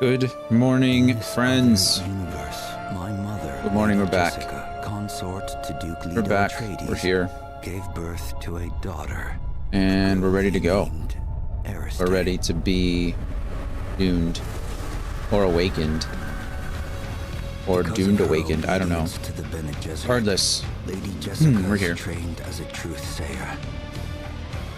Good morning, friends. My mother, Good morning, we're back. Jessica, consort to Duke We're Leto back. Atreides, We're here. gave birth to a daughter. And we're ready to go. named Aristide. We're ready to be doomed. Or awakened. Or Because doomed of her awakened. I don't know. obedience to the Bene Gesserit, Regardless. Lady Jessica we're here. is trained as a truth-sayer.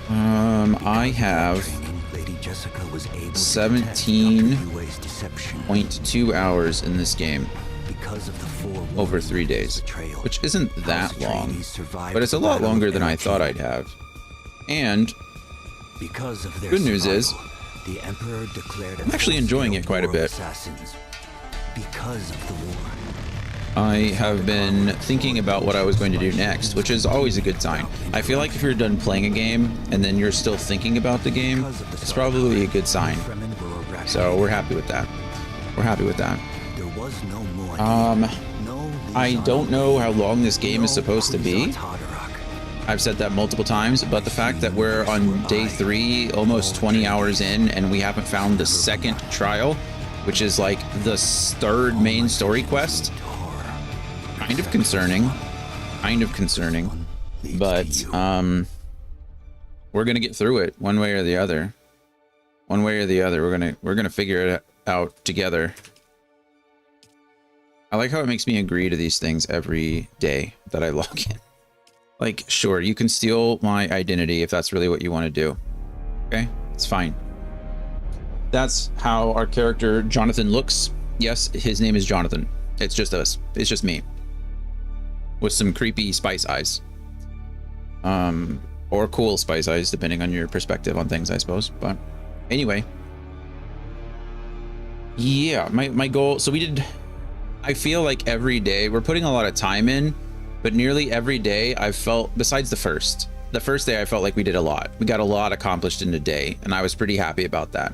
I have Training, Lady Jessica was able to 17 detect Dr. Yue's deception. 0.2 hours in this game. Because of the forewarning Over 3 of days. betrayal, Which isn't that House long. Atreides survived But it's a the lot Battle longer of than I Erechim. thought I'd have. And Because of their Good news is, survival, the Emperor declared I'm actually enjoying it quite a bit. Assassins because of the war. I have been thinking about what I was going to do next, which is always a good sign. I feel like if you're done playing a game and then you're still thinking about the game, it's probably a good sign. So we're happy with that. We're happy with that. There was no more. I don't know how long this game is supposed to be. I've said that multiple times, but the fact that we're on day 3, almost 20 hours in, and we haven't found the second trial, which is like the third main story quest, kind of concerning. But we're gonna get through it one way or the other. We're gonna figure it out together. I like how it makes me agree to these things every day that I log in. Like, sure, you can steal my identity if that's really what you want to do. Okay, it's fine. That's how our character Jonathan looks. Yes, his name is Jonathan. It's just us. It's just me. With some creepy spice eyes. Or cool spice eyes, depending on your perspective on things, I suppose. But anyway. Yeah, my goal, so I feel like every day, we're putting a lot of time in, but nearly every day I've felt, besides the first day, I felt like we did a lot. We got a lot accomplished in a day, and I was pretty happy about that.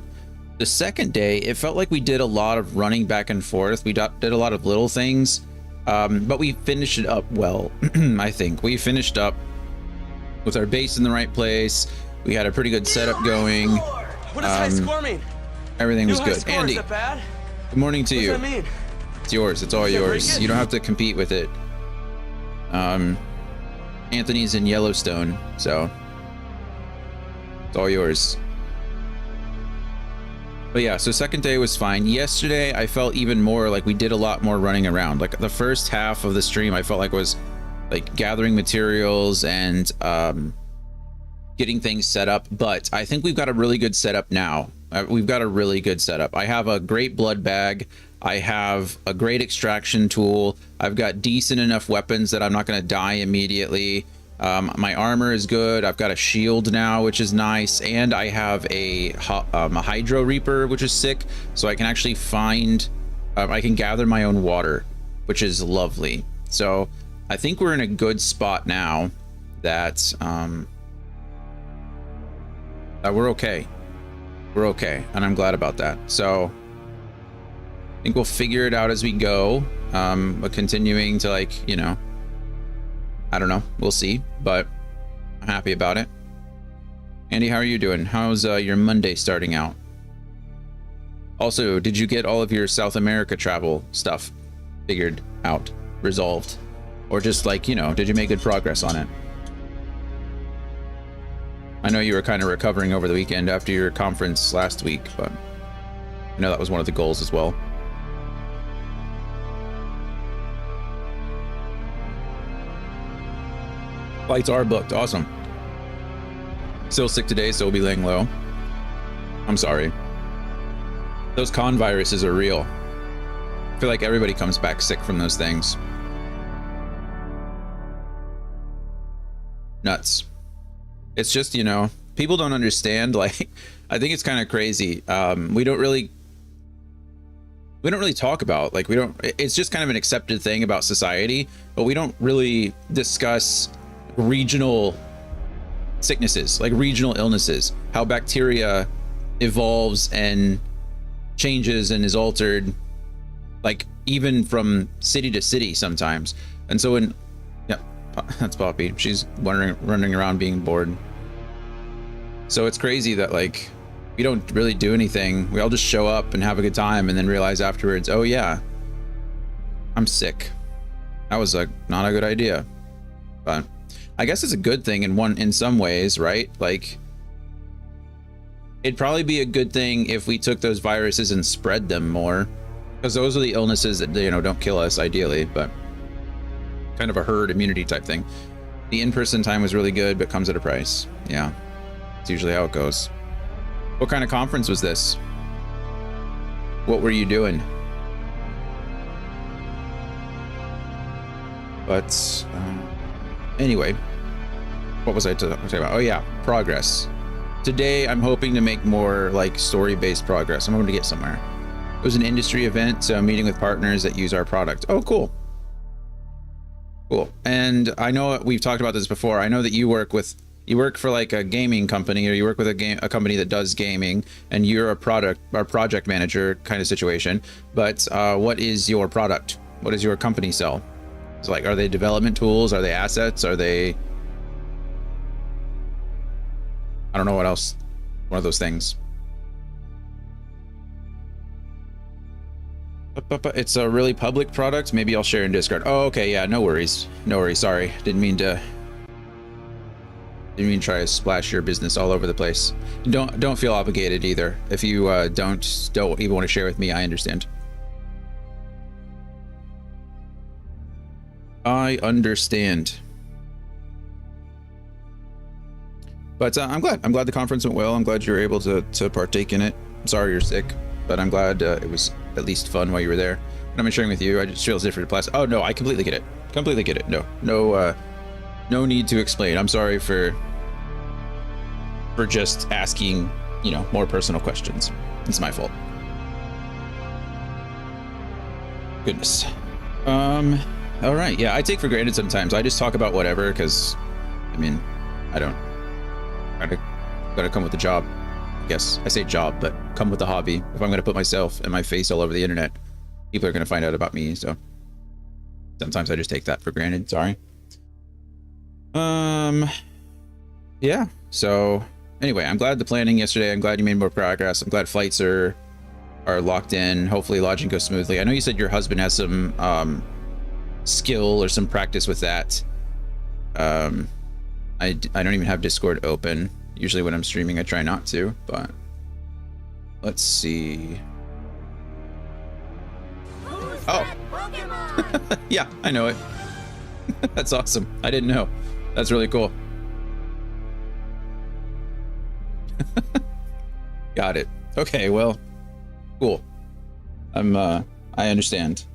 The second day, it felt like we did a lot of running back and forth. We did a lot of little things, but we finished it up well. I think we finished up with our base in the right place. We had a pretty good setup going. What does high score mean? Everything was New high good. score, Andy, is that bad? good morning to What you. does that mean? It's yours. It's all Yeah, very yours. good. You don't have to compete with it. Anthony's in Yellowstone, so it's all yours. But yeah, so second day was fine. Yesterday, I felt even more like we did a lot more running around. Like the first half of the stream, I felt like was like gathering materials and getting things set up. But I think we've got a really good setup now. We've got a really good setup. I have a great blood bag. I have a great extraction tool. I've got decent enough weapons that I'm not going to die immediately. My armor is good. I've got a shield now, which is nice. And I have a Hydro Reaper, which is sick. So I can actually find, I can gather my own water, which is lovely. So I think we're in a good spot now that, that we're okay. We're okay. And I'm glad about that. So I think we'll figure it out as we go, but continuing to, like, you know, I don't know, we'll see, but I'm happy about it. Andy, how are you doing? How's your Monday starting out? Also, did you get all of your South America travel stuff figured out, resolved, or just, like, you know, did you make good progress on it? I know you were kind of recovering over the weekend after your conference last week, but I know that was one of the goals as well. Flights are booked. Awesome. Still sick today, so we'll be laying low. I'm sorry. Those con viruses are real. I feel like everybody comes back sick from those things. Nuts. It's just, you know, people don't understand. Like, I think it's kind of crazy. We don't really talk about, like, it's just kind of an accepted thing about society, but we don't really discuss regional sicknesses, like regional illnesses, how bacteria evolves and changes and is altered, like even from city to city sometimes. And so when, yeah, that's Poppy, she's running around being bored. So it's crazy that, like, we don't really do anything. We all just show up and have a good time and then realize afterwards, oh yeah, I'm sick. That was not a good idea. But I guess it's a good thing in some ways, right? Like, it'd probably be a good thing if we took those viruses and spread them more, because those are the illnesses that, you know, don't kill us ideally, but kind of a herd immunity type thing. The in-person time was really good, but comes at a price. Yeah, it's usually how it goes. What kind of conference was this? What were you doing? But anyway, what was I talking about? Oh yeah, progress. Today I'm hoping to make more like story-based progress. I'm hoping to get somewhere. It was an industry event, so I'm meeting with partners that use our product. Oh, cool. Cool. And I know we've talked about this before. I know that you work for like a gaming company, or you work with a company that does gaming, and you're a project manager kind of situation. But what is your product? What does your company sell? It's like, are they development tools? Are they assets? Are they, I don't know what else. One of those things. It's a really public product. Maybe I'll share in Discord. Oh, okay. Yeah, no worries. No worries. Sorry. Didn't mean to try to splash your business all over the place. Don't feel obligated either. If you don't even want to share with me, I understand. I understand. But I'm glad the conference went well. I'm glad you were able to partake in it. I'm sorry you're sick, but I'm glad it was at least fun while you were there. And I'm sharing with you. I just feel different plus. Oh no, I completely get it. Completely get it. No need to explain. I'm sorry for just asking, you know, more personal questions. It's my fault. Goodness. All right. Yeah, I take for granted sometimes. I just talk about whatever because, I mean, I don't. Gotta come with the job. I guess I say job, but come with the hobby. If I'm gonna put myself and my face all over the internet, people are gonna find out about me. So sometimes I just take that for granted. Sorry. Yeah. So anyway, I'm glad the planning yesterday. I'm glad you made more progress. I'm glad flights are locked in. Hopefully lodging goes smoothly. I know you said your husband has some skill or some practice with that. I don't even have Discord open. Usually when I'm streaming, I try not to, but let's see. Oh, yeah, I know it. That's awesome. I didn't know. That's really cool. Got it. Okay, well, cool. I understand.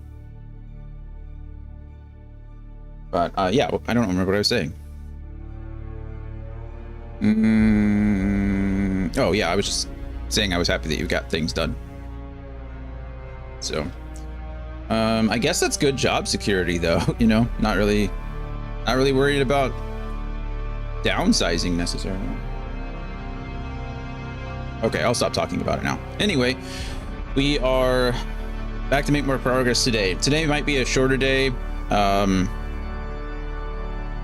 But yeah, I don't remember what I was saying. Oh yeah, I was just saying I was happy that you got things done. So, I guess that's good job security though. You know, not really worried about downsizing necessarily. Okay, I'll stop talking about it now. Anyway, we are back to make more progress today. Today might be a shorter day.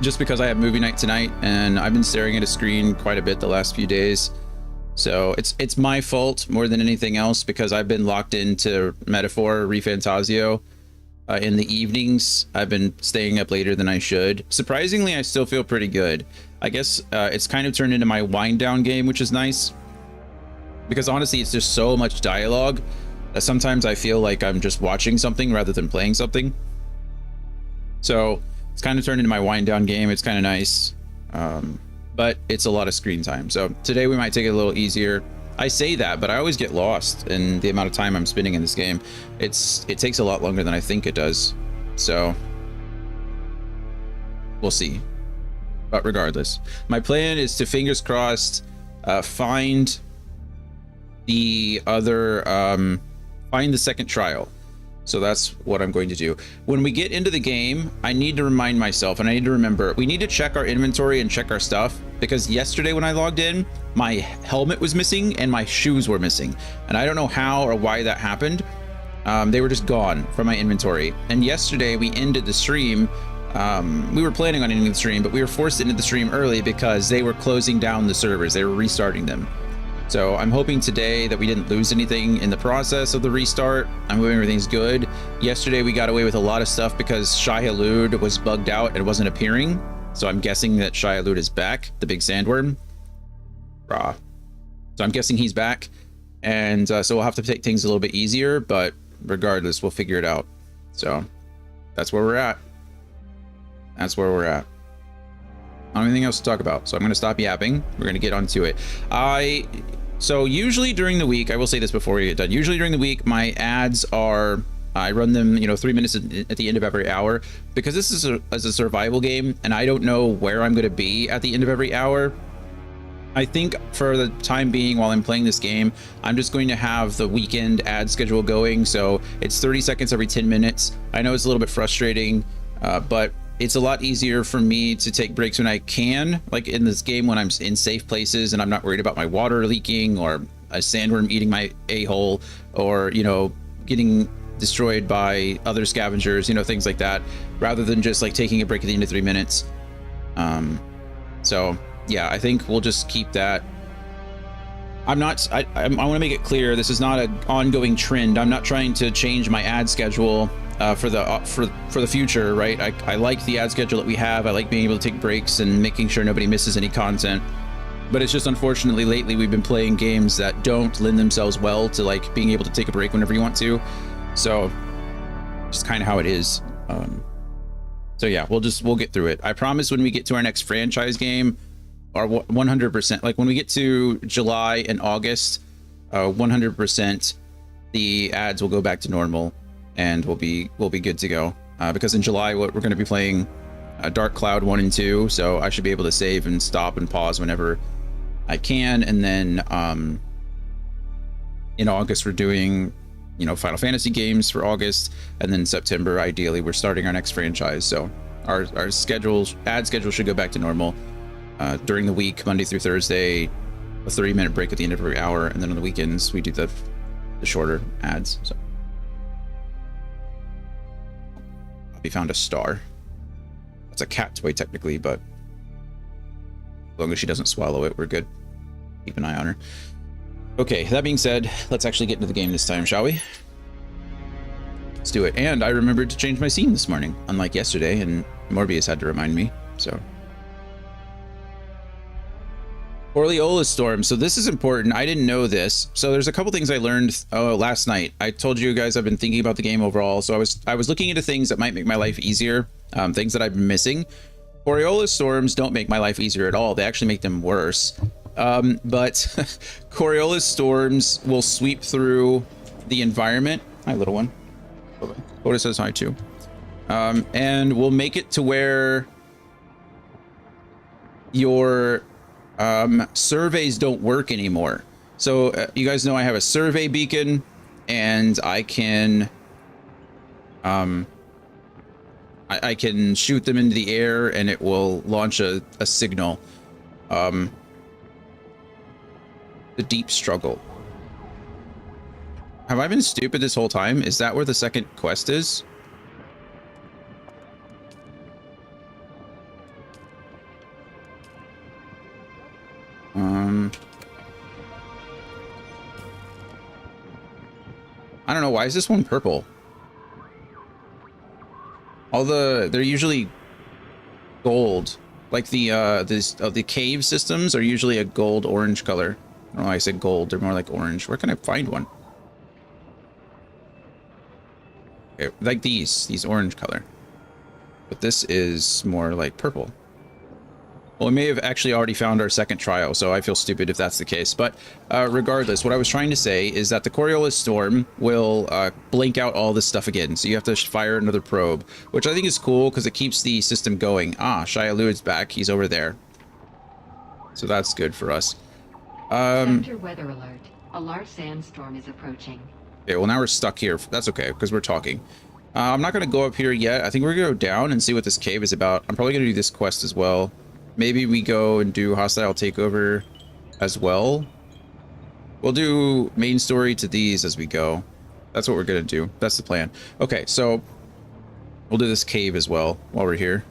Just because I have movie night tonight and I've been staring at a screen quite a bit the last few days. So it's my fault more than anything else because I've been locked into Metaphor ReFantazio in the evenings. I've been staying up later than I should. Surprisingly, I still feel pretty good. I guess it's kind of turned into my wind down game, which is nice. Because honestly, it's just so much dialogue that sometimes I feel like I'm just watching something rather than playing something. So it's kind of turned into my wind down game. It's kind of nice, but it's a lot of screen time. So today we might take it a little easier. I say that, but I always get lost in the amount of time I'm spending in this game. It takes a lot longer than I think it does. So we'll see. But regardless, my plan is to, fingers crossed, find the other, find the second trial. So that's what I'm going to do. When we get into the game, I need to remind myself, and I need to remember, we need to check our inventory and check our stuff, because yesterday when I logged in, my helmet was missing and my shoes were missing. And I don't know how or why that happened. They were just gone from my inventory. And yesterday we ended the stream. We were planning on ending the stream, but we were forced into the stream early because they were closing down the servers. They were restarting them. So I'm hoping today that we didn't lose anything in the process of the restart. I'm hoping everything's good. Yesterday we got away with a lot of stuff because Shai-Hulud was bugged out and wasn't appearing. So I'm guessing that Shai-Hulud is back, the big sandworm. Rah. So I'm guessing he's back. And so we'll have to take things a little bit easier, but regardless, we'll figure it out. So that's where we're at. That's where we're at. I don't have anything else to talk about, so I'm going to stop yapping. We're going to get onto it. So usually during the week, I will say this before we get done. Usually during the week, my ads are, I run them, 3 minutes at the end of every hour, because this is a survival game, and I don't know where I'm going to be at the end of every hour. I think for the time being, while I'm playing this game, I'm just going to have the weekend ad schedule going. So it's 30 seconds every 10 minutes. I know it's a little bit frustrating, but it's a lot easier for me to take breaks when I can, like in this game when I'm in safe places and I'm not worried about my water leaking or a sandworm eating my a-hole or, getting destroyed by other scavengers, things like that, rather than just like taking a break at the end of 3 minutes. So yeah, I think we'll just keep that. I want to make it clear, this is not an ongoing trend. I'm not trying to change my ad schedule for the future, right? I like the ad schedule that we have. I like being able to take breaks and making sure nobody misses any content. But it's just unfortunately lately we've been playing games that don't lend themselves well to like being able to take a break whenever you want to. So just kind of how it is. So yeah, we'll get through it. I promise when we get to our next franchise game, or 100%, like when we get to July and August, 100% the ads will go back to normal and we'll be good to go. Because in July, we're going to be playing Dark Cloud 1 and 2, so I should be able to save and stop and pause whenever I can. And then in August, we're doing Final Fantasy games for August, and then September, ideally, we're starting our next franchise. So our ad schedule should go back to normal. During the week, Monday through Thursday, a 30-minute break at the end of every hour, and then on the weekends we do the shorter ads. So we found a star. That's a cat toy technically, but as long as she doesn't swallow it, we're good. Keep an eye on her. Okay, that being said, let's actually get into the game this time, shall we? Let's do it. And I remembered to change my scene this morning, unlike yesterday, and Morbius had to remind me, so. Coriolis Storm. So this is important. I didn't know this. So there's a couple things I learned last night. I told you guys I've been thinking about the game overall. So I was looking into things that might make my life easier, things that I've been missing. Coriolis Storms don't make my life easier at all. They actually make them worse. But Coriolis Storms will sweep through the environment. Hi, little one. Oda says hi too. And we'll make it to where your surveys don't work anymore. So you guys know I have a survey beacon, and I can I can shoot them into the air and it will launch a signal. The deep struggle. Have I been stupid this whole time? Is that where the second quest is? I don't know, why is this one purple? They're usually gold. Like the cave systems are usually a gold orange color. I don't know why I said gold, they're more like orange. Where can I find one? Okay, like these orange color. But this is more like purple. Well, we may have actually already found our second trial, so I feel stupid if that's the case. But regardless, what I was trying to say is that the Coriolis Storm will blink out all this stuff again. So you have to fire another probe, which I think is cool because it keeps the system going. Ah, Shai-Hulud's back. He's over there. So that's good for us. Sector weather alert. A large sandstorm is approaching. Okay, well now we're stuck here. That's okay, because we're talking. I'm not going to go up here yet. I think we're going to go down and see what this cave is about. I'm probably going to do this quest as well. Maybe we go and do hostile takeover as well. We'll do main story to these as we go. That's what we're going to do. That's the plan. Okay, so we'll do this cave as well while we're here.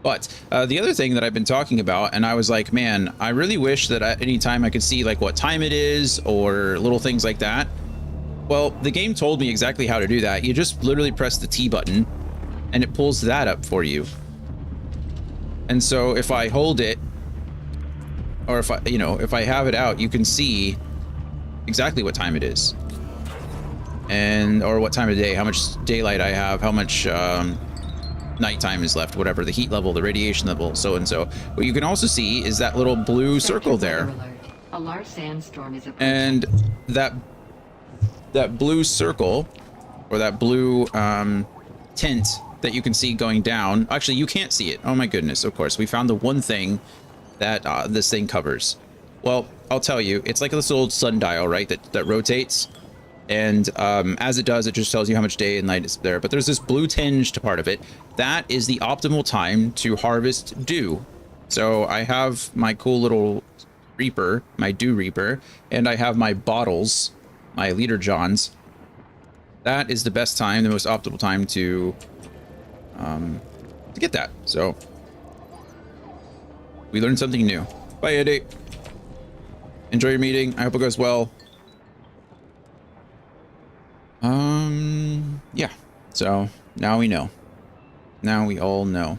But the other thing that I've been talking about, and I was like, man, I really wish that at any time I could see like what time it is or little things like that. Well, the game told me exactly how to do that. You just literally press the T button and it pulls that up for you. And so if I hold it, or if I, if I have it out, you can see exactly what time it is. And, or what time of day, how much daylight I have, how much nighttime is left, whatever, the heat level, the radiation level, so and so. What you can also see is that little blue circle there. A large sandstorm is approaching. And that blue circle, or that blue tint that you can see going down. Actually, you can't see it. Oh my goodness, of course. We found the one thing that this thing covers. Well, I'll tell you, it's like this old sundial, right, that rotates. And as it does, it just tells you how much day and night is there. But there's this blue tinged part of it. That is the optimal time to harvest dew. So I have my cool little reaper, my dew reaper, and I have my bottles, my liter johns. That is the best time, the most optimal time to get that. So we learned something new. Bye, Eddie. Enjoy your meeting. I hope it goes well. Yeah, so now we know. Now we all know.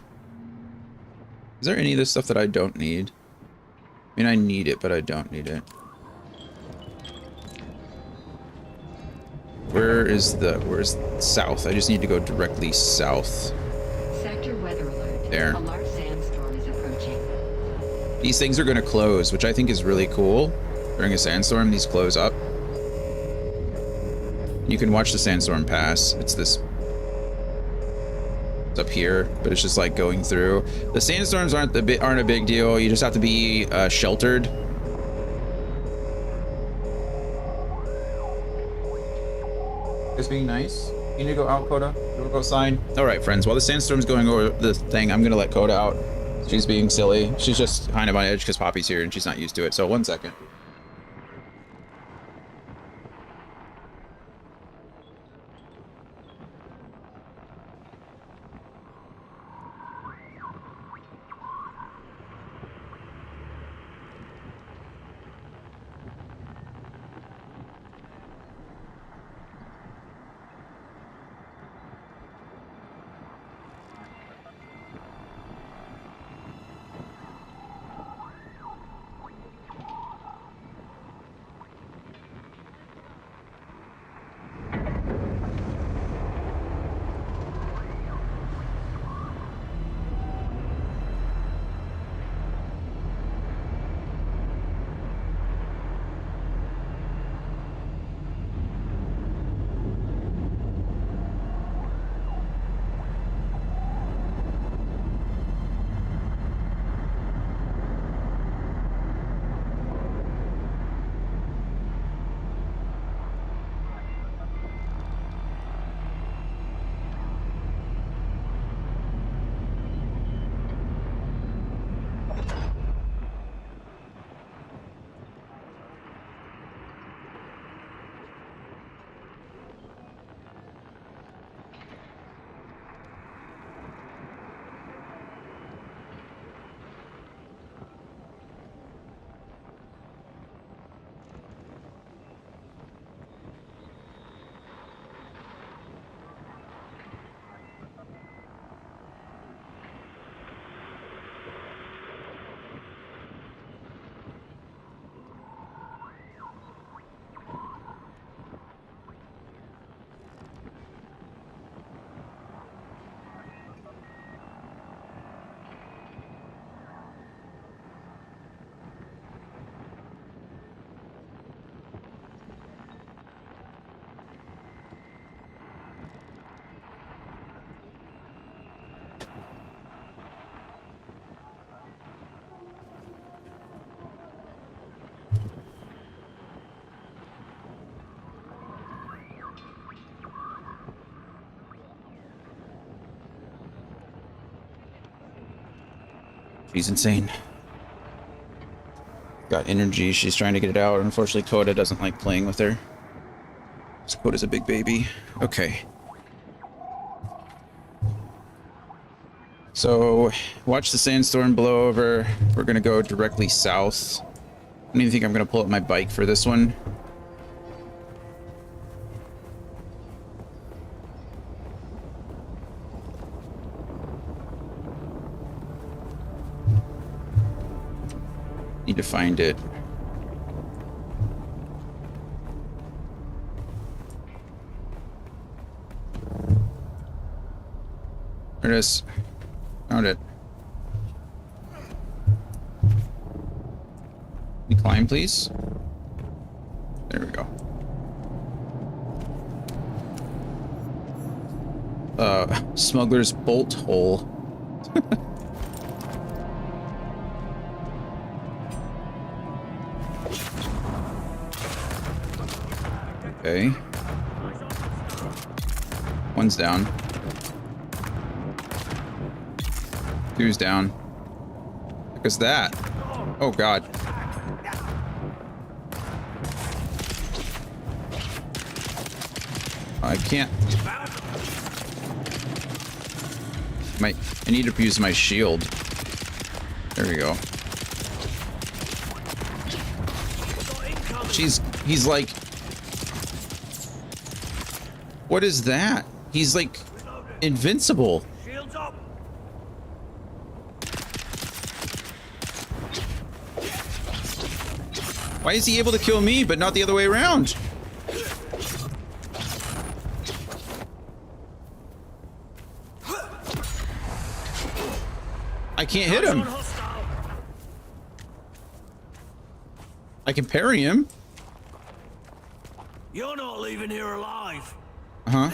Is there any of this stuff that I don't need? I mean, I need it, but I don't need it. Where's south? I just need to go directly south. Sector weather alert. There. A large sandstorm is approaching. These things are going to close, which I think is really cool. During a sandstorm, these close up. You can watch the sandstorm pass. It's up here, but it's just like going through. The sandstorms aren't a big deal. You just have to be sheltered. Just being nice. You need to go out, Coda. You want to go outside? All right, friends. While the sandstorm's going over the thing, I'm gonna let Coda out. She's being silly. She's just kind of on edge because Poppy's here and she's not used to it. So 1 second. She's insane. Got energy. She's trying to get it out. Unfortunately, Coda doesn't like playing with her. So Coda's a big baby. Okay. So watch the sandstorm blow over. We're gonna go directly south. I don't even think I'm gonna pull up my bike for this one. Need to find it. There it is. Found it. We climb, please. There we go. Smuggler's bolt hole. Okay. One's down. Two's down. What is that? Oh god. I can't. I need to use my shield. There we go. He's like, what is that? He's like invincible. Why is he able to kill me, but not the other way around? I can't hit him. I can parry him. You're not leaving here alive. Uh-huh.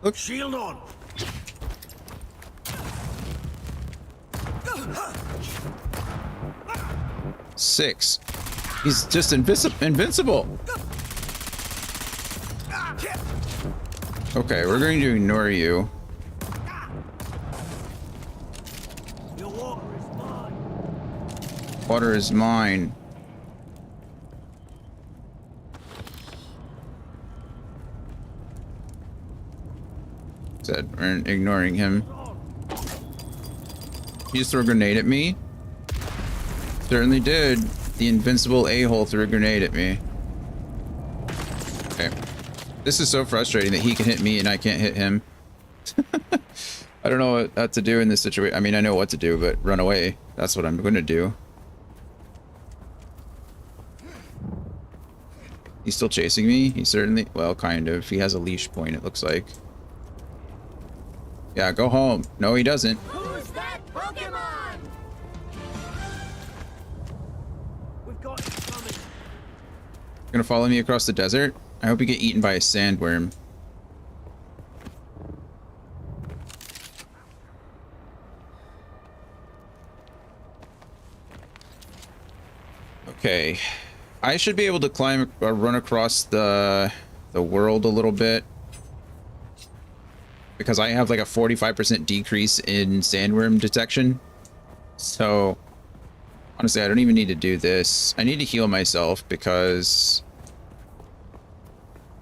Look. Shield on. Six. He's just invincible. Okay, we're going to ignore you. Your water is mine. Water is mine. Said we're ignoring him. He just threw a grenade at me. Certainly did. The invincible a-hole threw a grenade at me. Okay. This is so frustrating that he can hit me and I can't hit him. I don't know what to do in this situation. I mean, I know what to do, but run away. That's what I'm going to do. He's still chasing me? He certainly... Well, kind of. He has a leash point, it looks like. Yeah, go home. No, he doesn't. Who's that Pokemon? We've got it coming. Gonna follow me across the desert? I hope you get eaten by a sandworm. Okay. I should be able to climb or run across the world a little bit. Because I have like a 45% decrease in sandworm detection. So honestly, I don't even need to do this. I need to heal myself because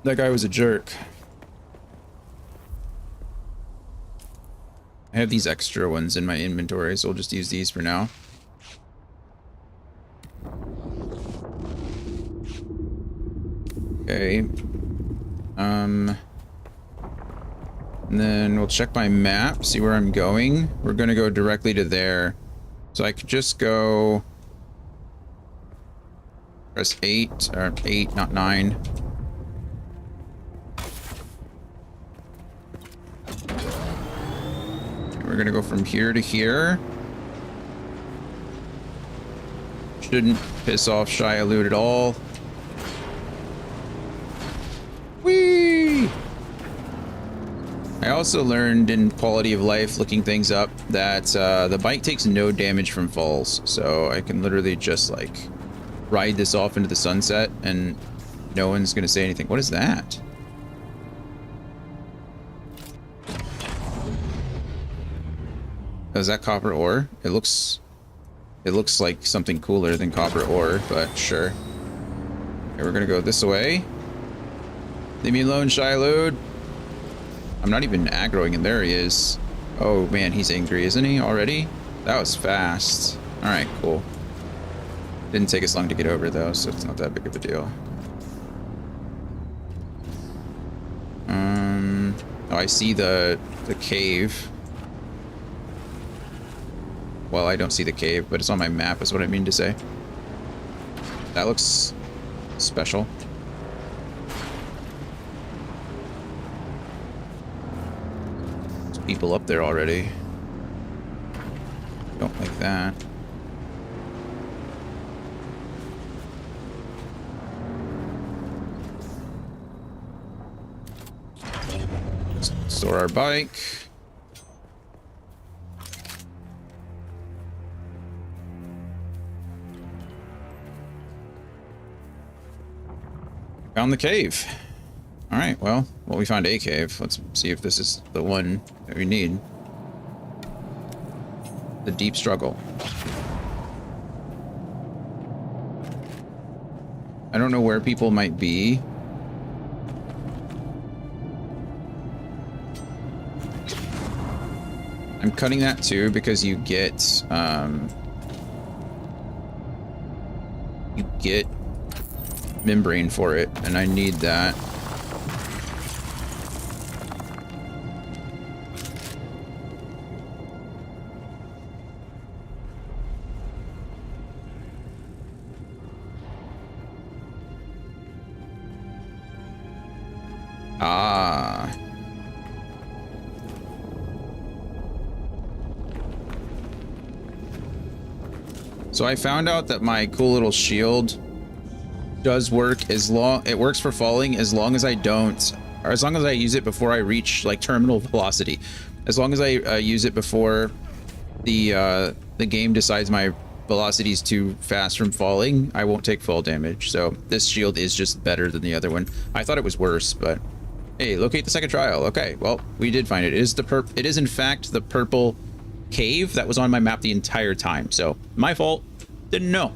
that guy was a jerk. I have these extra ones in my inventory, so I'll just use these for now. Okay. And then we'll check my map, see where I'm going. We're gonna go directly to there. So I could just go... Press 8, or 8, not 9. We're gonna go from here to here. Shouldn't piss off Shia-Lute at all. Whee! I also learned in quality of life, looking things up, that the bike takes no damage from falls. So I can literally just like ride this off into the sunset and no one's gonna say anything. What is that? Oh, is that copper ore? It looks like something cooler than copper ore, but sure. Okay, we're gonna go this way. Leave me alone, Shia-Lute. I'm not even aggroing, and there he is. Oh man, he's angry, isn't he already? That was fast. All right, cool. Didn't take us long to get over though, so it's not that big of a deal. Oh, I see the cave. Well, I don't see the cave, but it's on my map is what I mean to say. That looks special. There's people up there already. Don't like that. Store our bike. Found the cave. All right, well, we found a cave. Let's see if this is the one that we need. The deep struggle. I don't know where people might be. I'm cutting that too because you get membrane for it, and I need that. Ah. So I found out that my cool little shield does work it works for falling as long as I don't, or as long as I use it before I reach like terminal velocity. As long as I use it before the game decides my velocity is too fast from falling, I won't take fall damage. So this shield is just better than the other one. I thought it was worse, but hey, locate the second trial. Okay, well, we did find it. It is in fact the purple cave that was on my map the entire time. So my fault. Didn't know.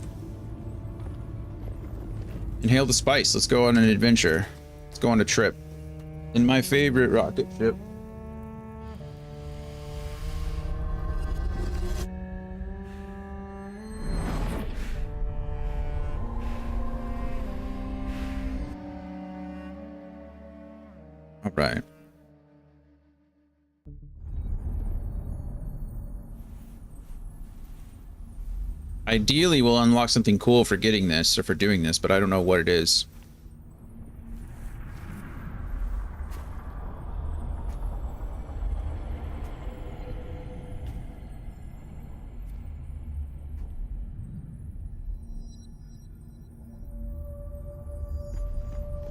Inhale the spice. Let's go on an adventure. Let's go on a trip in my favorite rocket ship. All right. Ideally, we'll unlock something cool for getting this or for doing this, but I don't know what it is.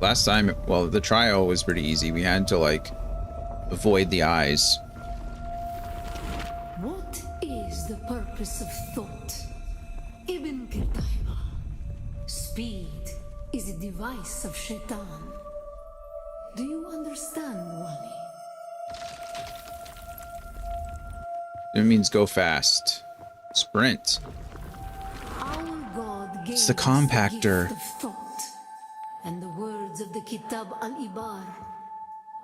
Last time, well, the trial was pretty easy. We had to, like, avoid the eyes. What is the purpose of thought? Ibn Qutayba. Speed is a device of Shaitan. Do you understand, Wali? It means go fast. Sprint. Our God gave It's the us compactor. gift of thought, and the words of the Kitab al-Ibar.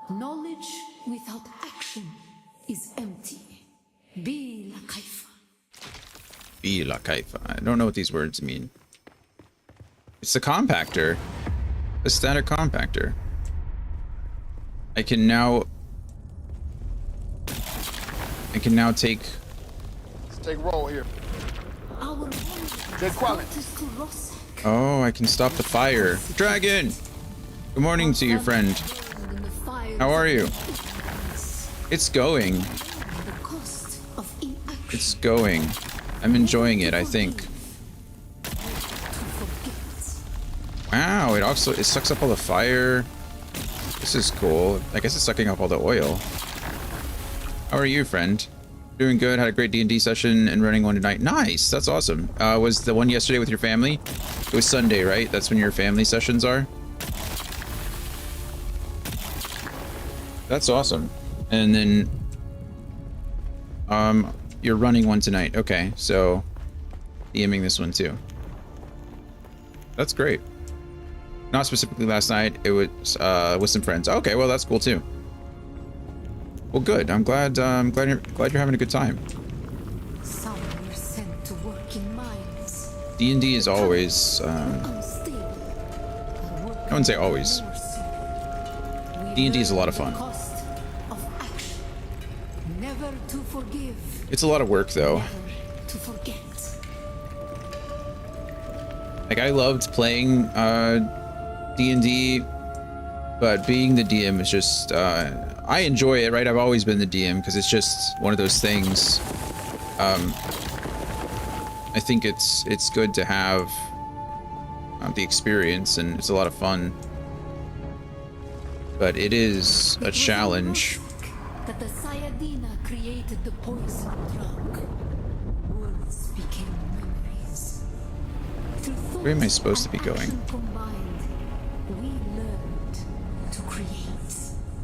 Knowledge without action is empty. Bila kaifa. Bila kaifa. I don't know what these words mean. It's the compactor. The static compactor. I can now take. Let's take roll here. Our Jay Kwame. Oh, I can stop the fire. Dragon! Good morning to you, friend. How are you? It's going. It's going. I'm enjoying it, I think. Wow, it sucks up all the fire. This is cool. I guess it's sucking up all the oil. How are you, friend? Doing good. Had a great D&D session and running one tonight. Nice. That's awesome. Was the one yesterday with your family? It was Sunday, right? That's when your family sessions are? That's awesome. And then you're running one tonight. Okay, so DMing this one too. That's great. Not specifically last night. It was with some friends. Okay, well that's cool too. Well, good. I'm glad. Glad you're having a good time. Some were sent to work in mines. D&D is always. Unstable. I wouldn't say always. D&D is a lot of fun. Cost of action. Never to forgive. It's a lot of work, though. Never to forget. Like, I loved playing D&D, but being the DM is just I enjoy it, right? I've always been the DM because it's just one of those things. I think it's good to have the experience, and it's a lot of fun, but it is a challenge. That the Sayadina created the poison drug. Words became memories. Where am I supposed to be going? Combined, we learned to create.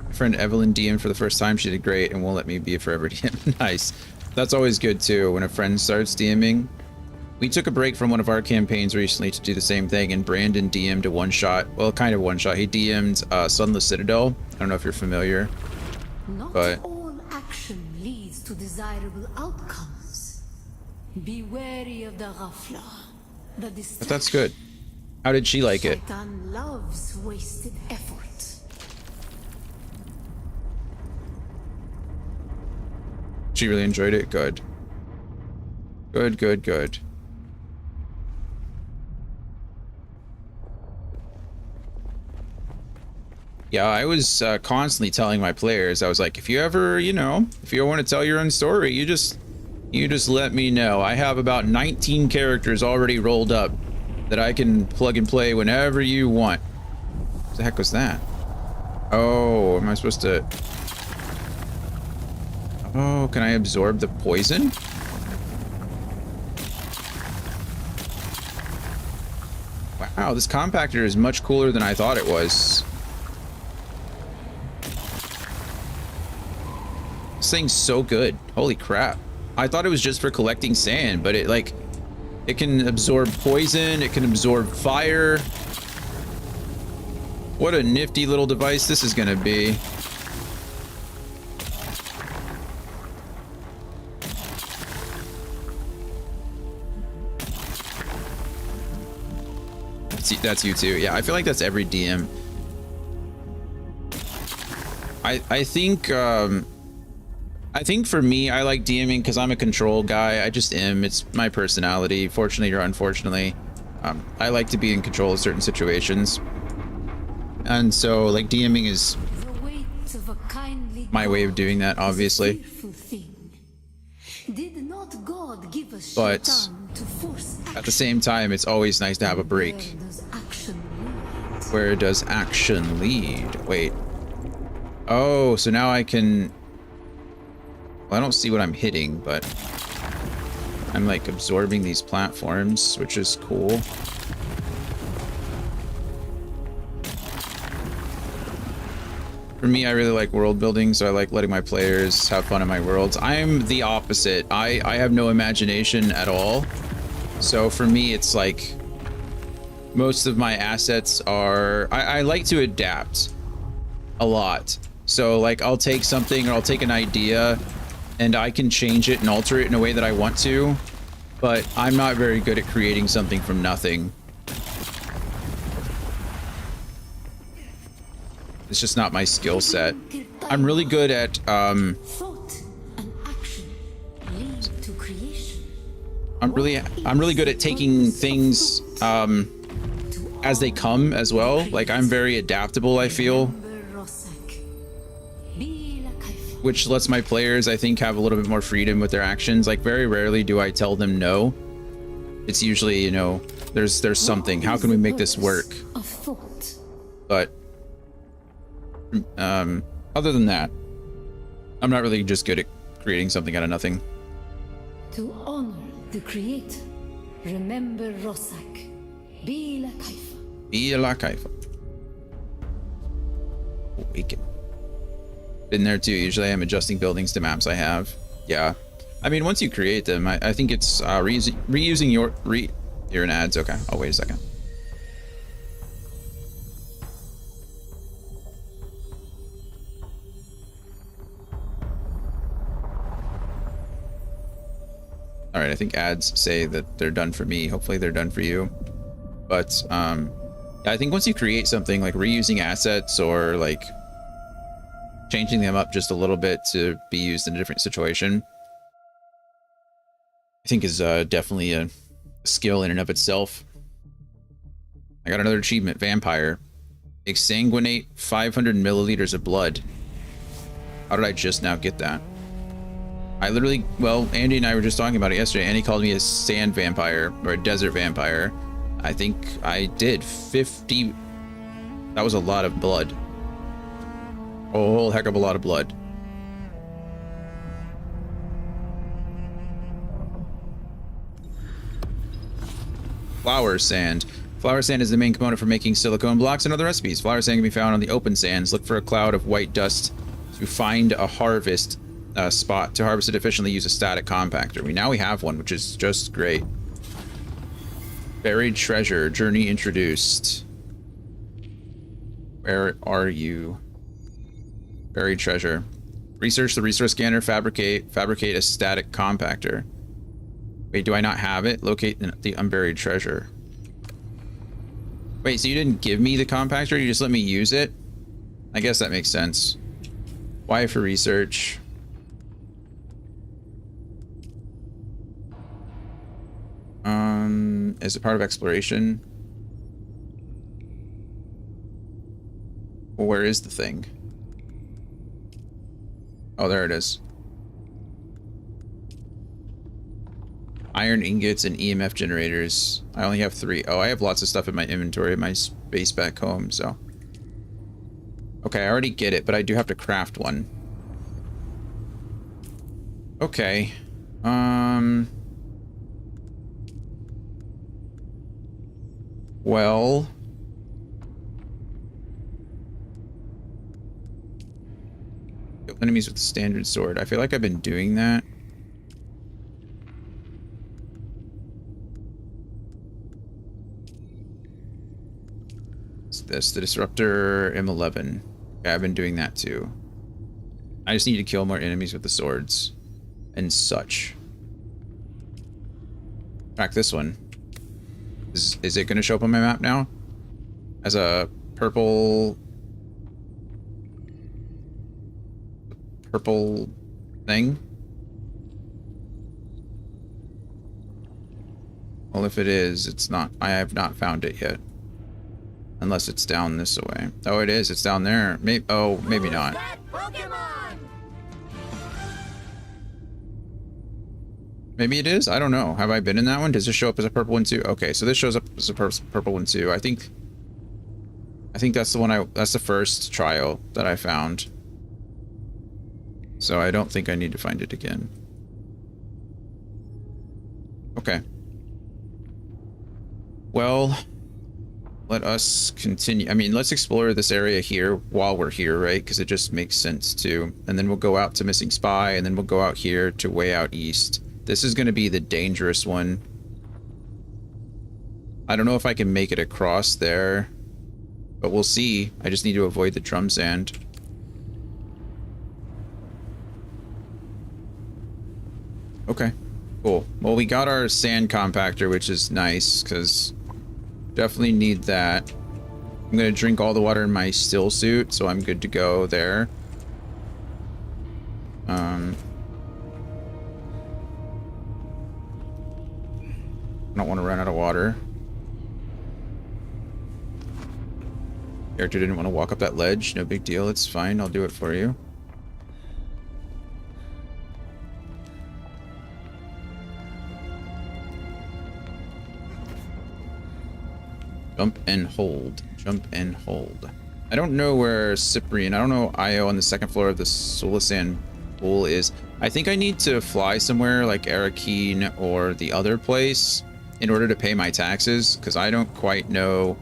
My friend Evelyn DM'd for the first time. She did great and won't let me be a forever DM. Nice. That's always good too when a friend starts DMing. We took a break from one of our campaigns recently to do the same thing, and Brandon DM'd a one-shot. Well, kind of one-shot. He DM'd Sunless Citadel. I don't know if you're familiar. Not But- all action leads to desirable outcomes. Be wary of the ghafla, the distraction. But that's good. How did she like it? Shaitan loves wasted effort. She really enjoyed it? Good. Good, good, good. Yeah, I was constantly telling my players, I was like, if you ever, if you want to tell your own story, you just let me know. I have about 19 characters already rolled up that I can plug and play whenever you want. What the heck was that? Oh, am I supposed to... Oh, can I absorb the poison? Wow, this compactor is much cooler than I thought it was. This thing's so good. Holy crap. I thought it was just for collecting sand, but it can absorb poison, it can absorb fire. What a nifty little device this is gonna be. That's you too. Yeah, I feel like that's every DM. I think for me, I like DMing because I'm a control guy. I just am. It's my personality, fortunately or unfortunately. I like to be in control of certain situations, and so like DMing is The weight of a kindly my way of doing that, God is a obviously. fearful thing. Did not God give us But Shaitan to force action? At the same time, it's always nice to have a break. Where does action lead? Where does action lead? Wait. Oh, so now I can... Well, I don't see what I'm hitting, but... I'm like absorbing these platforms, which is cool. For me, I really like world building, so I like letting my players have fun in my worlds. I'm the opposite. I have no imagination at all. So for me, it's like... Most of my assets are... I like to adapt a lot. So like I'll take something or I'll take an idea and I can change it and alter it in a way that I want to, but I'm not very good at creating something from nothing. It's just not my skill set. I'm really good at Thought and action lead to creation. I'm really good at taking things as they come as well. Like I'm very adaptable, I feel, which lets my players, I think, have a little bit more freedom with their actions. Like very rarely do I tell them no. It's usually, you know, there's something. How can we make this work? Of thought. But other than that, I'm not really just good at creating something out of nothing. To honor the creator, remember Rosak. Bila Kaifa. Be la kaifa. Awaken. Been there too. Usually I'm adjusting buildings to maps I have. Yeah. I mean, once you create them, I think it's reusing your... You're in ads. Okay. Oh, wait a second. All right, I think ads say that they're done for me. Hopefully they're done for you. But I think once you create something like reusing assets or like changing them up just a little bit to be used in a different situation, I think is definitely a skill in and of itself. I got another achievement, Vampire. Exsanguinate 500 milliliters of blood. How did I just now get that? I literally, well, Andy and I were just talking about it yesterday. Andy called me a sand vampire or a desert vampire. I think I did 50. That was a lot of blood. A whole heck of a lot of blood. Flower sand. Flower sand is the main component for making silicone blocks and other recipes. Flower sand can be found on the open sands. Look for a cloud of white dust to find a harvest spot. To harvest it efficiently, use a static compactor. Now we have one, which is just great. Buried treasure. Journey introduced. Where are you? Buried treasure. Research the resource scanner. Fabricate a static compactor. Wait, do I not have it? Locate the unburied treasure. Wait, so you didn't give me the compactor? You just let me use it? I guess that makes sense. Y for research. Is it part of exploration? Well, where is the thing? Oh, there it is. Iron ingots and EMF generators. I only have 3. Oh, I have lots of stuff in my inventory at my base back home, so. Okay, I already get it, but I do have to craft one. Okay. Well. Kill enemies with the standard sword. I feel like I've been doing that. What's this? The Disruptor M11. Okay, I've been doing that too. I just need to kill more enemies with the swords. And such. Crack this one. Is it going to show up on my map now? As a purple thing? Well, if it is, it's not. I have not found it yet. Unless it's down this way. Oh, it is. It's down there. Maybe. Oh, maybe not. Maybe it is. I don't know. Have I been in that one? Does it show up as a purple one too? Okay, so this shows up as a purple one too. I think that's the one that's the first trial that I found. So I don't think I need to find it again. Okay. Well, let us continue. I mean, let's explore this area here while we're here, right? Because it just makes sense to. And then we'll go out to Missing Spy, and then we'll go out here to way out east. This is going to be the dangerous one. I don't know if I can make it across there, but we'll see. I just need to avoid the drum sand. Okay, cool. Well, we got our sand compactor, which is nice, because definitely need that. I'm going to drink all the water in my still suit, so I'm good to go there. I don't want to run out of water. Character didn't want to walk up that ledge. No big deal. It's fine. I'll do it for you. Jump and hold. Jump and hold. I don't know where Cyprian, I don't know Io on the second floor of the Solasan pool is. I think I need to fly somewhere like Arakeen or the other place in order to pay my taxes, because I don't quite know.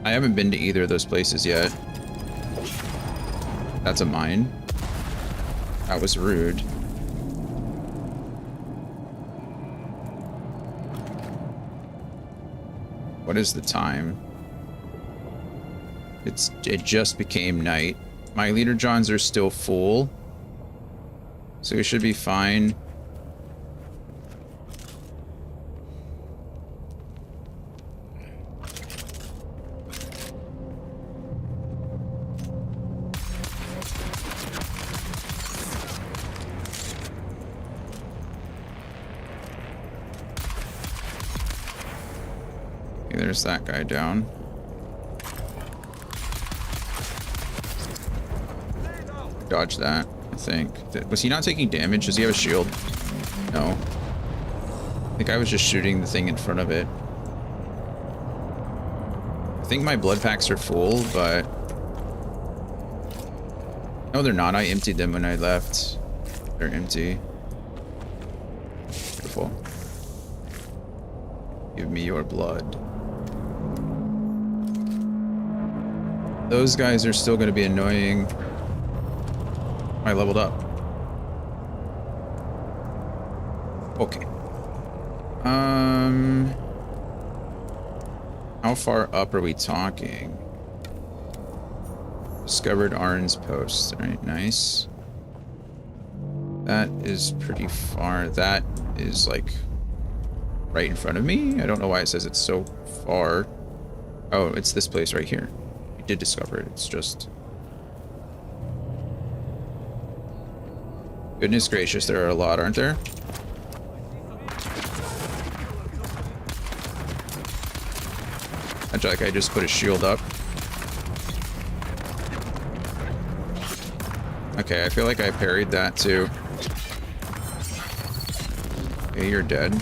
I haven't been to either of those places yet. That's a mine. That was rude. What is the time? It just became night. My leader johns are still full. So we should be fine. Okay, there's that guy down. Dodge that, I think. Was he not taking damage? Does he have a shield? No. I think I was just shooting the thing in front of it. I think my blood packs are full, but... No, they're not. I emptied them when I left. They're empty. Beautiful. Give me your blood. Those guys are still going to be annoying. I leveled up. Okay. How far up are we talking? Discovered Arn's post. Alright, nice. That is pretty far. That is like right in front of me. I don't know why it says it's so far. Oh, it's this place right here. We did discover it. It's just... Goodness gracious, there are a lot, aren't there? That guy just put his shield up. Okay, I feel like I parried that too. Okay, you're dead.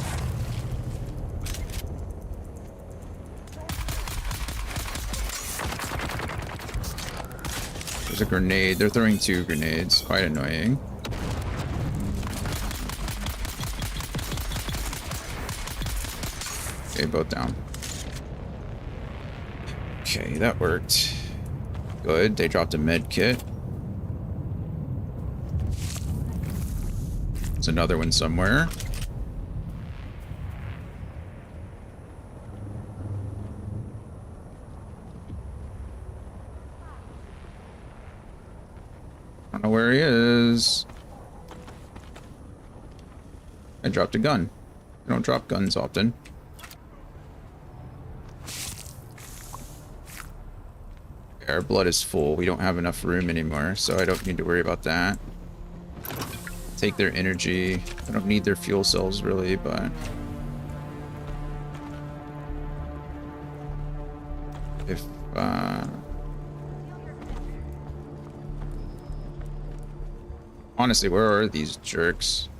There's a grenade. They're throwing 2 grenades. Quite annoying. Okay, both down. Okay, that worked. Good. They dropped a med kit. There's another one somewhere. I don't know where he is. I dropped a gun. I don't drop guns often. Our blood is full. We don't have enough room anymore, so I don't need to worry about that. Take their energy. I don't need their fuel cells really, but... If, honestly, where are these jerks?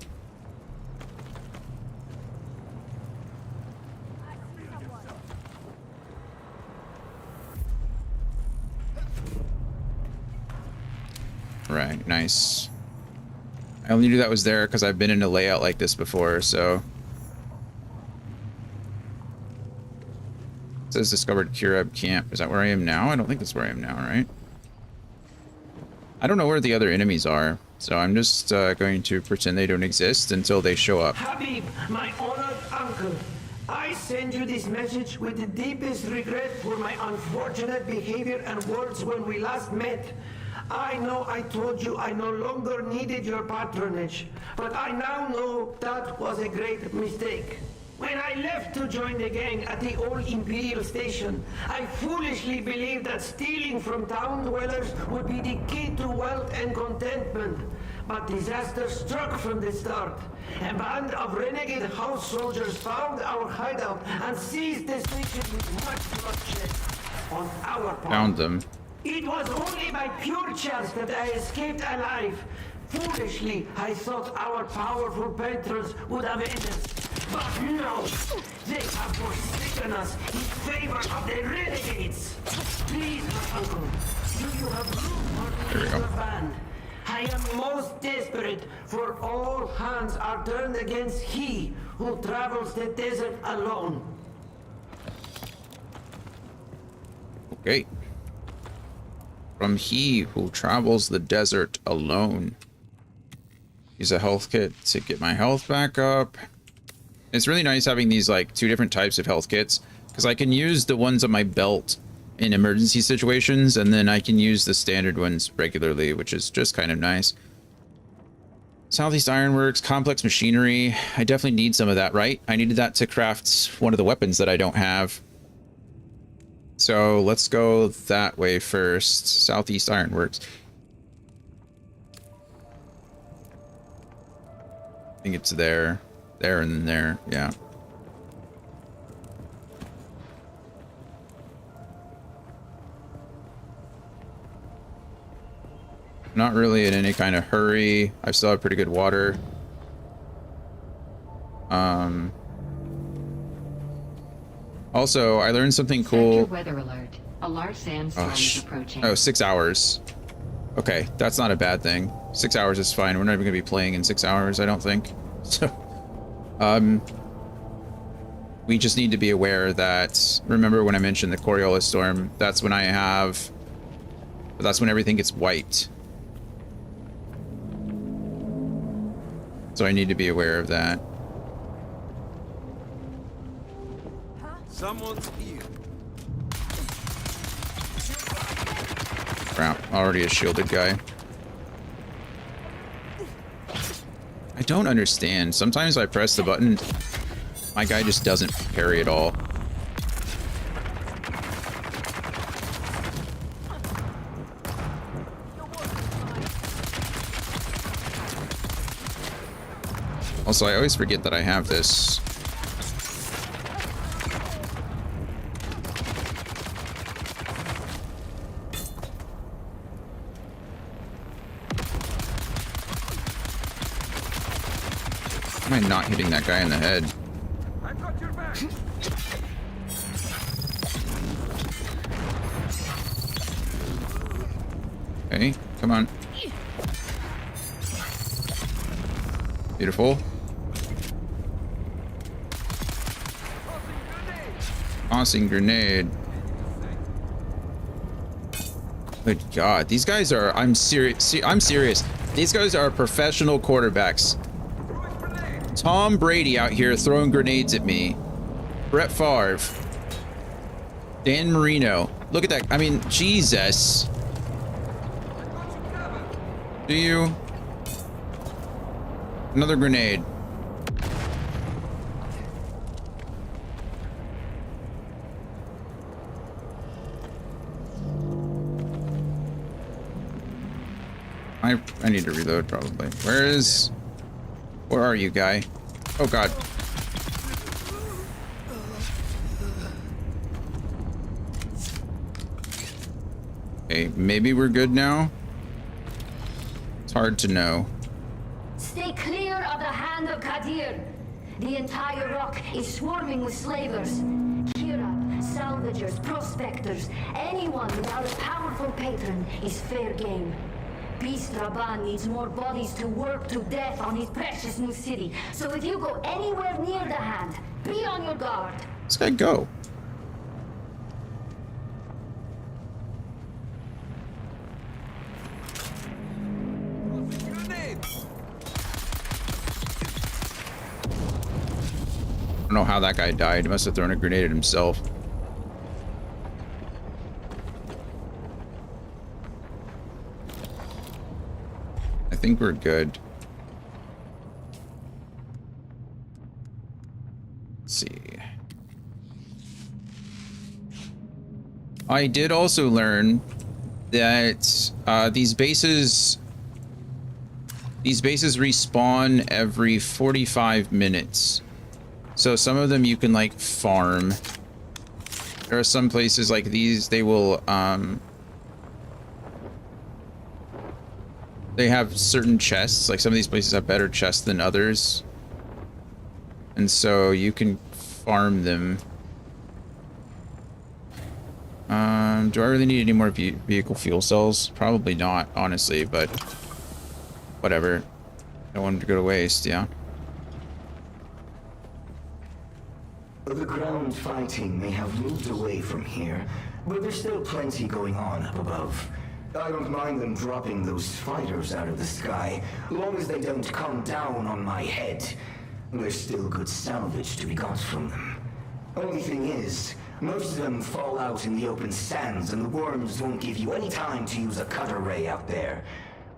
Right, nice. I only knew that was there because I've been in a layout like this before, so... It says discovered Kirab camp. Is that where I am now? I don't think that's where I am now, right? I don't know where the other enemies are, so I'm just going to pretend they don't exist until they show up. Habib, my honored uncle, I send you this message with the deepest regret for my unfortunate behavior and words when we last met. I know I told you I no longer needed your patronage, but I now know that was a great mistake. When I left to join the gang at the old Imperial station, I foolishly believed that stealing from town dwellers would be the key to wealth and contentment. But disaster struck from the start. A band of renegade house soldiers found our hideout and seized the station with much bloodshed on our part. Found them. It was only by pure chance that I escaped alive. Foolishly, I thought our powerful patrons would avenge us. But no! They have forsaken us in favor of the renegades! Please, my uncle, do you have room for me in your band? I am most desperate, for all hands are turned against he who travels the desert alone. Okay. From he who travels the desert alone. Use a health kit to get my health back up. It's really nice having these like 2 different types of health kits, because I can use the ones on my belt in emergency situations, and then I can use the standard ones regularly, which is just kind of nice. Southeast Ironworks, complex machinery. I definitely need some of that, right? I needed that to craft one of the weapons that I don't have. So let's go that way first. Southeast Ironworks. I think it's there, there, and then there. Yeah. Not really in any kind of hurry. I still have pretty good water. Also, I learned something cool. Center weather alert. A large sandstorm is approaching. Oh, 6 hours. Okay, that's not a bad thing. 6 hours is fine. We're not even going to be playing in 6 hours, I don't think. So, we just need to be aware that, remember when I mentioned the Coriolis storm, that's when that's when everything gets wiped. So I need to be aware of that. Someone's here. Crap, already a shielded guy. I don't understand. Sometimes I press the button, my guy just doesn't parry at all. Also, I always forget that I have this. Am I not hitting that guy in the head? I've got your back. Okay, come on. Beautiful. Tossing grenade. Good God, these guys are. I'm serious. I'm serious. These guys are professional quarterbacks. Tom Brady out here throwing grenades at me. Brett Favre. Dan Marino. Look at that. I mean, Jesus. Do you? Another grenade. I need to reload probably. Where are you, guy? Oh God. Okay, maybe we're good now. It's hard to know. Stay clear of the hand of Kadir. The entire rock is swarming with slavers. Kirab, salvagers, prospectors, anyone without a powerful patron is fair game. Beast Rabban needs more bodies to work to death on his precious new city. So if you go anywhere near the hand, be on your guard. This guy go. I don't know how that guy died. He must have thrown a grenade at himself. I think we're good. Let's see. I did also learn that these bases respawn every 45 minutes. So some of them you can like farm. There are some places like these, they will they have certain chests. Like some of these places have better chests than others. And so you can farm them. Do I really need any more vehicle fuel cells? Probably not, honestly, but whatever. I don't want them to go to waste, yeah. The ground fighting may have moved away from here, but there's still plenty going on up above. I don't mind them dropping those fighters out of the sky, long as they don't come down on my head. There's still good salvage to be got from them. Only thing is, most of them fall out in the open sands, and the worms won't give you any time to use a cutter ray out there.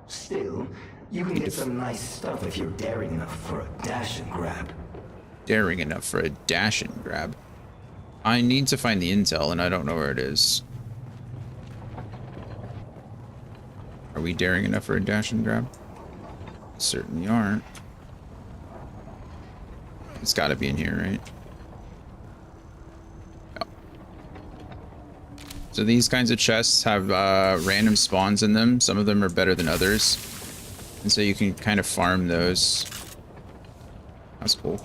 Still, You can get some nice stuff if you're daring enough for a dash and grab. Daring enough for a dash and grab. I need to find the intel, and I don't know where it is. Are we daring enough for a dash and grab? Certainly aren't. It's got to be in here, right? Yep. So these kinds of chests have random spawns in them. Some of them are better than others. And so you can kind of farm those. That's cool.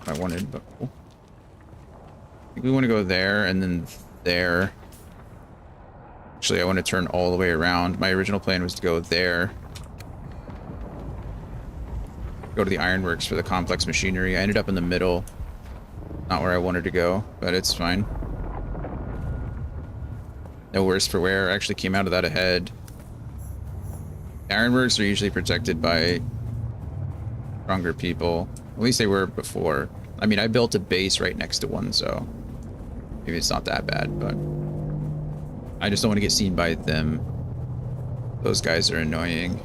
I wanted, but cool. I think we want to go there and then there. Actually, I want to turn all the way around. My original plan was to go there. Go to the ironworks for the complex machinery. I ended up in the middle. Not where I wanted to go, but it's fine. No worse for wear. I actually came out of that ahead. The ironworks are usually protected by stronger people. At least they were before. I mean, I built a base right next to one, so maybe it's not that bad, but I just don't want to get seen by them. Those guys are annoying.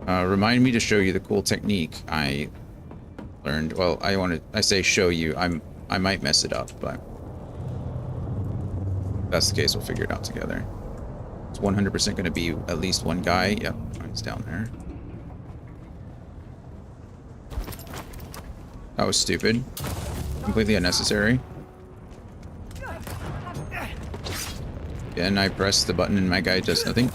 Remind me to show you the cool technique I learned. Well, I say show you. I might mess it up, but if that's the case, we'll figure it out together. It's 100% going to be at least one guy. Yep, it's down there. That was stupid. Completely unnecessary. Again, I press the button and my guy does nothing.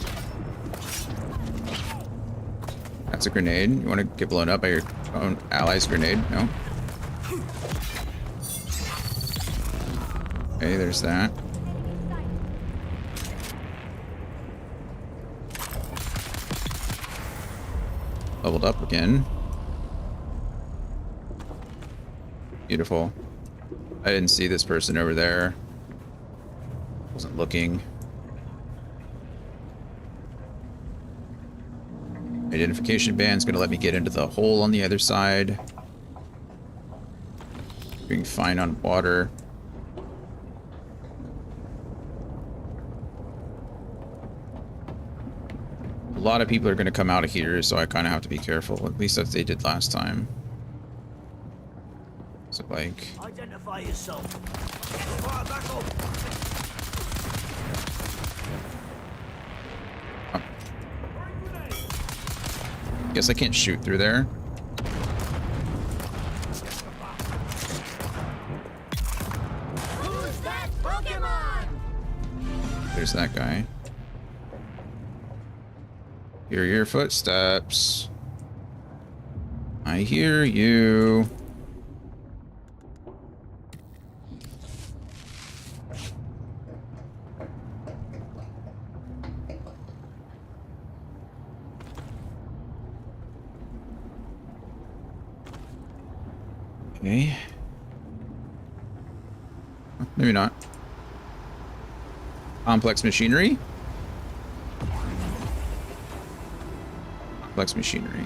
That's a grenade. You want to get blown up by your own ally's grenade? No. Okay, there's that. Leveled up again. Beautiful. I didn't see this person over there. Wasn't looking. Identification band's gonna let me get into the hole on the other side. Doing fine on water. A lot of people are gonna come out of here, so I kind of have to be careful. At least as they did last time. So like, Identify yourself. guess I can't shoot through there. Who's that Pokemon? There's that guy. Hear your footsteps. I hear you. Okay. Maybe not. Complex machinery? Complex machinery.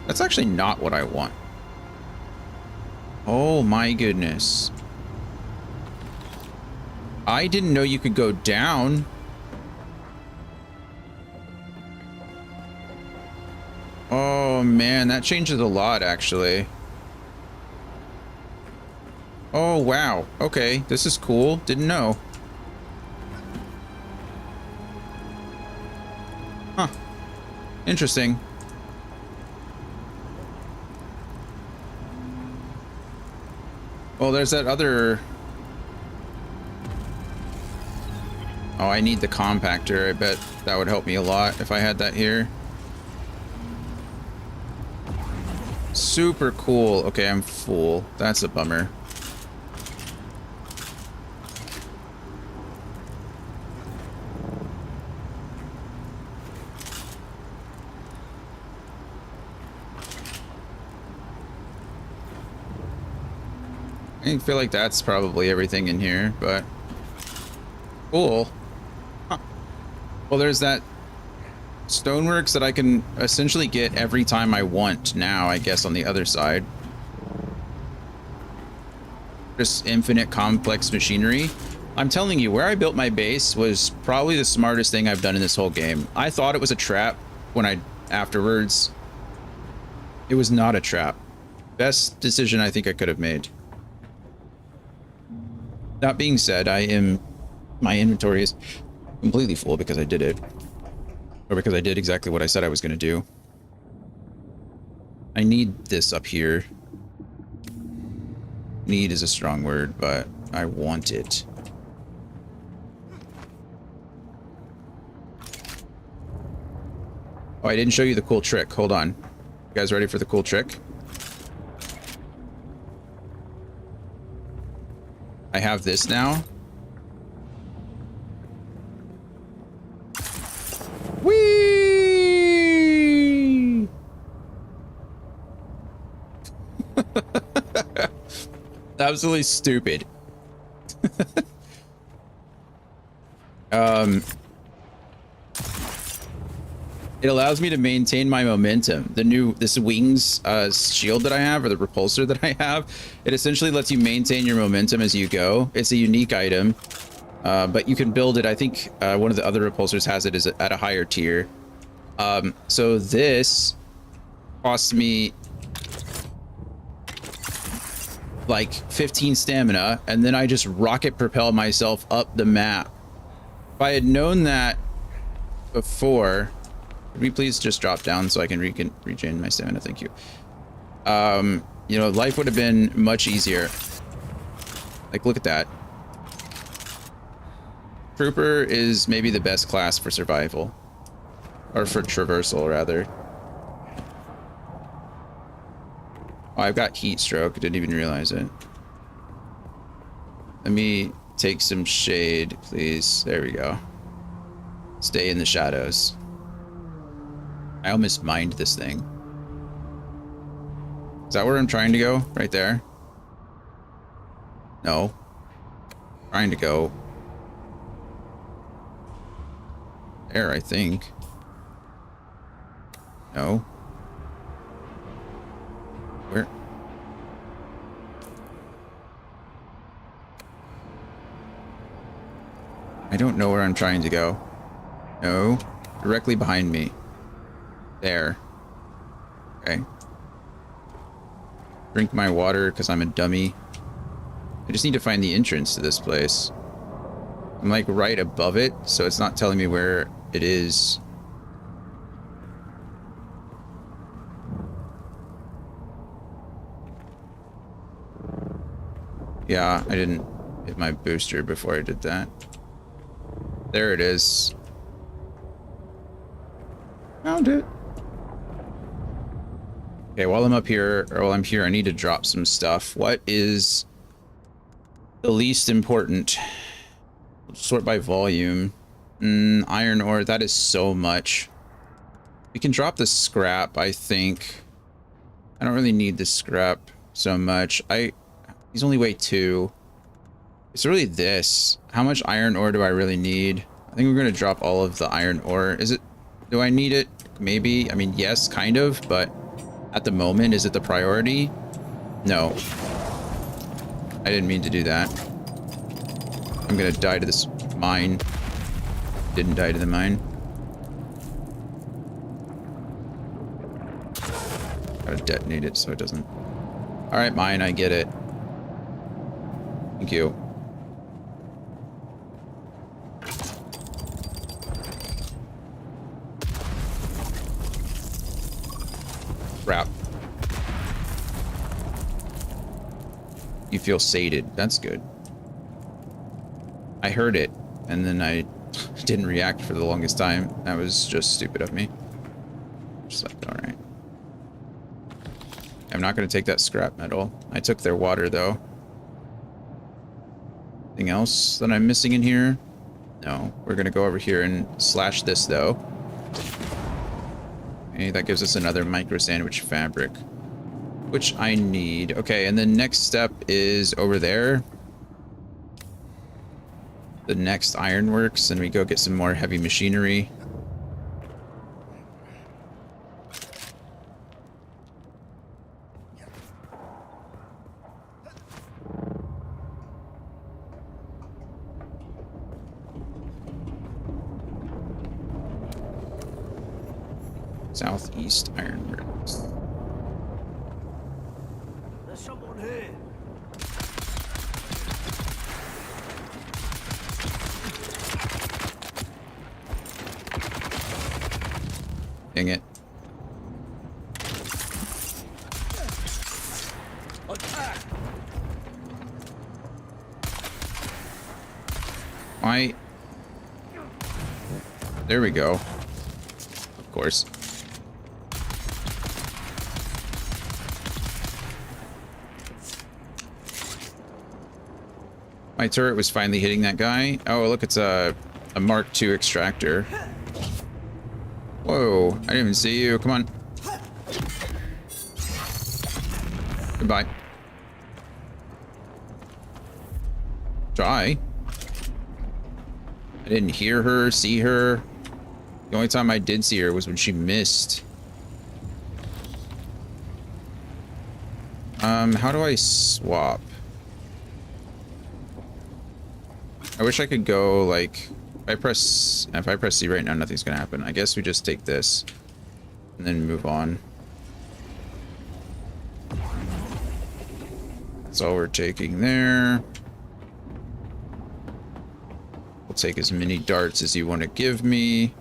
That's actually not what I want. Oh my goodness. I didn't know you could go down. Oh man, that changes a lot actually. Oh wow. Okay, this is cool. Didn't know. Huh. Interesting. Well, there's that other... Oh, I need the compactor. I bet that would help me a lot if I had that here. Super cool. Okay, I'm full. That's a bummer. I feel like that's probably everything in here, but cool. Huh. Well, there's that stoneworks that I can essentially get every time I want now, I guess, on the other side. just infinite complex machinery. I'm telling you, where I built my base was probably the smartest thing I've done in this whole game. I thought it was a trap when afterwards. It was not a trap. Best decision I think I could have made. That being said, my inventory is completely full because I did it. Or because I did exactly what I said I was going to do. I need this up here. Need is a strong word, but I want it. Oh, I didn't show you the cool trick. Hold on. You guys ready for the cool trick? I have this now. Whee! Absolutely stupid. It allows me to maintain my momentum. This wings shield that I have, or the repulsor that I have, it essentially lets you maintain your momentum as you go. It's a unique item, but you can build it. I think one of the other repulsors has it at a higher tier. So this costs me like 15 stamina, and then I just rocket propel myself up the map. If I had known that before, could we please just drop down so I can regain my stamina? Thank you. You know, life would have been much easier. Like, look at that. Trooper is maybe the best class for survival. Or for traversal, rather. Oh, I've got heat stroke. I didn't even realize it. Let me take some shade, please. There we go. Stay in the shadows. I almost mined this thing. Is that where I'm trying to go? Right there? No. Trying to go there, I think. No. Where? I don't know where I'm trying to go. No. Directly behind me. There. Okay. Drink my water because I'm a dummy. I just need to find the entrance to this place. I'm like right above it, so it's not telling me where it is. Yeah, I didn't hit my booster before I did that. There it is. Found it. Okay, while I'm up here, or while I'm here, I need to drop some stuff. What is the least important? Sort by volume. Iron ore, that is so much. We can drop the scrap, I think. I don't really need the scrap so much. These only weigh 2. It's really this. How much iron ore do I really need? I think we're gonna drop all of the iron ore. Do I need it? Maybe. I mean, yes, kind of, but at the moment, is it the priority? No. I didn't mean to do that. I'm gonna die to this mine. Didn't die to the mine. Gotta detonate it so it doesn't. Alright, mine, I get it. Thank you. Crap. You feel sated. That's good. I heard it, and then I didn't react for the longest time. That was just stupid of me. Just like, alright. I'm not going to take that scrap metal. I took their water, though. Anything else that I'm missing in here? No. We're going to go over here and slash this, though. Okay, that gives us another micro sandwich fabric, which I need. Okay, and the next step is over there. The next ironworks, and we go get some more heavy machinery. Southeast Ironworks. There's someone here. Dang it. Why? There we go. Of course. My turret was finally hitting that guy. Oh, look, it's a Mark II extractor. Whoa, I didn't even see you. Come on. Goodbye. Try. I didn't hear her, see her. The only time I did see her was when she missed. How do I swap? I wish I could go like if I press C right now, nothing's gonna happen. I guess we just take this and then move on. That's all we're taking there. We'll take as many darts as you want to give me.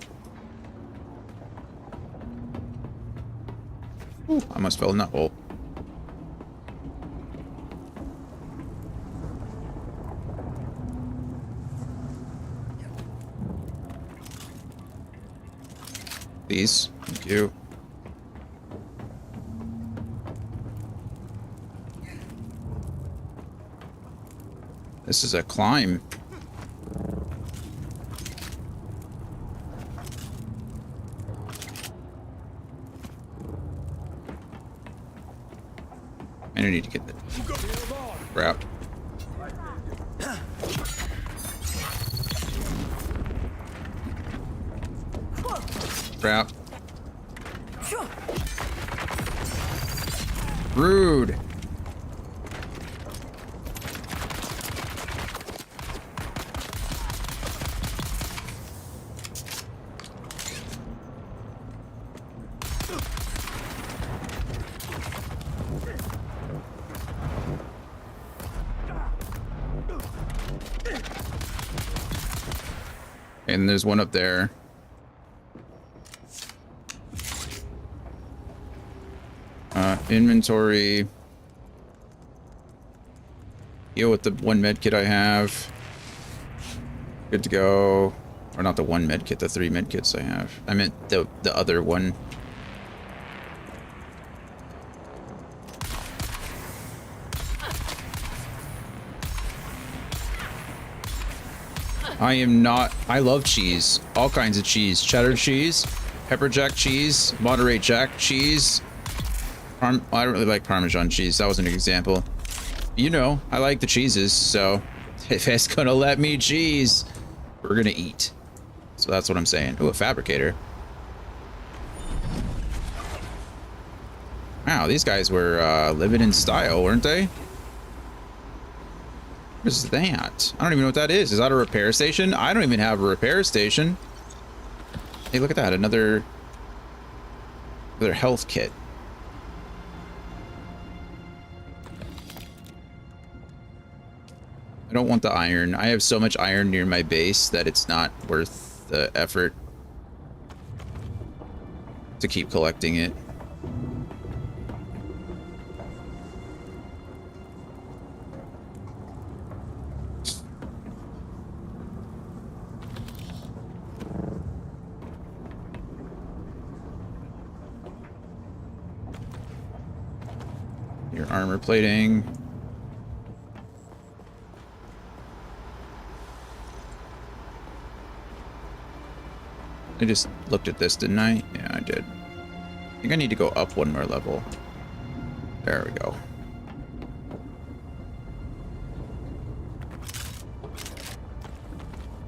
Ooh, I almost fell in that hole. Please, thank you. This is a climb. I need to get the crap. Crap. Rude. And there's one up there. Inventory. Deal with the one med kit I have. Good to go. Or not the one med kit, the 3 med kits I have. I meant the other one. I love cheese. All kinds of cheese. Cheddar cheese, pepper jack cheese, Monterey Jack cheese. I don't really like Parmesan cheese. That was an example. You know, I like the cheeses, so if it's gonna let me cheese, we're gonna eat. So that's what I'm saying. Ooh, a fabricator. Wow, these guys were living in style, weren't they? What is that? I don't even know what that is. Is that a repair station? I don't even have a repair station. Hey, look at that. Another health kit. I don't want the iron. I have so much iron near my base that it's not worth the effort to keep collecting it. Your armor plating. I just looked at this, didn't I? Yeah, I did. I think I need to go up one more level. There we go.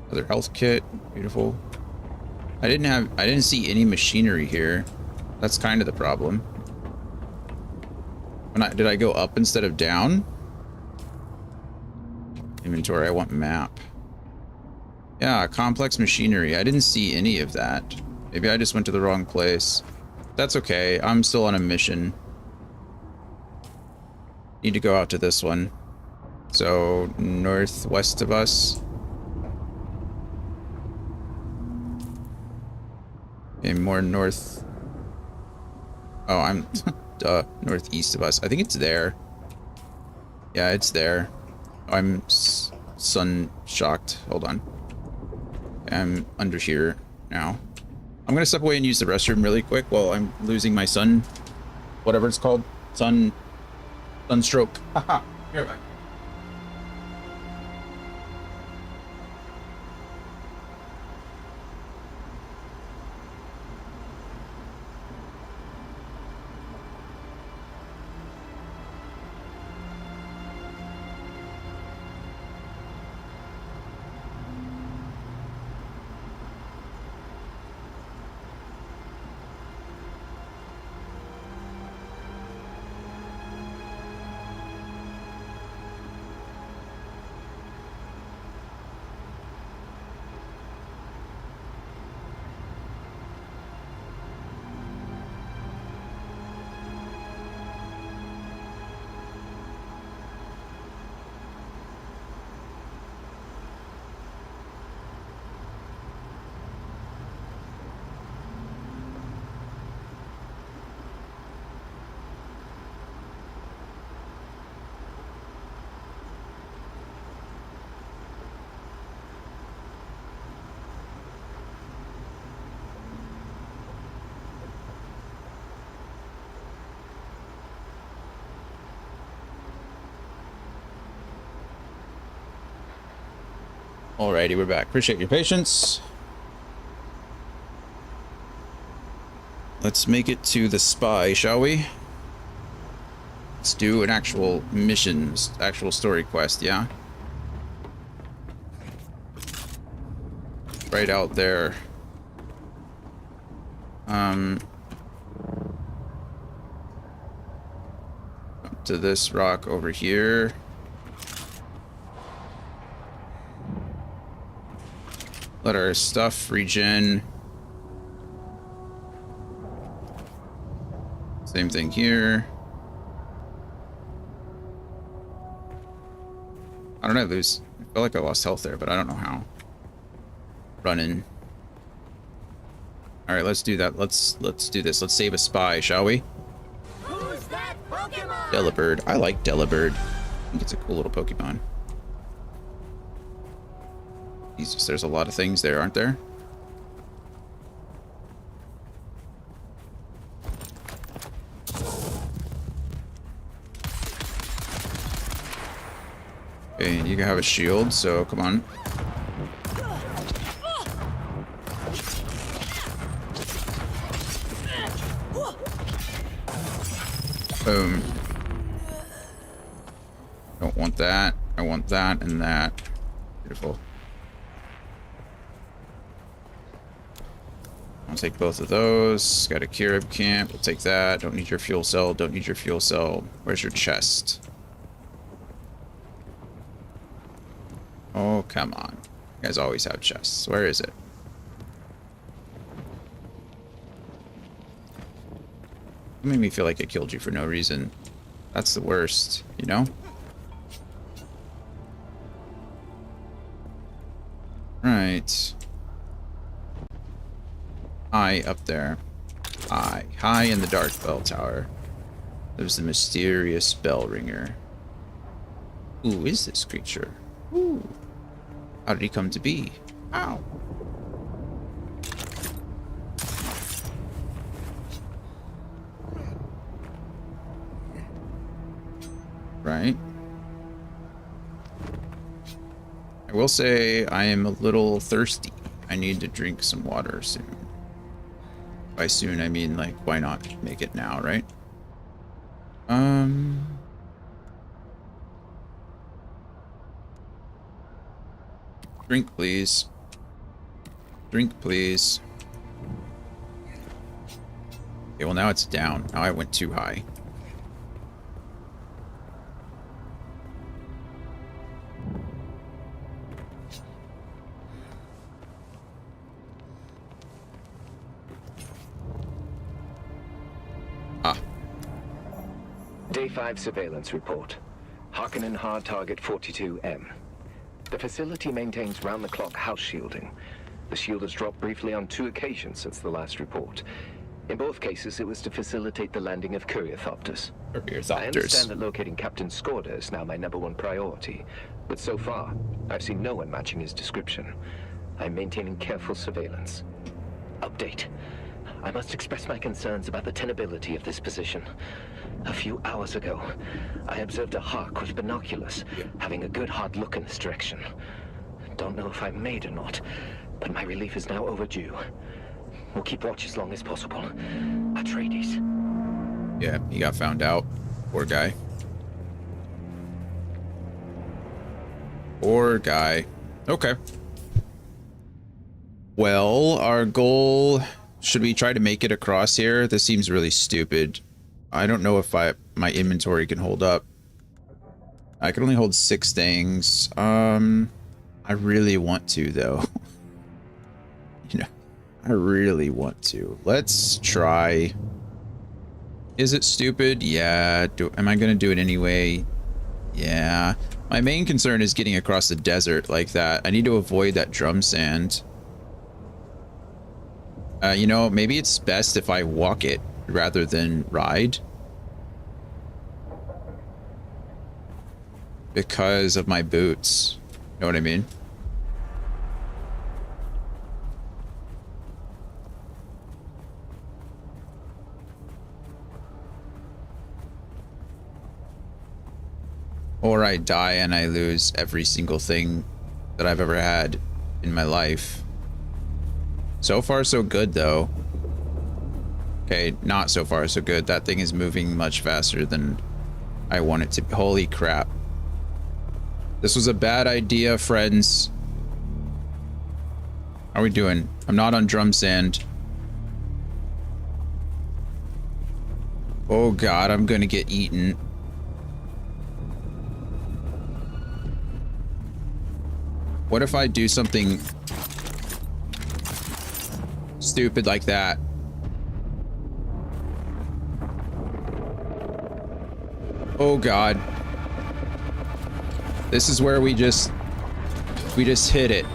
Another health kit. Beautiful. I didn't see any machinery here. That's kind of the problem. Did I go up instead of down? Inventory, I want map. Yeah, complex machinery. I didn't see any of that. Maybe I just went to the wrong place. That's okay. I'm still on a mission. Need to go out to this one. So, northwest of us. Okay, more north. Oh, I'm duh, northeast of us. I think it's there. Yeah, it's there. Oh, I'm sun shocked. Hold on. I'm under here now. I'm gonna step away and use the restroom really quick while I'm losing my sun, whatever it's called, sunstroke. Haha. Here, back. Alrighty, we're back. Appreciate your patience. Let's make it to the spy, shall we? Let's do an actual mission, actual story quest, yeah? Right out there. Up to this rock over here. Let our stuff regen. Same thing here. I don't know, I feel like I lost health there, but I don't know how. Running. Alright, let's do that. Let's do this. Let's save a spy, shall we? Who's that Pokemon? Delibird. I like Delibird. I think it's a cool little Pokemon. Jesus, there's a lot of things there, aren't there? Okay, you can have a shield, so come on. Boom. Don't want that. I want that and that. Beautiful. I'll take both of those. Got a Kirib camp. We'll take that. Don't need your fuel cell. Don't need your fuel cell. Where's your chest? Oh, come on. You guys always have chests. Where is it? It made me feel like I killed you for no reason. That's the worst, you know? Right. High up there. High in the dark bell tower. There's the mysterious bell ringer. Who is this creature? Ooh. How did he come to be? Ow. Right. I will say I am a little thirsty. I need to drink some water soon. By soon, I mean, like, why not make it now, right? Drink, please. Drink, please. Okay, well, now it's down. Now I went too high. Day 5 surveillance report. Harkonnen hard target 42M. The facility maintains round-the-clock house shielding. The shield has dropped briefly on 2 occasions since the last report. In both cases, it was to facilitate the landing of Courierthopters. I understand that locating Captain Skorda is now my #1 priority, but so far, I've seen no one matching his description. I'm maintaining careful surveillance. Update. I must express my concerns about the tenability of this position. A few hours ago, I observed a hawk with binoculars, having a good hard look in this direction. Don't know if I'm made or not, but my relief is now overdue. We'll keep watch as long as possible. Atreides. Yeah, he got found out. Poor guy. Poor guy. Okay. Well, our goal... Should we try to make it across here? This seems really stupid. I don't know if my inventory can hold up. I can only hold 6 things. I really want to, though. You know, I really want to. Let's try. Is it stupid? Yeah. Am I going to do it anyway? Yeah. My main concern is getting across the desert like that. I need to avoid that drum sand. You know, maybe it's best if I walk it rather than ride. Because of my boots. Know what I mean? Or I die and I lose every single thing that I've ever had in my life. So far, so good, though. Okay, not so far, so good. That thing is moving much faster than I want it to. Holy crap. This was a bad idea, friends. How are we doing? I'm not on drum sand. Oh god, I'm gonna get eaten. What if I do something stupid like that? Oh god. This is where we just hit it.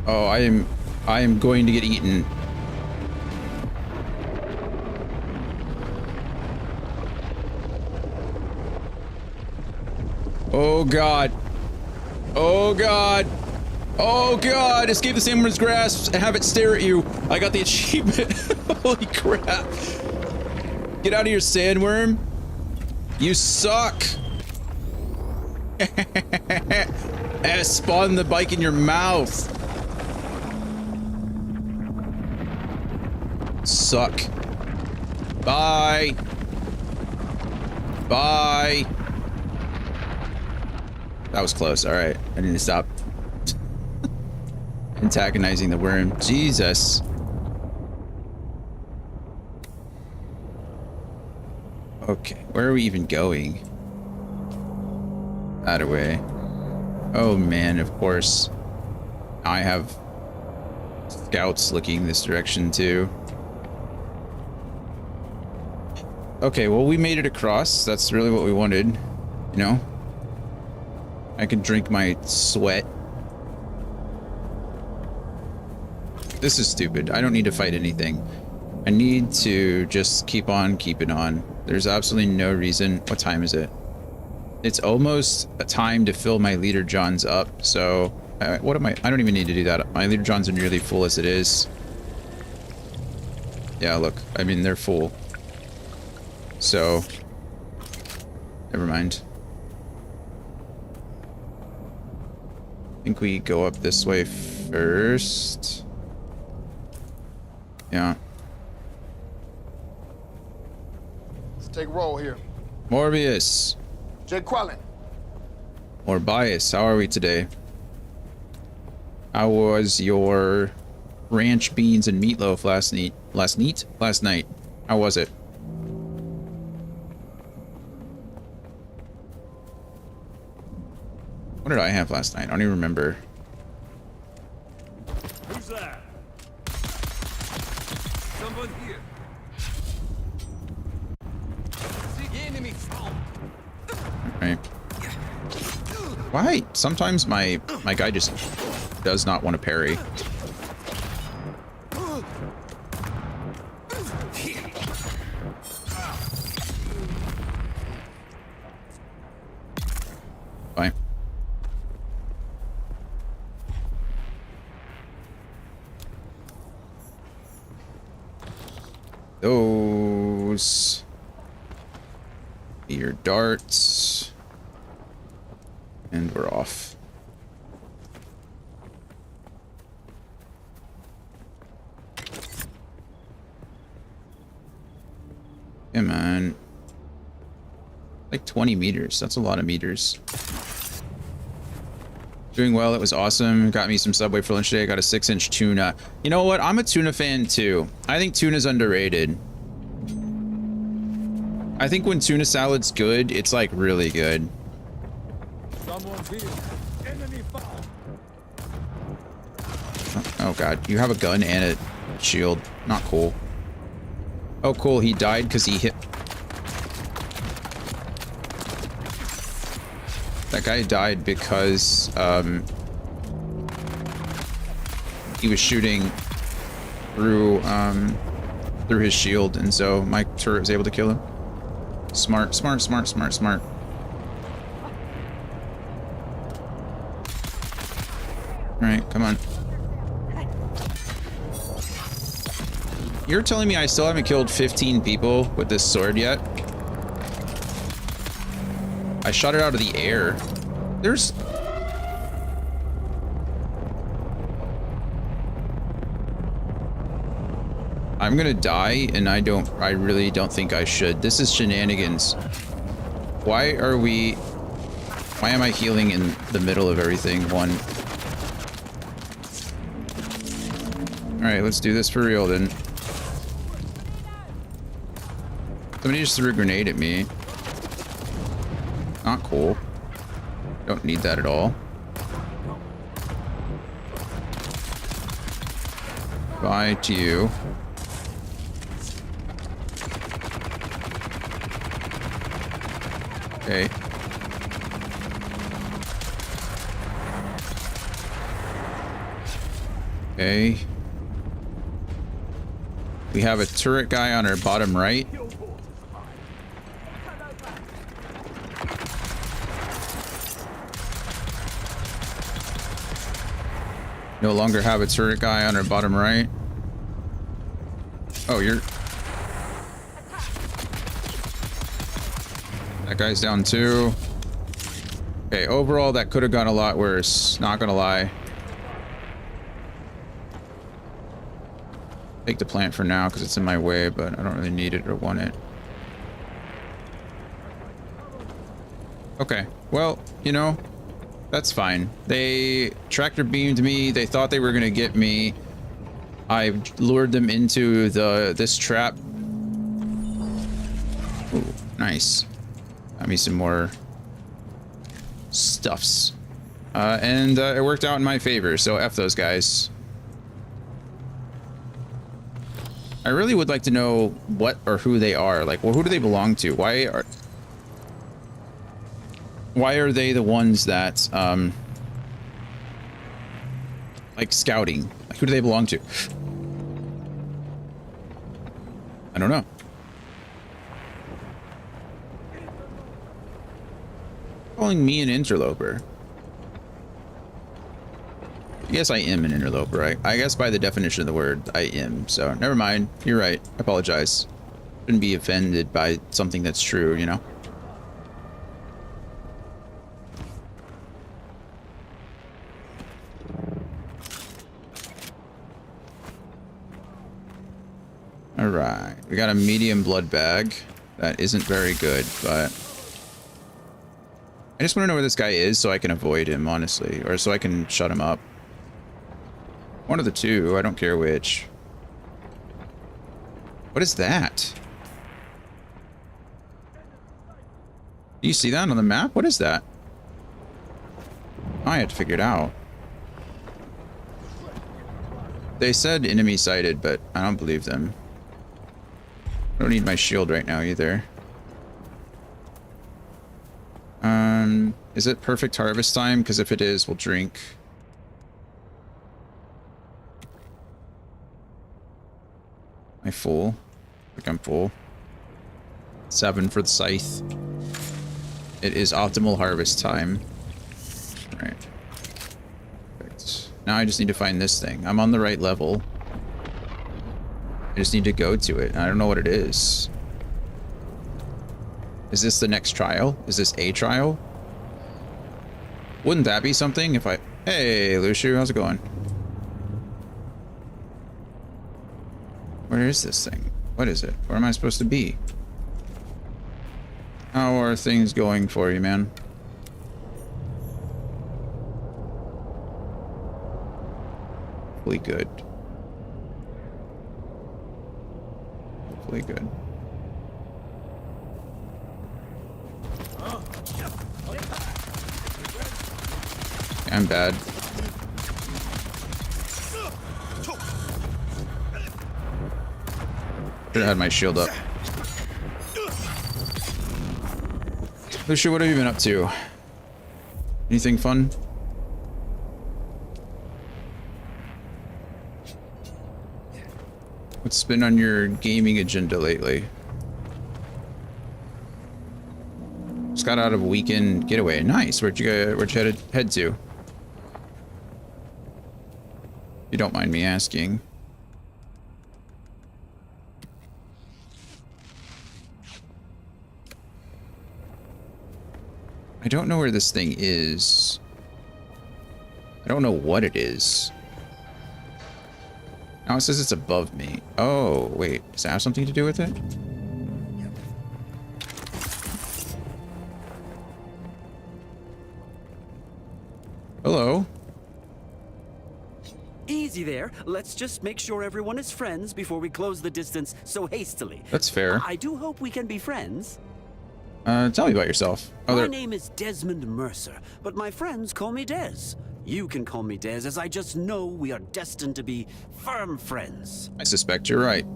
Oh, I am going to get eaten. Oh god. Oh god. Oh god. Escape the Sandworm's grasp and have it stare at you. I got the achievement. Holy crap. Get out of here, Sandworm. You suck. Spawn the bike in your mouth. Suck. Bye. Bye. That was close. All right. I need to stop antagonizing the worm. Jesus. Okay. Where are we even going? That away. Oh man, of course. I have scouts looking this direction too. Okay, well, we made it across. That's really what we wanted, you know? I can drink my sweat. This is stupid. I don't need to fight anything. I need to just keep on keeping on. There's absolutely no reason. What time is it? It's almost a time to fill my leader Johns up. So, what am I don't even need to do that. My leader Johns are nearly full as it is. Yeah, look. I mean, they're full. So, never mind. I think we go up this way first. Yeah. Let's take roll here. Morbius. Jake Quallen. Morbius, how are we today? How was your ranch beans and meatloaf last night? How was it? What did I have last night? I don't even remember. Who's that? Someone here. The enemy found. Right. Why? Sometimes my guy just does not want to parry. Fine. Those be your darts. And we're off. Come on. Like 20 meters. That's a lot of meters. Doing well. It was awesome. Got me some Subway for lunch today. Got a 6-inch tuna. You know what? I'm a tuna fan too. I think tuna's underrated. I think when tuna salad's good, it's like really good. Someone here. Enemy found. Oh god, you have a gun and a shield. Not cool. Oh cool, he died because he hit... That guy died because he was shooting through through his shield, and so my turret was able to kill him. Smart, smart, smart, smart, smart. Alright, come on. You're telling me I still haven't killed 15 people with this sword yet? I shot it out of the air. There's... I'm gonna die, and I really don't think I should. This is shenanigans. Why am I healing in the middle of everything? One. Alright, let's do this for real then. Somebody just threw a grenade at me. Not cool. Don't need that at all. Bye to you. Okay. Okay. We have a turret guy on our bottom right. No longer have a turret guy on our bottom right. Oh, you're... That guy's down too. Okay, overall that could have gone a lot worse. Not gonna lie. Take the plant for now because it's in my way, but I don't really need it or want it. Okay, well, you know, that's fine. They tractor beamed me. They thought they were gonna get me. I lured them into this trap. Ooh, nice. Got me some more stuffs. And it worked out in my favor, so F those guys. I really would like to know what or who they are. Like, well, who do they belong to? Why are they the ones that, like, scouting? Like, who do they belong to? I don't know. Calling me an interloper. Yes, I am an interloper. I guess by the definition of the word, I am. So, never mind. You're right. I apologize. Shouldn't be offended by something that's true, you know? Alright. We got a medium blood bag. That isn't very good, but... I just want to know where this guy is so I can avoid him, honestly. Or so I can shut him up. One of the two. I don't care which. What is that? Do you see that on the map? What is that? Oh, I had to figure it out. They said enemy sighted, but I don't believe them. I don't need my shield right now either. Is it perfect harvest time? Because if it is, we'll drink. Am I full? I think I'm full. 7 for the scythe. It is optimal harvest time. Alright. Perfect. Now I just need to find this thing. I'm on the right level. I just need to go to it. I don't know what it is. Is this the next trial? Is this a trial? Wouldn't that be something if I... Hey, Lucio, how's it going? Where is this thing? What is it? Where am I supposed to be? How are things going for you, man? Hopefully good. Hopefully good. I'm bad. Should have had my shield up. Lucia, what have you been up to? Anything fun? What's been on your gaming agenda lately? Just got out of a weekend getaway. Nice. Where'd you head to? If you don't mind me asking. I don't know where this thing is. I don't know what it is. Now it says it's above me. Oh, wait. Does that have something to do with it? Hello. Easy there. Let's just make sure everyone is friends before we close the distance so hastily. That's fair. I do hope we can be friends. Tell me about yourself. My name is Desmond Mercer, but my friends call me Des. You can call me Des, as I just know we are destined to be firm friends. I suspect you're right.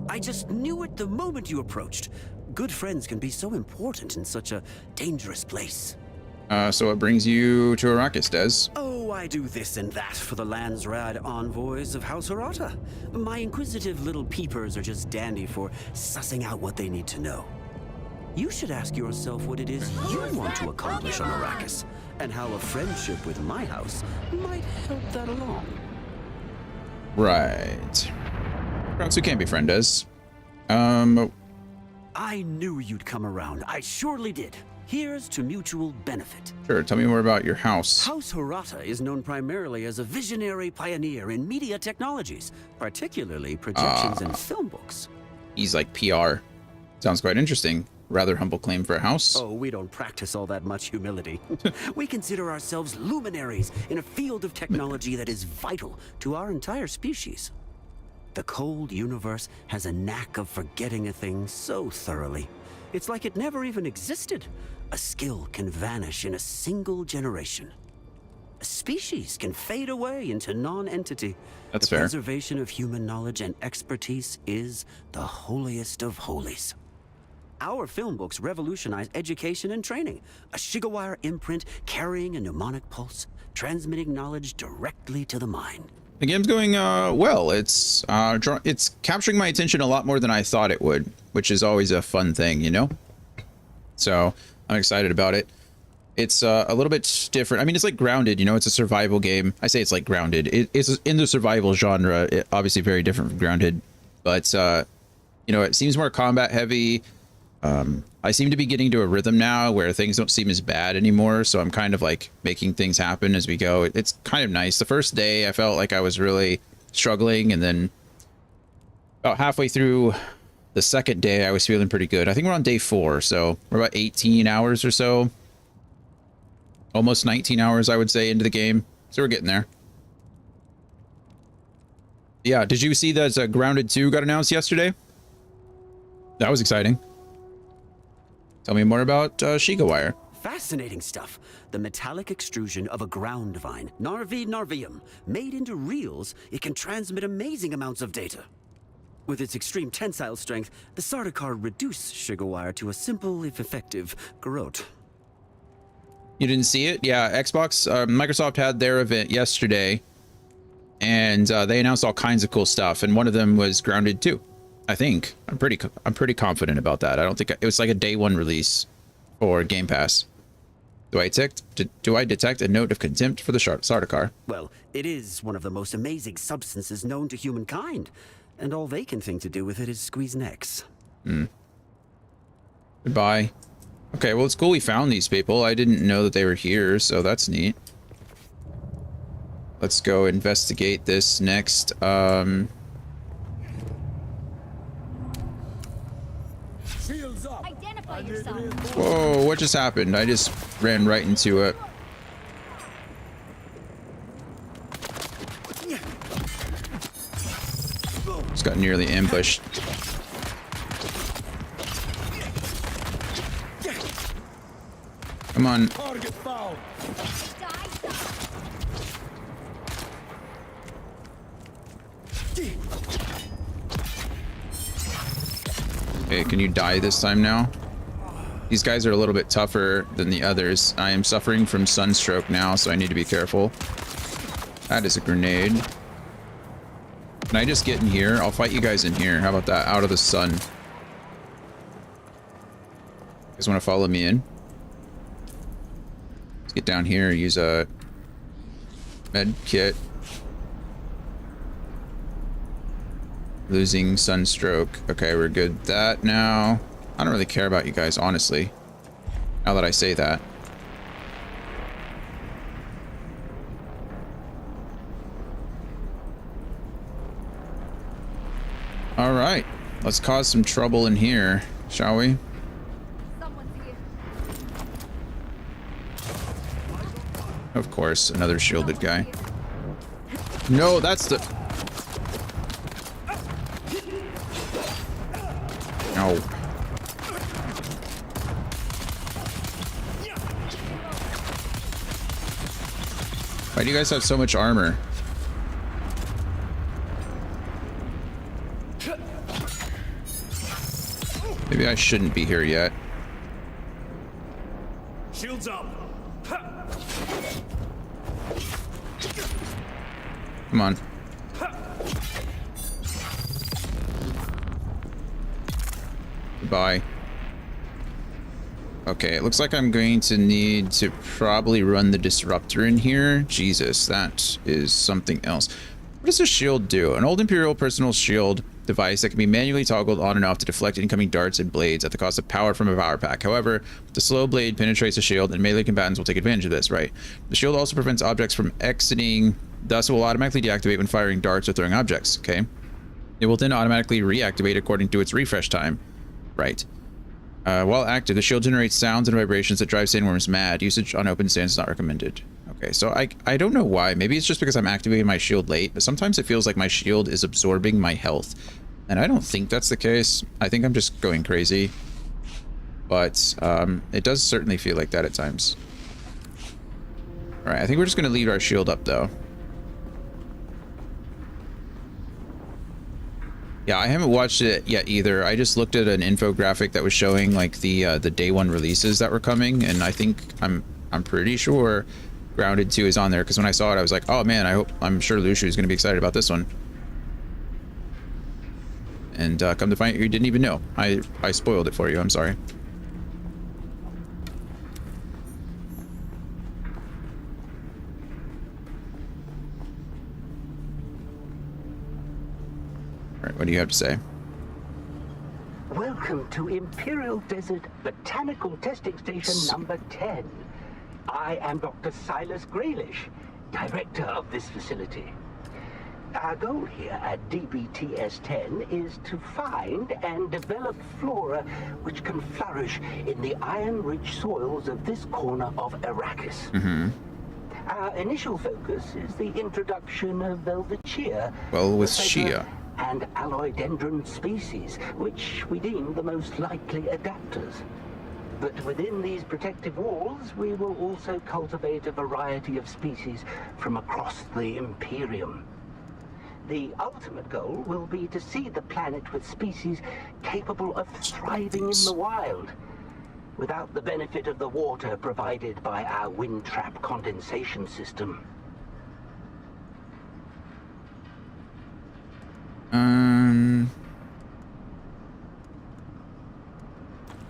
I just knew it the moment you approached. Good friends can be so important in such a dangerous place. So what brings you to Arrakis, Des? Oh, I do this and that for the Landsraad envoys of House Harata. My inquisitive little peepers are just dandy for sussing out what they need to know. You should ask yourself what it is you want to accomplish on Arrakis, and how a friendship with my house might help that along. Right. Perhaps we can't be friends, Des. I knew you'd come around. I surely did. Here's to mutual benefit. Sure, tell me more about your house. House Harata is known primarily as a visionary pioneer in media technologies, particularly projections and film books. He's like PR. Sounds quite interesting. Rather humble claim for a house. Oh, we don't practice all that much humility. We consider ourselves luminaries in a field of technology that is vital to our entire species. The cold universe has a knack of forgetting a thing so thoroughly. It's like it never even existed. A skill can vanish in a single generation. A species can fade away into non-entity. That's fair. fair. The preservation of human knowledge and expertise is the holiest of holies. Our film books revolutionize education and training. A Shigawire imprint carrying a mnemonic pulse, transmitting knowledge directly to the mind. The game's going well. It's capturing my attention a lot more than I thought it would, which is always a fun thing, you know? So I'm excited about it. It's a little bit different. I mean, it's like Grounded, you know, it's a survival game. I say it's like Grounded. It's in the survival genre, obviously very different from Grounded, but you know, it seems more combat heavy. I seem to be getting to a rhythm now where things don't seem as bad anymore. So I'm kind of like making things happen as we go. It's kind of nice. The first day I felt like I was really struggling. And then about halfway through the second day, I was feeling pretty good. I think we're on day 4. So we're about 18 hours or so. Almost 19 hours, I would say, into the game. So we're getting there. Yeah. Did you see that Grounded 2 got announced yesterday? That was exciting. Tell me more about Shigawire. Fascinating stuff. The metallic extrusion of a ground vine, Narvi narvium. Made into reels, it can transmit amazing amounts of data. With its extreme tensile strength, the Sardaukar reduce sugar wire to a simple, if effective, garrote. You didn't see it? Yeah, Xbox, Microsoft had their event yesterday, and they announced all kinds of cool stuff, and one of them was Grounded 2. I think I'm pretty confident about that. I don't think it was like a day one release for Game Pass. Do I detect a note of contempt for the Sardaukar? Well, it is one of the most amazing substances known to humankind, and all they can think to do with it is squeeze necks. Goodbye. Okay, well, it's cool we found these people. I didn't know that they were here, so that's neat. Let's go investigate this next. Shields up. Identify yourself. Whoa, what just happened? I just ran right into it. Just got nearly ambushed. Come on. Target found. Okay, can you die this time now? These guys are a little bit tougher than the others. I am suffering from sunstroke now, so I need to be careful. That is a grenade. Can I just get in here? I'll fight you guys in here. How about that? Out of the sun. You guys want to follow me in? Let's get down here and use a med kit. Losing sunstroke. Okay, we're good with that now. I don't really care about you guys, honestly. Now that I say that. All right, let's cause some trouble in here, shall we? Someone's here. Of course, another shielded guy. No, that's the... No. Why do you guys have so much armor? Maybe I shouldn't be here yet. Shields up. Come on. Goodbye. Okay, it looks like I'm going to need to probably run the disruptor in here. Jesus, that is something else. What does a shield do? An old Imperial personal shield device that can be manually toggled on and off to deflect incoming darts and blades at the cost of power from a power pack. However, the slow blade penetrates the shield and melee combatants will take advantage of this, right? The shield also prevents objects from exiting, thus it will automatically deactivate when firing darts or throwing objects, okay? It will then automatically reactivate according to its refresh time, right? While active, the shield generates sounds and vibrations that drive sandworms mad. Usage on open stands is not recommended. Okay, so I don't know why. Maybe it's just because I'm activating my shield late, but sometimes it feels like my shield is absorbing my health. And I don't think that's the case. I think I'm just going crazy. But it does certainly feel like that at times. Alright, I think we're just going to leave our shield up, though. Yeah, I haven't watched it yet either. I just looked at an infographic that was showing like the day one releases that were coming, and I think I'm pretty sure Grounded 2 is on there, because when I saw it I was like, oh man, I'm sure Luciu is going to be excited about this one. And come to find out, you didn't even know. I spoiled it for you. I'm sorry. Alright, what do you have to say? Welcome to Imperial Desert Botanical Testing Station number 10. I am Dr. Silas Graylish, director of this facility. Our goal here at DBTS-10 is to find and develop flora which can flourish in the iron-rich soils of this corner of Arrakis. Mm-hmm. Our initial focus is the introduction of Velvetia. Well, with Shia. And Aloidendron species, which we deem the most likely adapters. But within these protective walls, we will also cultivate a variety of species from across the Imperium. The ultimate goal will be to see the planet with species capable of thriving in the wild, without the benefit of the water provided by our wind trap condensation system.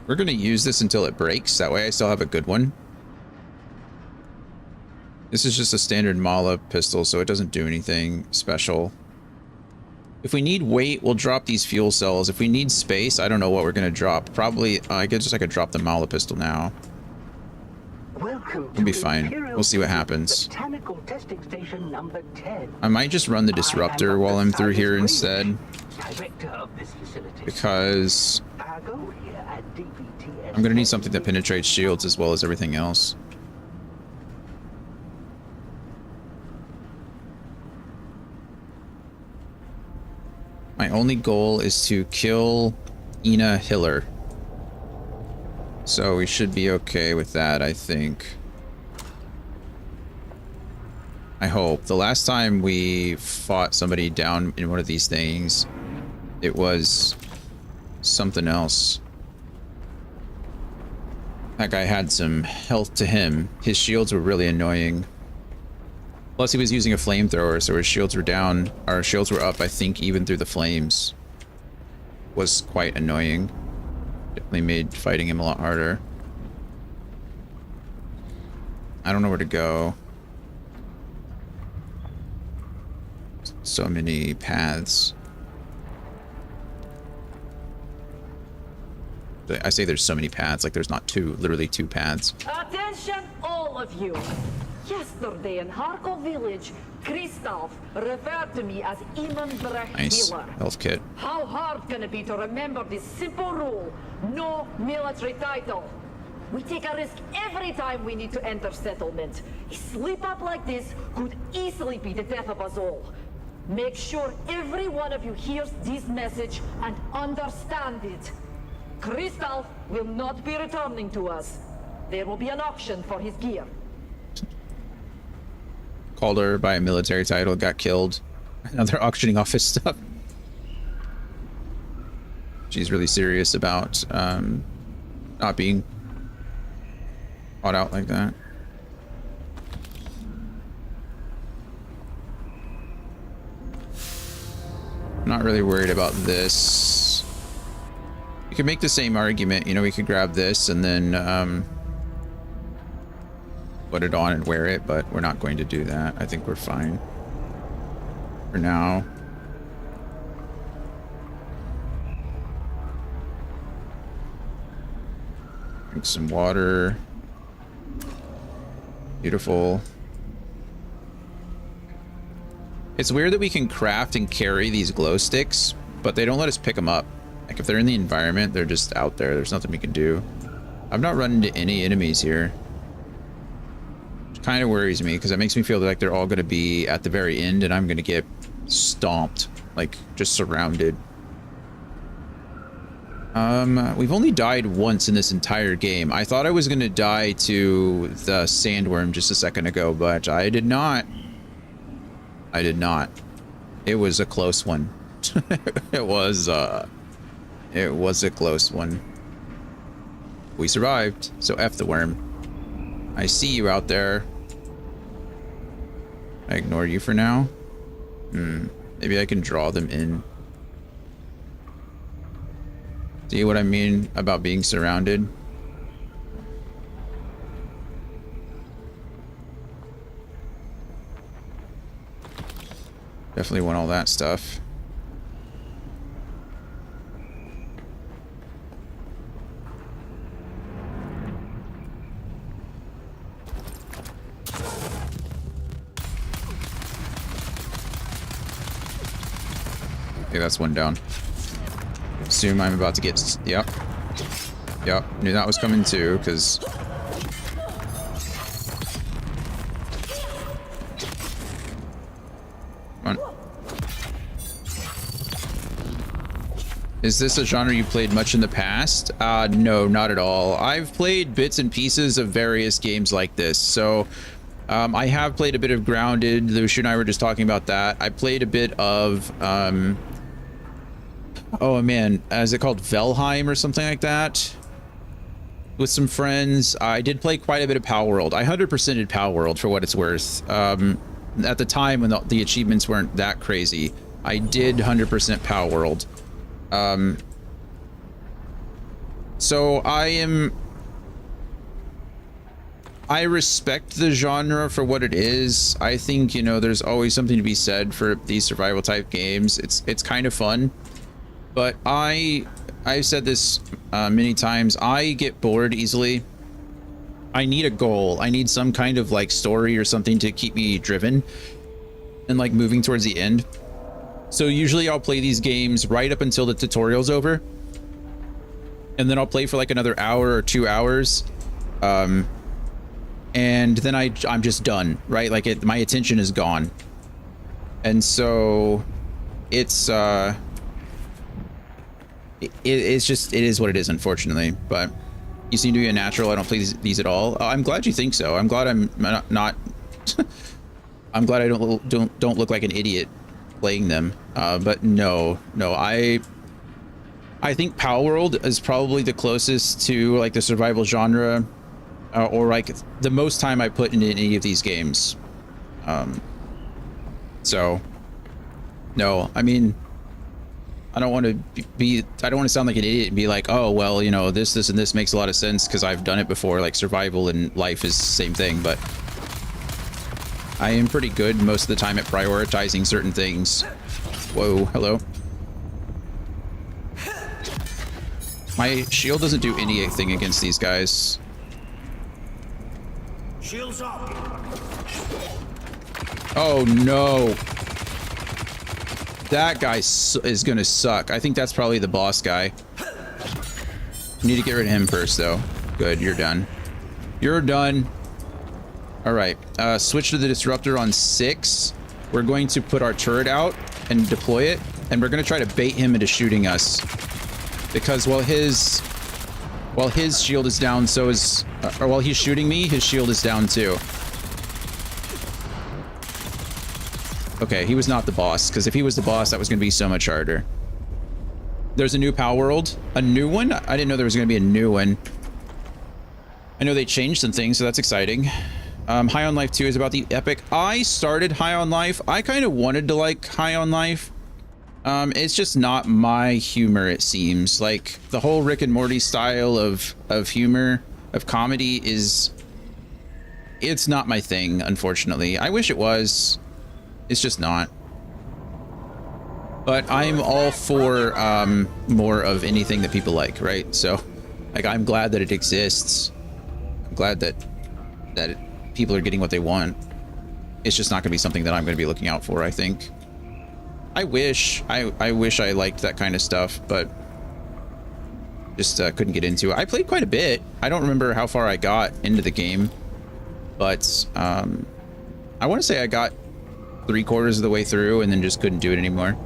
We're gonna use this until it breaks. That way I still have a good one. This is just a standard Mala pistol, so it doesn't do anything special. If we need weight, we'll drop these fuel cells. If we need space, I don't know what we're gonna drop. Probably, I could drop the Mala pistol now. It'll be fine. We'll see what happens. Botanical testing station number 10. I might just run the disruptor while I'm through here instead, Director of this facility. because Our goal here at DBTS I'm gonna need something that penetrates shields as well as everything else. My only goal is to kill Ina Hiller. So we should be okay with that, I think. I hope. The last time we fought somebody down in one of these things, it was something else. That guy had some health to him. His shields were really annoying. Plus he was using a flamethrower, so his shields were down. Our shields were up, I think, even through the flames. Was quite annoying. Definitely made fighting him a lot harder. I don't know where to go. So many paths. I say there's so many paths, like there's not two, literally two paths. Attention, all of you. Yesterday in Harkov village, Kristoff referred to me as Imanbrecht Nice. Healer. Health kit. How hard can it be to remember this simple rule? No military title. We take a risk every time we need to enter settlement. A slip up like this could easily be the death of us all. Make sure every one of you hears this message and understand it. Kristoff will not be returning to us. There will be an auction for his gear. Called her by a military title, got killed. Now they're auctioning off his stuff. She's really serious about not being bought out like that. I'm not really worried about this. You could make the same argument, you know, we could grab this and then put it on and wear it, but we're not going to do that. I think we're fine for now. Drink some water. Beautiful. It's weird that we can craft and carry these glow sticks, but they don't let us pick them up. Like if they're in the environment, they're just out there. There's nothing we can do. I've not run into any enemies here. Which kind of worries me because it makes me feel like they're all going to be at the very end and I'm going to get stomped, like just surrounded. We've only died once in this entire game. I thought I was going to die to the sandworm just a second ago, but I did not. I did not. It was a close one. It was a close one. We survived, so F the worm. I see you out there. I ignore you for now. Maybe I can draw them in. See what I mean about being surrounded? Definitely want all that stuff. Okay, that's one down. Assume I'm about to get... Yep. Yep. Knew that was coming too, because... Come on. Is this a genre you played much in the past? No, not at all. I've played bits and pieces of various games like this, so... I have played a bit of Grounded. Lucian and I were just talking about that. I played a bit of, oh man, is it called Valheim or something like that? With some friends. I did play quite a bit of Palworld. I 100%ed Palworld for what it's worth. At the time when the achievements weren't that crazy, I did 100% Palworld. So I respect the genre for what it is. I think, you know, there's always something to be said for these survival type games. It's kind of fun, but I've said this many times. I get bored easily. I need a goal. I need some kind of like story or something to keep me driven and like moving towards the end. So usually I'll play these games right up until the tutorial's over, and then I'll play for like another hour or 2 hours. And then I'm just done, right? Like my attention is gone. And so it's it's just, it is what it is, unfortunately. But you seem to be a natural. I don't play these at all. I'm glad you think so. I'm glad I'm not I'm glad I don't look like an idiot playing them. But no, I think Palworld is probably the closest to like the survival genre, or like the most time I put into any of these games. So no, I mean, I don't want to sound like an idiot and be like, oh, well, you know, this and this makes a lot of sense because I've done it before. Like survival and life is the same thing, but I am pretty good most of the time at prioritizing certain things. Whoa, hello. My shield doesn't do anything against these guys. Shields up. Oh no. That guy is gonna suck. I think that's probably the boss guy. Need to get rid of him first though. Good, you're done. You're done. All right, switch to the disruptor on 6. We're going to put our turret out and deploy it, and we're gonna try to bait him into shooting us. Because while his shield is down, so is, or while he's shooting me, his shield is down too. Okay, he was not the boss, because if he was the boss, that was going to be so much harder. There's a new Palworld. A new one? I didn't know there was going to be a new one. I know they changed some things, so that's exciting. High on Life 2 is about the epic. I started High on Life. I kind of wanted to like High on Life. It's just not my humor, it seems. Like, the whole Rick and Morty style of humor, of comedy is... It's not my thing, unfortunately. I wish it was. It's just not. But I'm all for more of anything that people like, right? So, like, I'm glad that it exists. I'm glad that people are getting what they want. It's just not going to be something that I'm going to be looking out for, I think. I wish I liked that kind of stuff, but just couldn't get into it. I played quite a bit. I don't remember how far I got into the game, but I want to say I got 3/4 of the way through and then just couldn't do it anymore.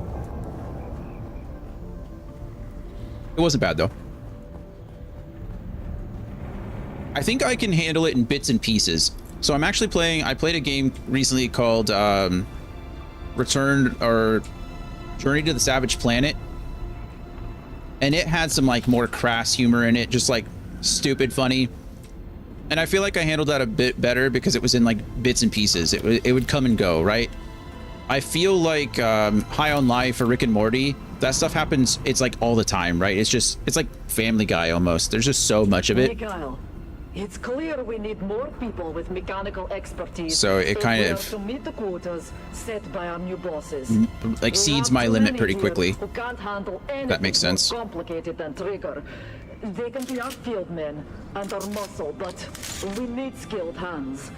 It wasn't bad though. I think I can handle it in bits and pieces. So I'm actually playing, I played a game recently called Journey to the Savage Planet, and it had some like more crass humor in it, just like stupid funny, and I feel like I handled that a bit better because it was in like bits and pieces. It would come and go, right? I feel like High on Life or Rick and Morty, that stuff happens, it's like all the time, right? It's like Family Guy almost. There's just so much of it. Mikhail, it's clear we need more people with mechanical expertise. So it kind of to meet the quotas set by our new bosses. Like exceeds my limit pretty quickly. Who can't handle anything that makes sense. More complicated than Trigger. They can be our field men and our muscle, but we need skilled hands.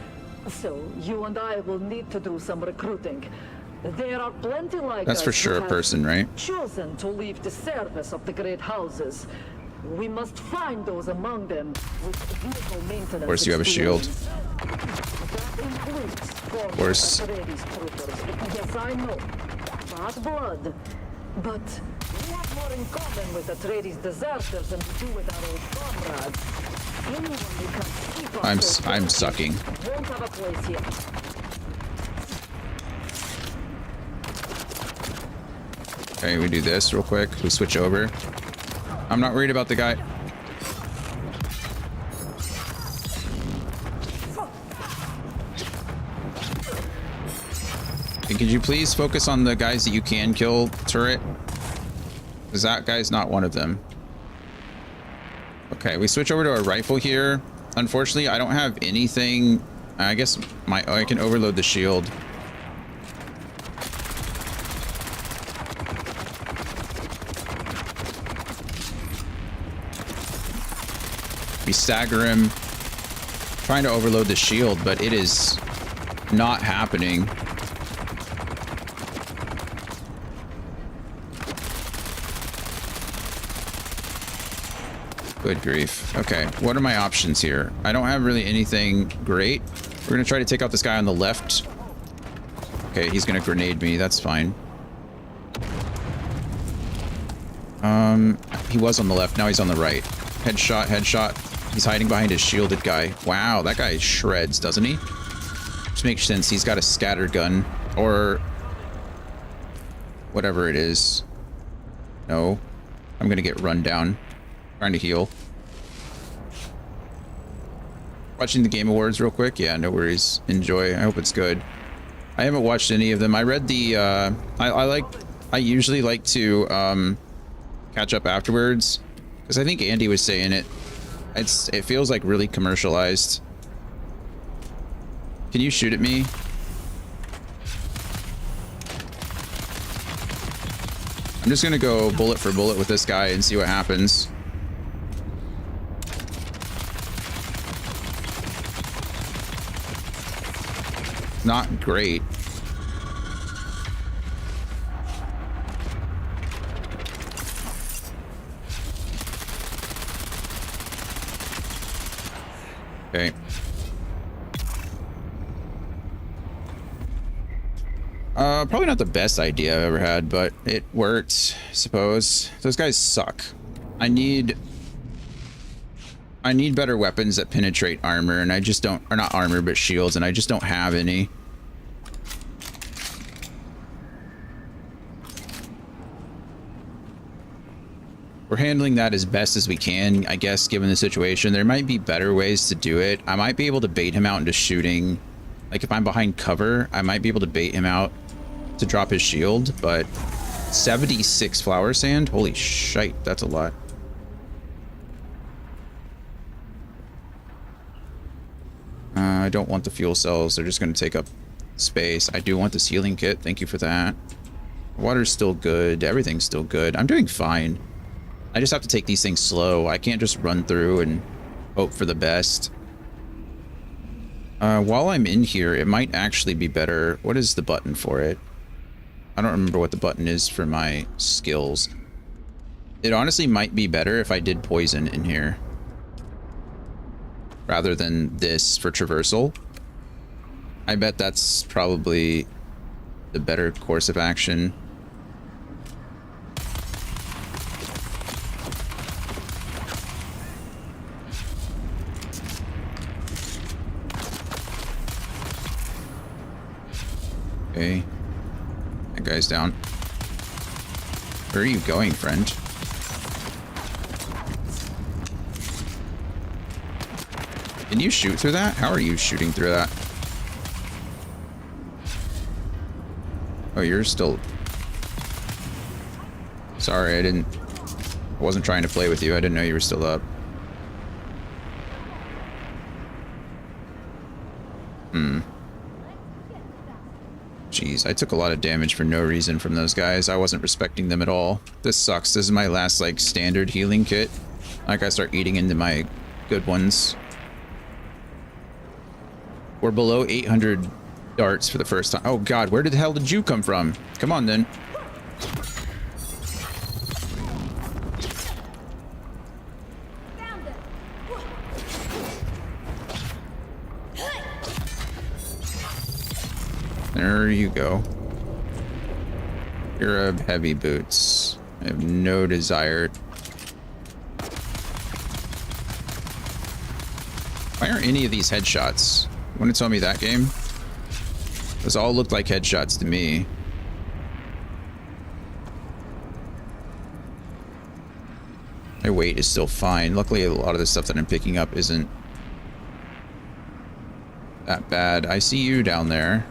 So you and I will need to do some recruiting. There are plenty like that's us for sure who a have person, right? chosen to leave the service of the great houses. We must find those among them with vehicle maintenance. Of course, you have a shield. Of course. Yes, I know. Bad blood. But we have more in common with Atreides deserters than we do with our old comrades. I'm sucking. Won't have a place here. Okay, we do this real quick. We switch over. I'm not worried about the guy. And could you please focus on the guys that you can kill, turret? Because that guy's not one of them. Okay, we switch over to a rifle here. Unfortunately, I don't have anything. I guess I can overload the shield. We stagger him, trying to overload the shield, but it is not happening. Good grief. Okay, what are my options here? I don't have really anything great. We're gonna try to take out this guy on the left. Okay, he's gonna grenade me. That's fine. He was on the left. Now he's on the right. Headshot, headshot. He's hiding behind his shielded guy. Wow, that guy shreds, doesn't he? Which makes sense. He's got a scatter gun or whatever it is. No, I'm gonna get run down. Trying to heal. Watching the Game Awards real quick. Yeah, no worries. Enjoy. I hope it's good. I haven't watched any of them. I read the I usually like to catch up afterwards because I think Andy was saying it. It feels like really commercialized. Can you shoot at me? I'm just gonna go bullet for bullet with this guy and see what happens. Not great. Okay. Probably not the best idea I've ever had, but it worked, I suppose. Those guys suck. I need better weapons that penetrate armor, and I just don't, or not armor, but shields, and I just don't have any. We're handling that as best as we can, I guess, given the situation. There might be better ways to do it. I might be able to bait him out into shooting. Like, if I'm behind cover, I might be able to bait him out to drop his shield, but 76 flower sand? Holy shite, that's a lot. I don't want the fuel cells. They're just going to take up space. I do want this healing kit. Thank you for that. Water's still good. Everything's still good. I'm doing fine. I just have to take these things slow. I can't just run through and hope for the best. While I'm in here, it might actually be better. What is the button for it? I don't remember what the button is for my skills. It honestly might be better if I did poison in here, rather than this for traversal. I bet that's probably the better course of action. Okay. That guy's down. Where are you going, friend? Can you shoot through that? How are you shooting through that? Oh, you're still... Sorry, I wasn't trying to play with you. I didn't know you were still up. Jeez, I took a lot of damage for no reason from those guys. I wasn't respecting them at all. This sucks. This is my last, like, standard healing kit. I gotta start eating into my good ones. We're below 800 darts for the first time. Oh god, where the hell did you come from? Come on then. There you go. You're of heavy boots. I have no desire. Why aren't any of these headshots? You want to tell me that game? Those all looked like headshots to me. My weight is still fine. Luckily, a lot of the stuff that I'm picking up isn't that bad. I see you down there.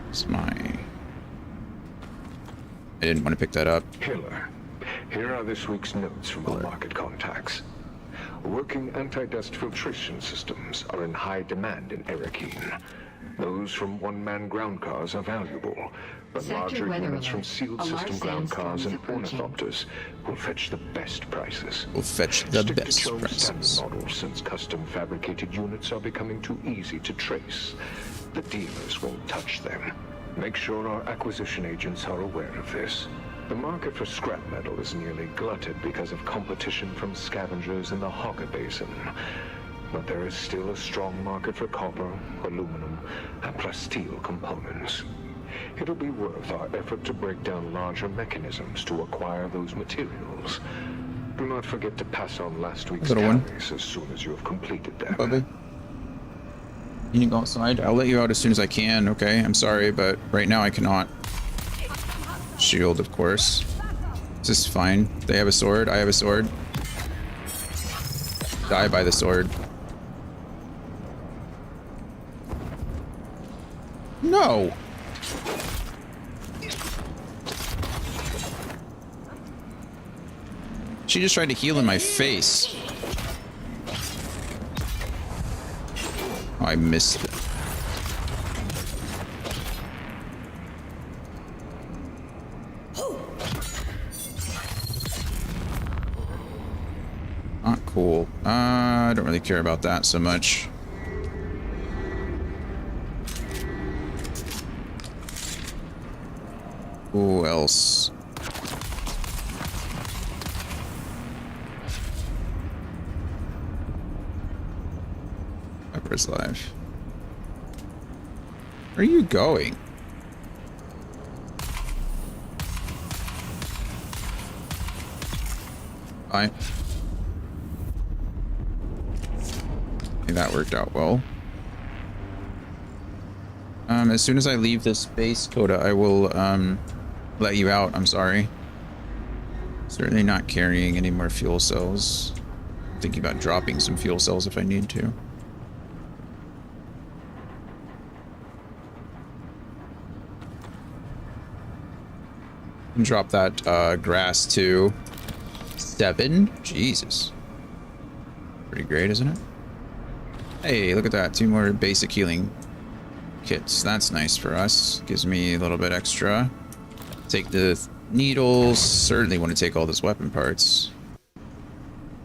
It's my... I didn't want to pick that up. Hiller, here are this week's notes from our market contacts. Working anti-dust filtration systems are in high demand in Erekine. Those from one-man ground cars are valuable, but larger units from sealed system ground cars and ornithopters will fetch the best prices. Stick to Cho's standard models, since custom fabricated units are becoming too easy to trace. The dealers won't touch them. Make sure our acquisition agents are aware of this. The market for scrap metal is nearly glutted because of competition from scavengers in the Hogger Basin. But there is still a strong market for copper, aluminum, and plasteel components. It'll be worth our effort to break down larger mechanisms to acquire those materials. Do not forget to pass on last week's tallies as soon as you have completed them. Bubby. You need to go outside? I'll let you out as soon as I can, okay? I'm sorry, but right now I cannot. Shield, of course. This is fine. They have a sword. I have a sword. Die by the sword. No! She just tried to heal in my face. Oh, I missed it. Not cool. I don't really care about that so much. Who else? Pepper's life. Where are you going? Bye. Okay, that worked out well. As soon as I leave this base, Coda, I will let you out. I'm sorry. Certainly not carrying any more fuel cells. I'm thinking about dropping some fuel cells if I need to. And drop that grass to 7. Jesus. Pretty great, isn't it? Hey, look at that. 2 more basic healing kits. That's nice for us. Gives me a little bit extra. Take the needles. Certainly want to take all those weapon parts.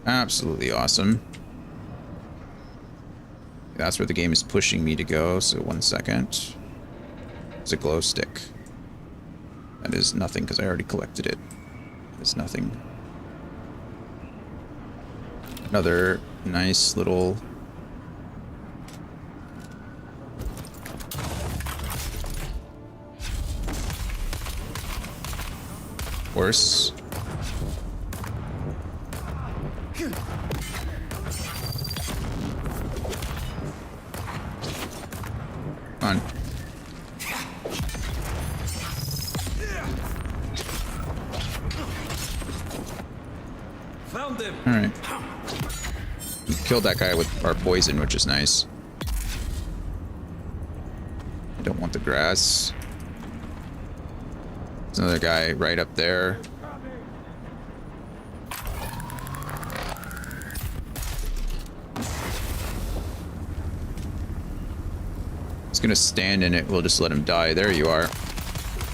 Absolutely awesome. That's where the game is pushing me to go. So 1 second. It's a glow stick. That is nothing because I already collected it. It's nothing. Another nice little... horse. Come on. Found them. All right. We killed that guy with our poison, which is nice. I don't want the grass. There's another guy right up there. He's gonna stand in it. We'll just let him die. There you are.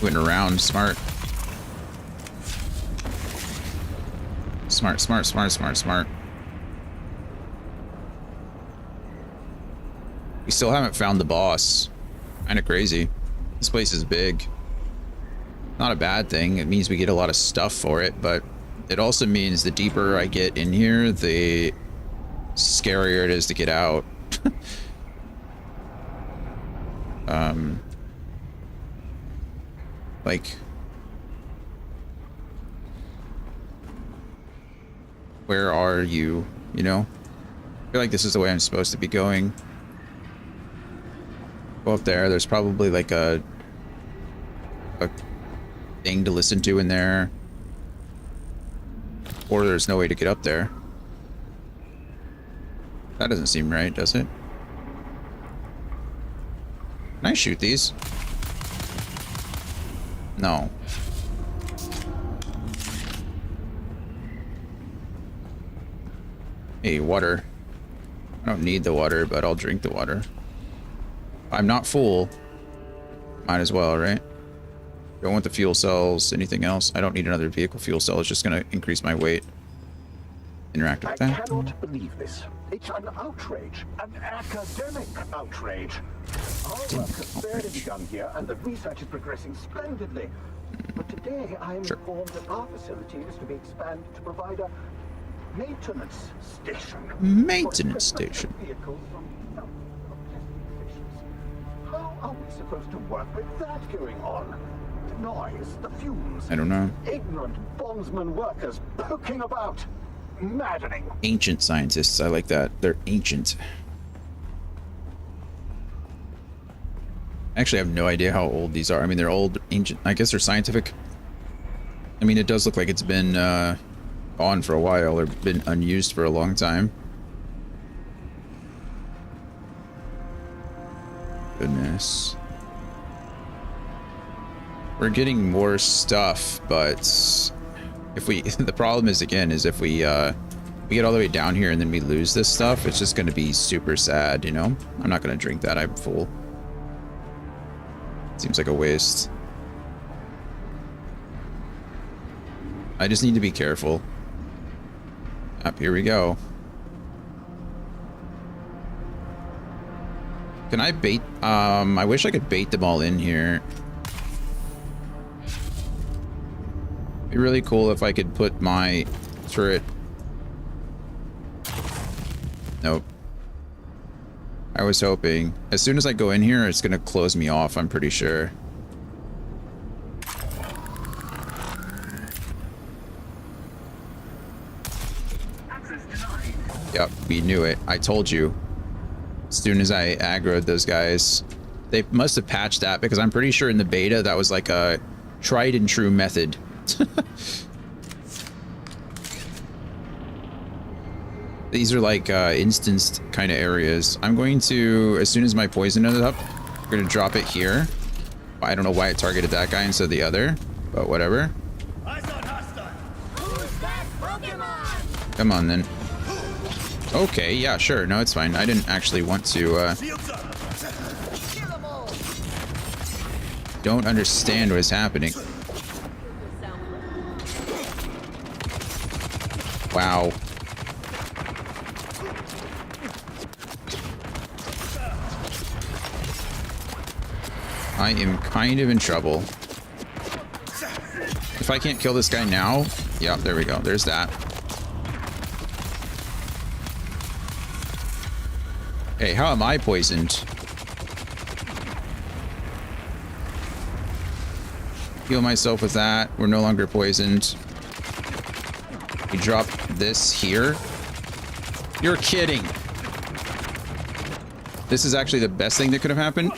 Went around. Smart. Smart, smart, smart, smart, smart. We still haven't found the boss. Kinda crazy. This place is big. Not a bad thing. It means we get a lot of stuff for it, but it also means the deeper I get in here, the scarier it is to get out. Like, where are you? You know? I feel like this is the way I'm supposed to be going. Go up there. There's probably like a thing to listen to in there. Or there's no way to get up there. That doesn't seem right, does it? Can I shoot these? No. Hey, water. I don't need the water, but I'll drink the water. I'm not full. Might as well, right? Don't want the fuel cells. Anything else? I don't need another vehicle fuel cell. It's just going to increase my weight. Interact with that. I cannot believe this. It's an outrage. An academic outrage. Our work has barely begun here, and the research is progressing splendidly. But today, I am informed that our facility is to be expanded to provide a maintenance station. Maintenance station. How are we supposed to work with that going on? The noise, the fumes. I don't know. Ignorant bondsman workers poking about. Maddening. Ancient scientists. I like that. They're ancient. Actually, I have no idea how old these are. I mean, they're old, ancient. I guess they're scientific. I mean, it does look like it's been on for a while or been unused for a long time. Goodness. We're getting more stuff, but if we the problem is again is if we get all the way down here and then we lose this stuff, it's just going to be super sad, you know? I'm not going to drink that. I'm full. Seems like a waste. I just need to be careful. Up here we go. Can I bait? I wish I could bait them all in here. It'd be really cool if I could put my turret. Nope. I was hoping. As soon as I go in here, it's gonna close me off, I'm pretty sure. Yep, we knew it. I told you. As soon as I aggroed those guys. They must have patched that because I'm pretty sure in the beta that was like a tried and true method. These are like instanced kind of areas. I'm going to, as soon as my poison is up, I'm going to drop it here. I don't know why it targeted that guy instead of the other, but whatever. Come on then. Okay, yeah, sure. No, it's fine. I didn't actually want to. Don't understand what is happening. Wow. I am kind of in trouble. If I can't kill this guy now, yeah, there we go. There's that. Hey, how am I poisoned? Heal myself with that. We're no longer poisoned. We drop this here. You're kidding. This is actually the best thing that could have happened.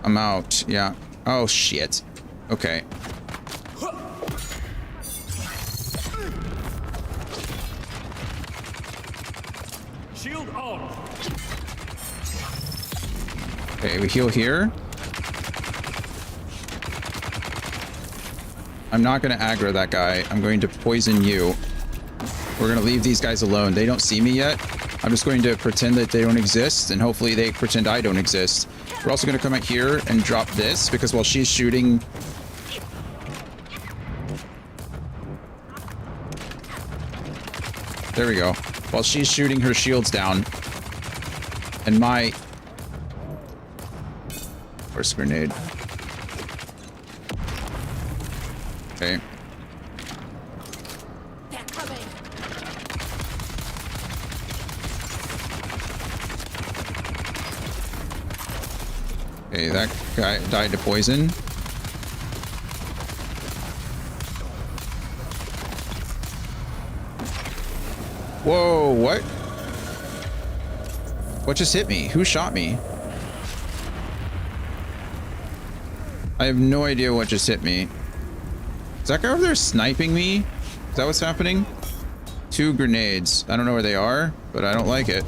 I'm out. Yeah. Oh, shit. Okay. Shield on. Okay, we heal here. I'm not going to aggro that guy. I'm going to poison you. We're going to leave these guys alone. They don't see me yet. I'm just going to pretend that they don't exist, and hopefully they pretend I don't exist. We're also going to come out here and drop this, because while she's shooting... There we go. While she's shooting her shields down, and my... First grenade. Okay. Okay, that guy died to poison. Whoa, what? What just hit me? Who shot me? I have no idea what just hit me. Is that guy over there sniping me? Is that what's happening? 2 grenades. I don't know where they are, but I don't like it.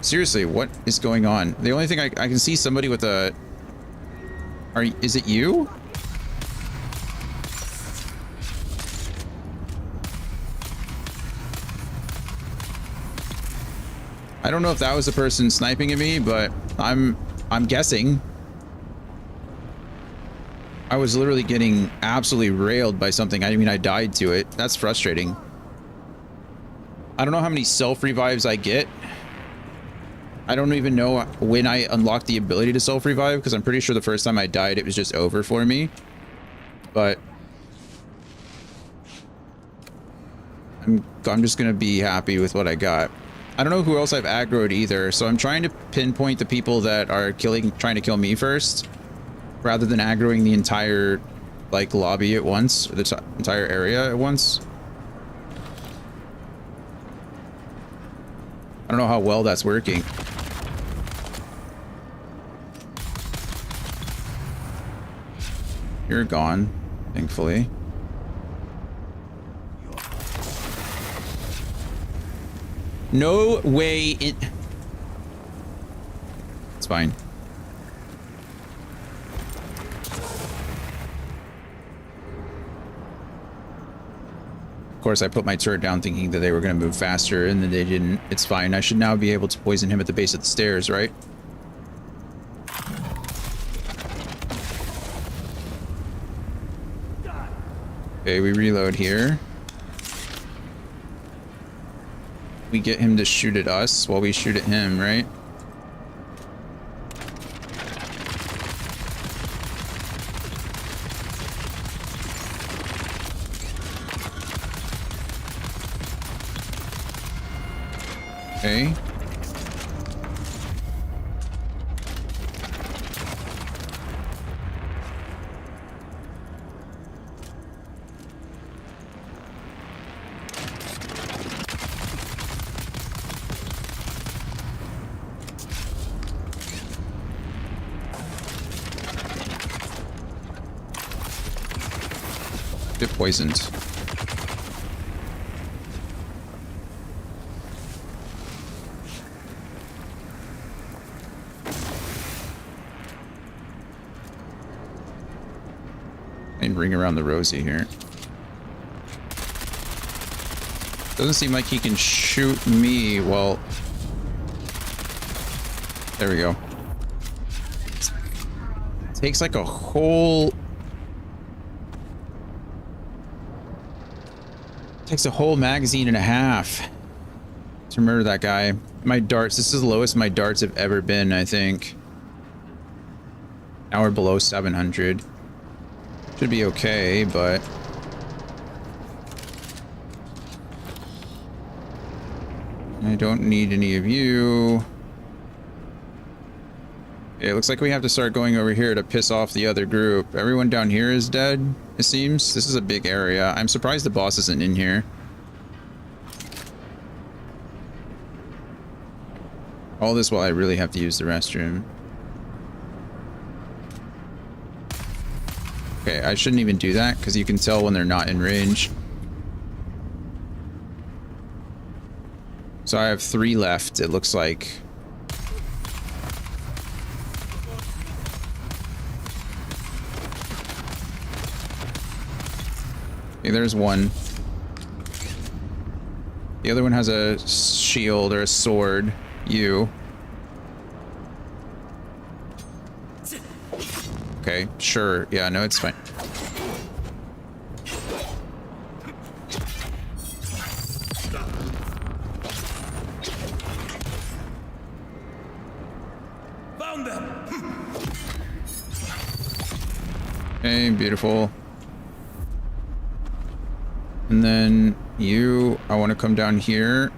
Seriously, what is going on? The only thing I can see somebody with a... Is it you? I don't know if that was the person sniping at me, but I'm guessing. I was literally getting absolutely railed by something. I mean, I died to it. That's frustrating. I don't know how many self-revives I get. I don't even know when I unlocked the ability to self-revive, because I'm pretty sure the first time I died, it was just over for me. But I'm just going to be happy with what I got. I don't know who else I've aggroed either, so I'm trying to pinpoint the people that are trying to kill me first, rather than aggroing the entire, like, lobby at once, or the entire area at once. I don't know how well that's working. You're gone, thankfully. No way in... It's fine. Of course, I put my turret down thinking that they were going to move faster, and then they didn't. It's fine. I should now be able to poison him at the base of the stairs, right? Okay, we reload here. We get him to shoot at us while we shoot at him, right? Okay. Get poisoned. And ring around the Rosie here. Doesn't seem like he can shoot me while... There we go. It takes like a whole... Takes a whole magazine and a half to murder that guy. My darts, this is the lowest my darts have ever been, I think. Now we're below 700. Should be okay, but... I don't need any of you. Yeah, it looks like we have to start going over here to piss off the other group. Everyone down here is dead, it seems. This is a big area. I'm surprised the boss isn't in here. All this while I really have to use the restroom. Okay, I shouldn't even do that, because you can tell when they're not in range. So I have 3 left, it looks like. Okay, there's one. The other one has a shield or a sword. You. Okay, sure. Yeah, no, it's fine. Found them. Okay, beautiful. And then you, I want to come down here.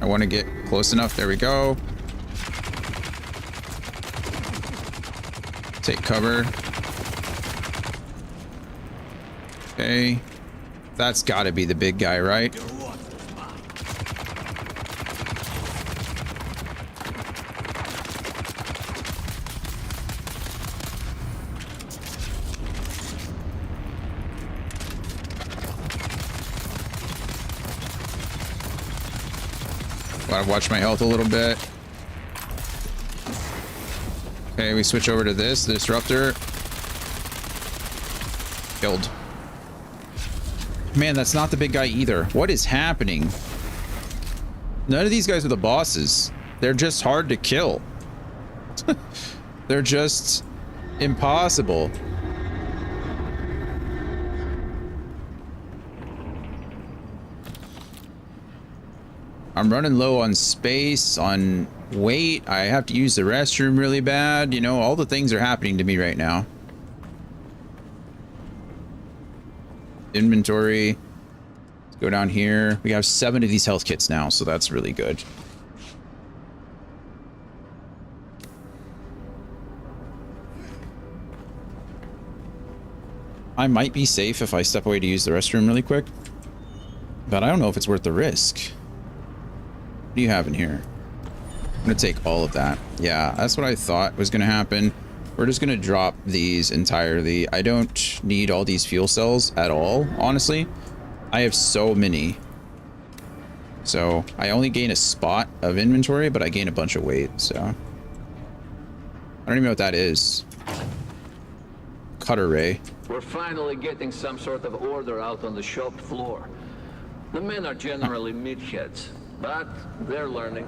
I want to get close enough. There we go. Take cover. Okay. That's got to be the big guy, right? Gotta watch my health a little bit. Okay, we switch over to this disruptor. Killed. Man, that's not the big guy either. What is happening? None of these guys are the bosses. They're just hard to kill. They're just impossible. I'm running low on space, on weight. I have to use the restroom really bad. You know, all the things are happening to me right now. Inventory. Let's go down here. We have 7 of these health kits now, so that's really good. I might be safe if I step away to use the restroom really quick, but I don't know if it's worth the risk. What do you have in here? I'm gonna take all of that. Yeah, that's what I thought was gonna happen. We're just gonna drop these entirely. I don't need all these fuel cells at all, honestly. I have so many. So I only gain a spot of inventory, but I gain a bunch of weight, so. I don't even know what that is. Cutter ray. We're finally getting some sort of order out on the shop floor. The men are generally meatheads, but they're learning.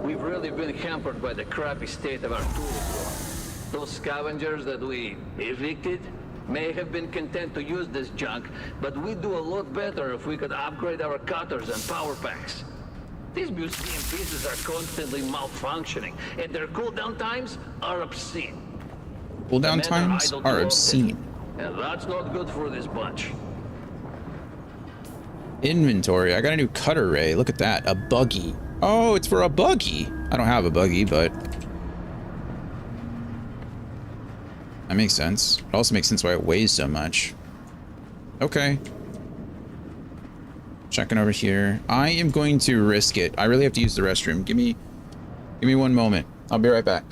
We've really been hampered by the crappy state of our tools. Those scavengers that we evicted may have been content to use this junk, but we'd do a lot better if we could upgrade our cutters and power packs. These museum pieces are constantly malfunctioning, and their cooldown times are obscene. Cooldown times are obscene. And that's not good for this bunch. Inventory. I got a new cutter ray. Look at that. A buggy. Oh, it's for a buggy. I don't have a buggy, but that makes sense. It also makes sense why it weighs so much. Okay. Checking over here. I am going to risk it. I really have to use the restroom. Give me 1 moment. I'll be right back.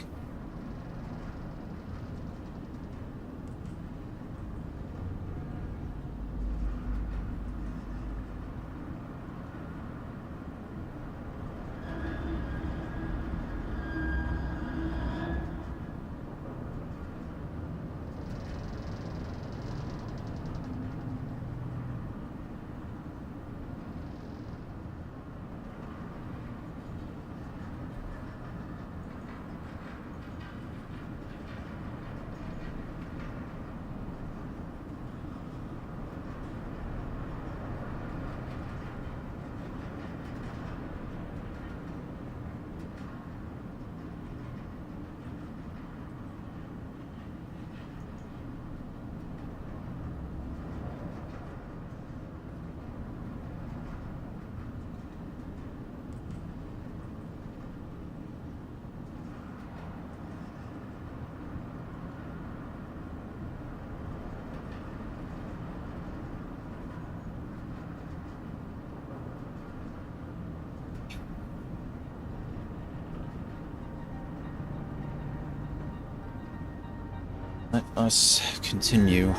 Let us continue.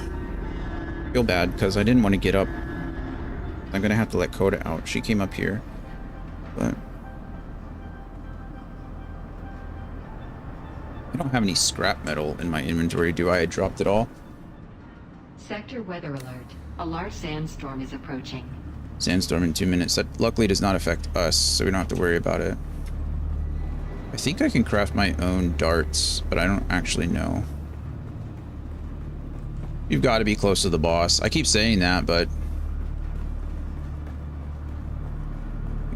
Feel bad because I didn't want to get up. I'm gonna have to let Coda out. She came up here, but I don't have any scrap metal in my inventory, do I? I dropped it all. Sector weather alert. A large sandstorm is approaching. Sandstorm in 2 minutes. That luckily does not affect us, so we don't have to worry about it. I think I can craft my own darts, but I don't actually know. You've got to be close to the boss. I keep saying that, but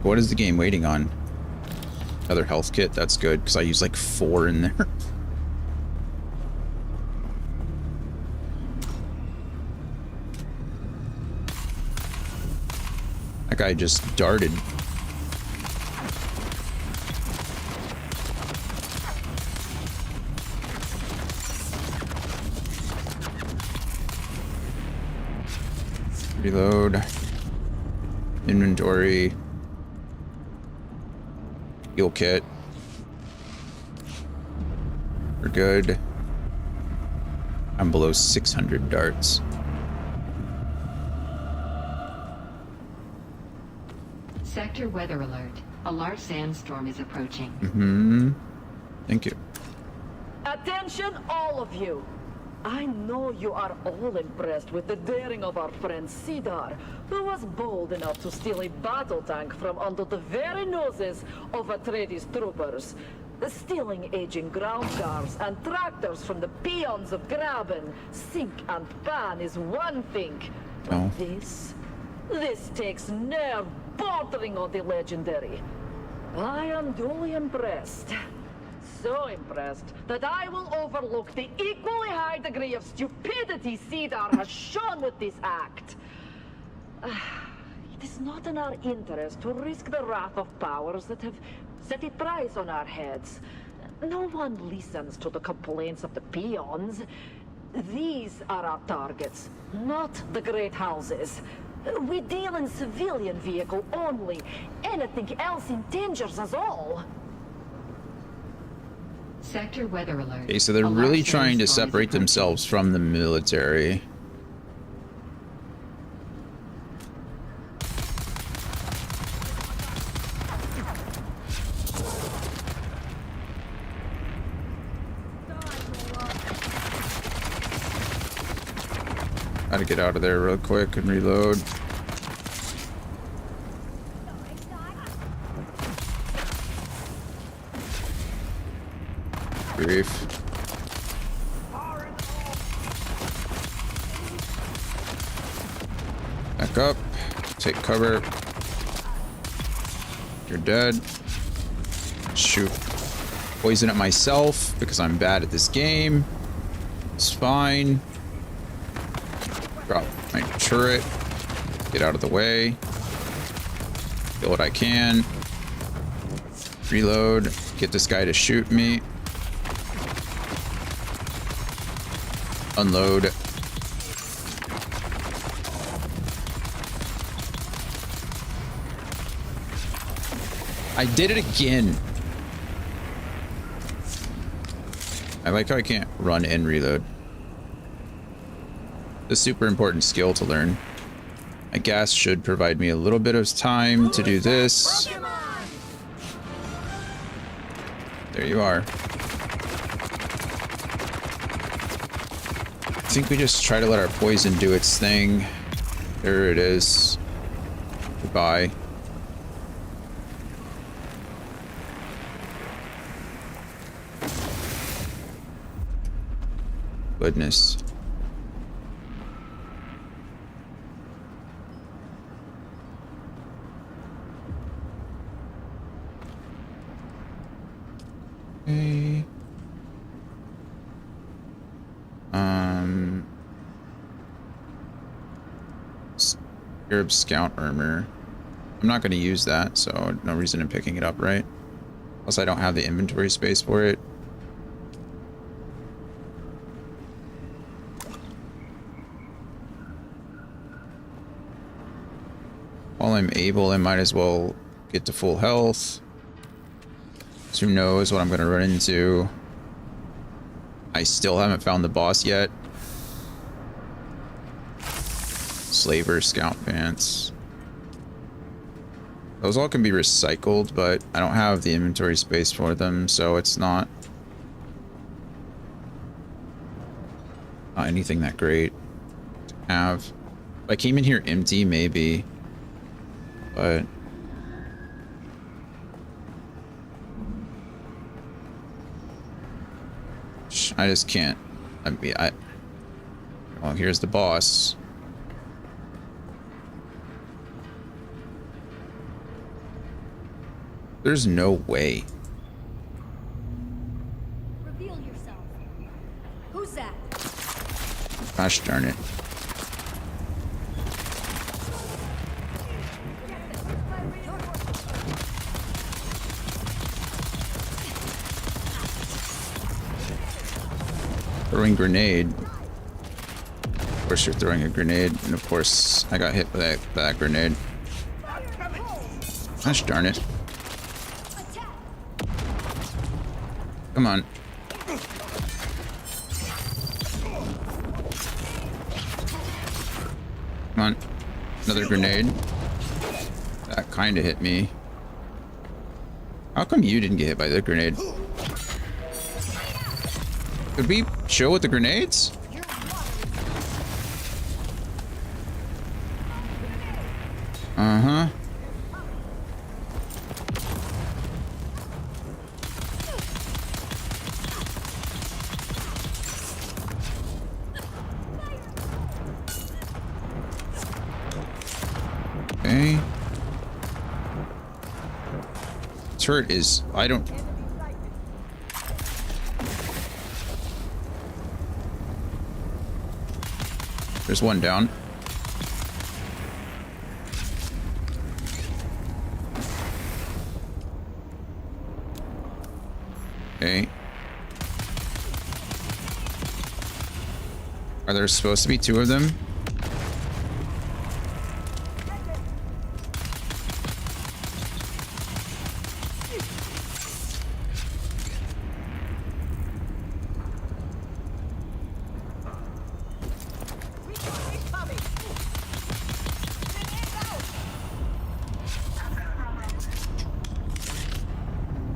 what is the game waiting on? Another health kit? That's good, because I use like 4 in there. That guy just darted. Reload. Inventory. Heal kit. We're good. I'm below 600 darts. Sector weather alert. A large sandstorm is approaching. Thank you. Attention, all of you! I know you are all impressed with the daring of our friend Cedar, who was bold enough to steal a battle tank from under the very noses of Atreides troopers. Stealing aging ground cars and tractors from the peons of Graben, Sink and Pan is one thing. But this takes nerve bordering on the legendary. I am duly impressed. So impressed that I will overlook the equally high degree of stupidity Cedar has shown with this act. It is not in our interest to risk the wrath of powers that have set a price on our heads. No one listens to the complaints of the peons. These are our targets, not the great houses. We deal in civilian vehicle only. Anything else endangers us all. Sector weather alert. Okay, so they're really trying to separate themselves from the military. Gotta get out of there real quick and reload. Grief. Back up. Take cover. You're dead. Shoot. Poison at myself because I'm bad at this game. It's fine. Drop my turret. Get out of the way. Kill what I can. Reload. Get this guy to shoot me. Unload. I did it again. I like how I can't run and reload. A super important skill to learn. My gas should provide me a little bit of time to do this. There you are. I think we just try to let our poison do its thing. There it is. Goodbye. Goodness. Okay. Scarab Scout Armor. I'm not going to use that, so no reason in picking it up, right? Plus I don't have the inventory space for it. While I'm able, I might as well get to full health. So who knows what I'm going to run into. I still haven't found the boss yet. Slaver Scout Pants. Those all can be recycled, but I don't have the inventory space for them, so it's not anything that great to have. If I came in here empty, maybe. But I just can't. Well, here's the boss. There's no way. Reveal yourself. Who's that? Gosh darn it. Throwing grenade. course, you're throwing a grenade, and of course, I got hit by that grenade. Gosh darn it. Come on. Come on. Another grenade. That kind of hit me. How come you didn't get hit by the grenade? Could we chill with the grenades? Uh-huh. Okay. Turret is... I don't... There's one down. Okay. Are there supposed to be two of them?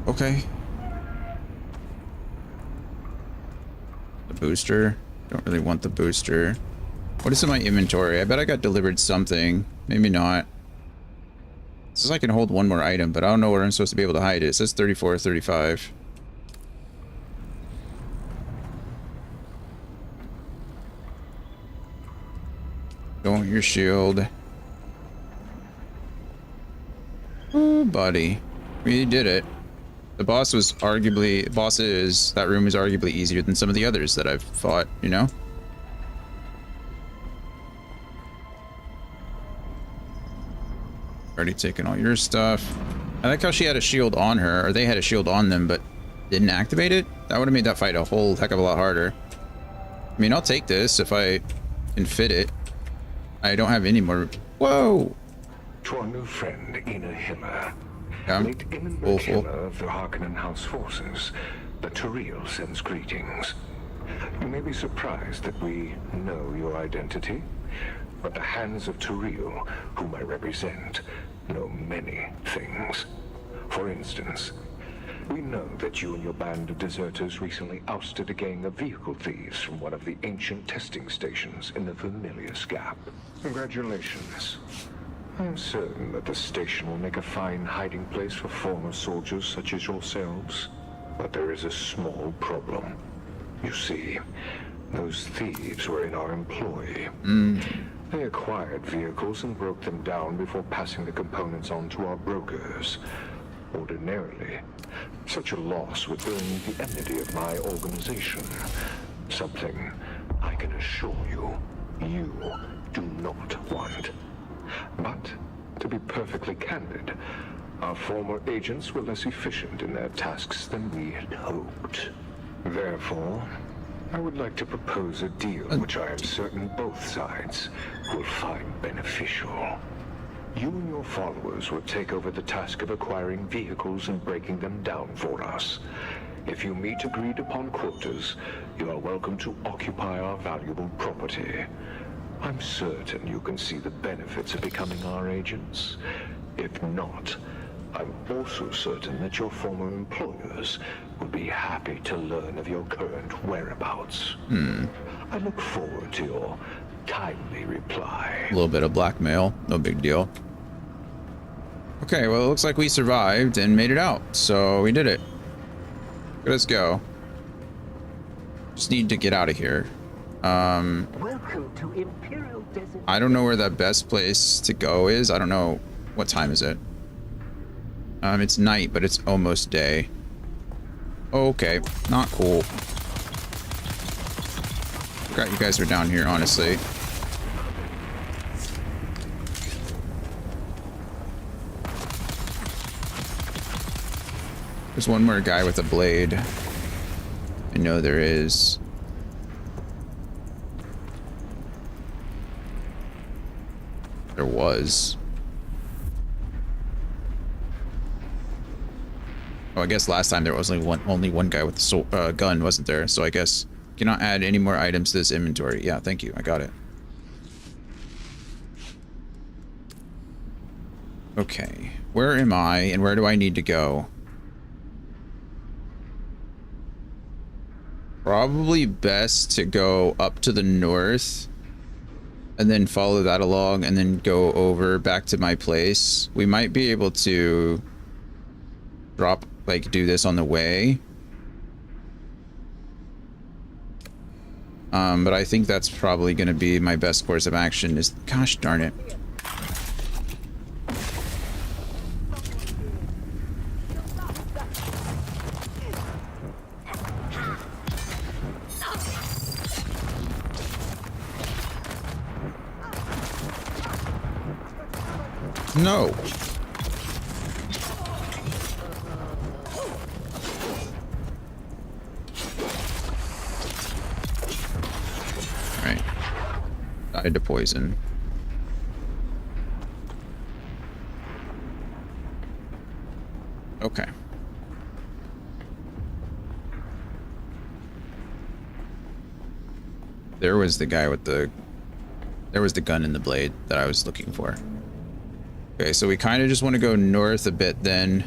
Okay. The booster. Don't really want the booster. What is in my inventory? I bet I got delivered something. Maybe not. It says I can hold one more item, but I don't know where I'm supposed to be able to hide it. It says 34 or 35. Don't want your shield. Oh, buddy. We did it. The boss was arguably... that room is arguably easier than some of the others that I've fought, you know? Already taken all your stuff. I like how she had a shield on her, or they had a shield on them, but didn't activate it? That would have made that fight a whole heck of a lot harder. I mean, I'll take this if I can fit it. I don't have any more... Whoa! To our new friend, Ina Hiller. Yeah, Late Immenberg Hiller of the Harkonnen House forces, the Turiel sends greetings. You may be surprised that we know your identity, but the hands of Turiel, whom I represent, know many things. For instance, we know that you and your band of deserters recently ousted a gang of vehicle thieves from one of the ancient testing stations in the Vermilius Gap. Congratulations. I am certain that the station will make a fine hiding place for former soldiers such as yourselves. But there is a small problem. You see, those thieves were in our employ. They acquired vehicles and broke them down before passing the components on to our brokers. Ordinarily, such a loss would earn the enmity of my organization. Something I can assure you, you do not want. But, to be perfectly candid, our former agents were less efficient in their tasks than we had hoped. Therefore, I would like to propose a deal which I am certain both sides will find beneficial. You and your followers will take over the task of acquiring vehicles and breaking them down for us. If you meet agreed upon quotas, you are welcome to occupy our valuable property. I'm certain you can see the benefits of becoming our agents. If not, I'm also certain that your former employers will be happy to learn of your current whereabouts. I look forward to your timely reply. A little bit of blackmail, no big deal. Okay, well, it looks like we survived and made it out, so we did it. Let's go. Just need to get out of here. Welcome to Imperial Desert. I don't know where the best place to go is. I don't know. What time is it? It's night, but it's almost day. Okay, not cool. Forgot you guys were down here, honestly. There's one more guy with a blade. I know there is. There was. Oh, I guess last time there was only one guy with the gun, wasn't there? So I guess cannot add any more items to this inventory. Yeah, thank you. I got it. Okay, where am I and where do I need to go? Probably best to go up to the north and then follow that along and then go over back to my place. We might be able to drop, like, do this on the way. But I think that's probably going to be my best course of action is, gosh darn it. No. Alright. Died to poison. Okay. There was the guy with the... There was the gun and the blade that I was looking for. Okay, so we kind of just want to go north a bit then.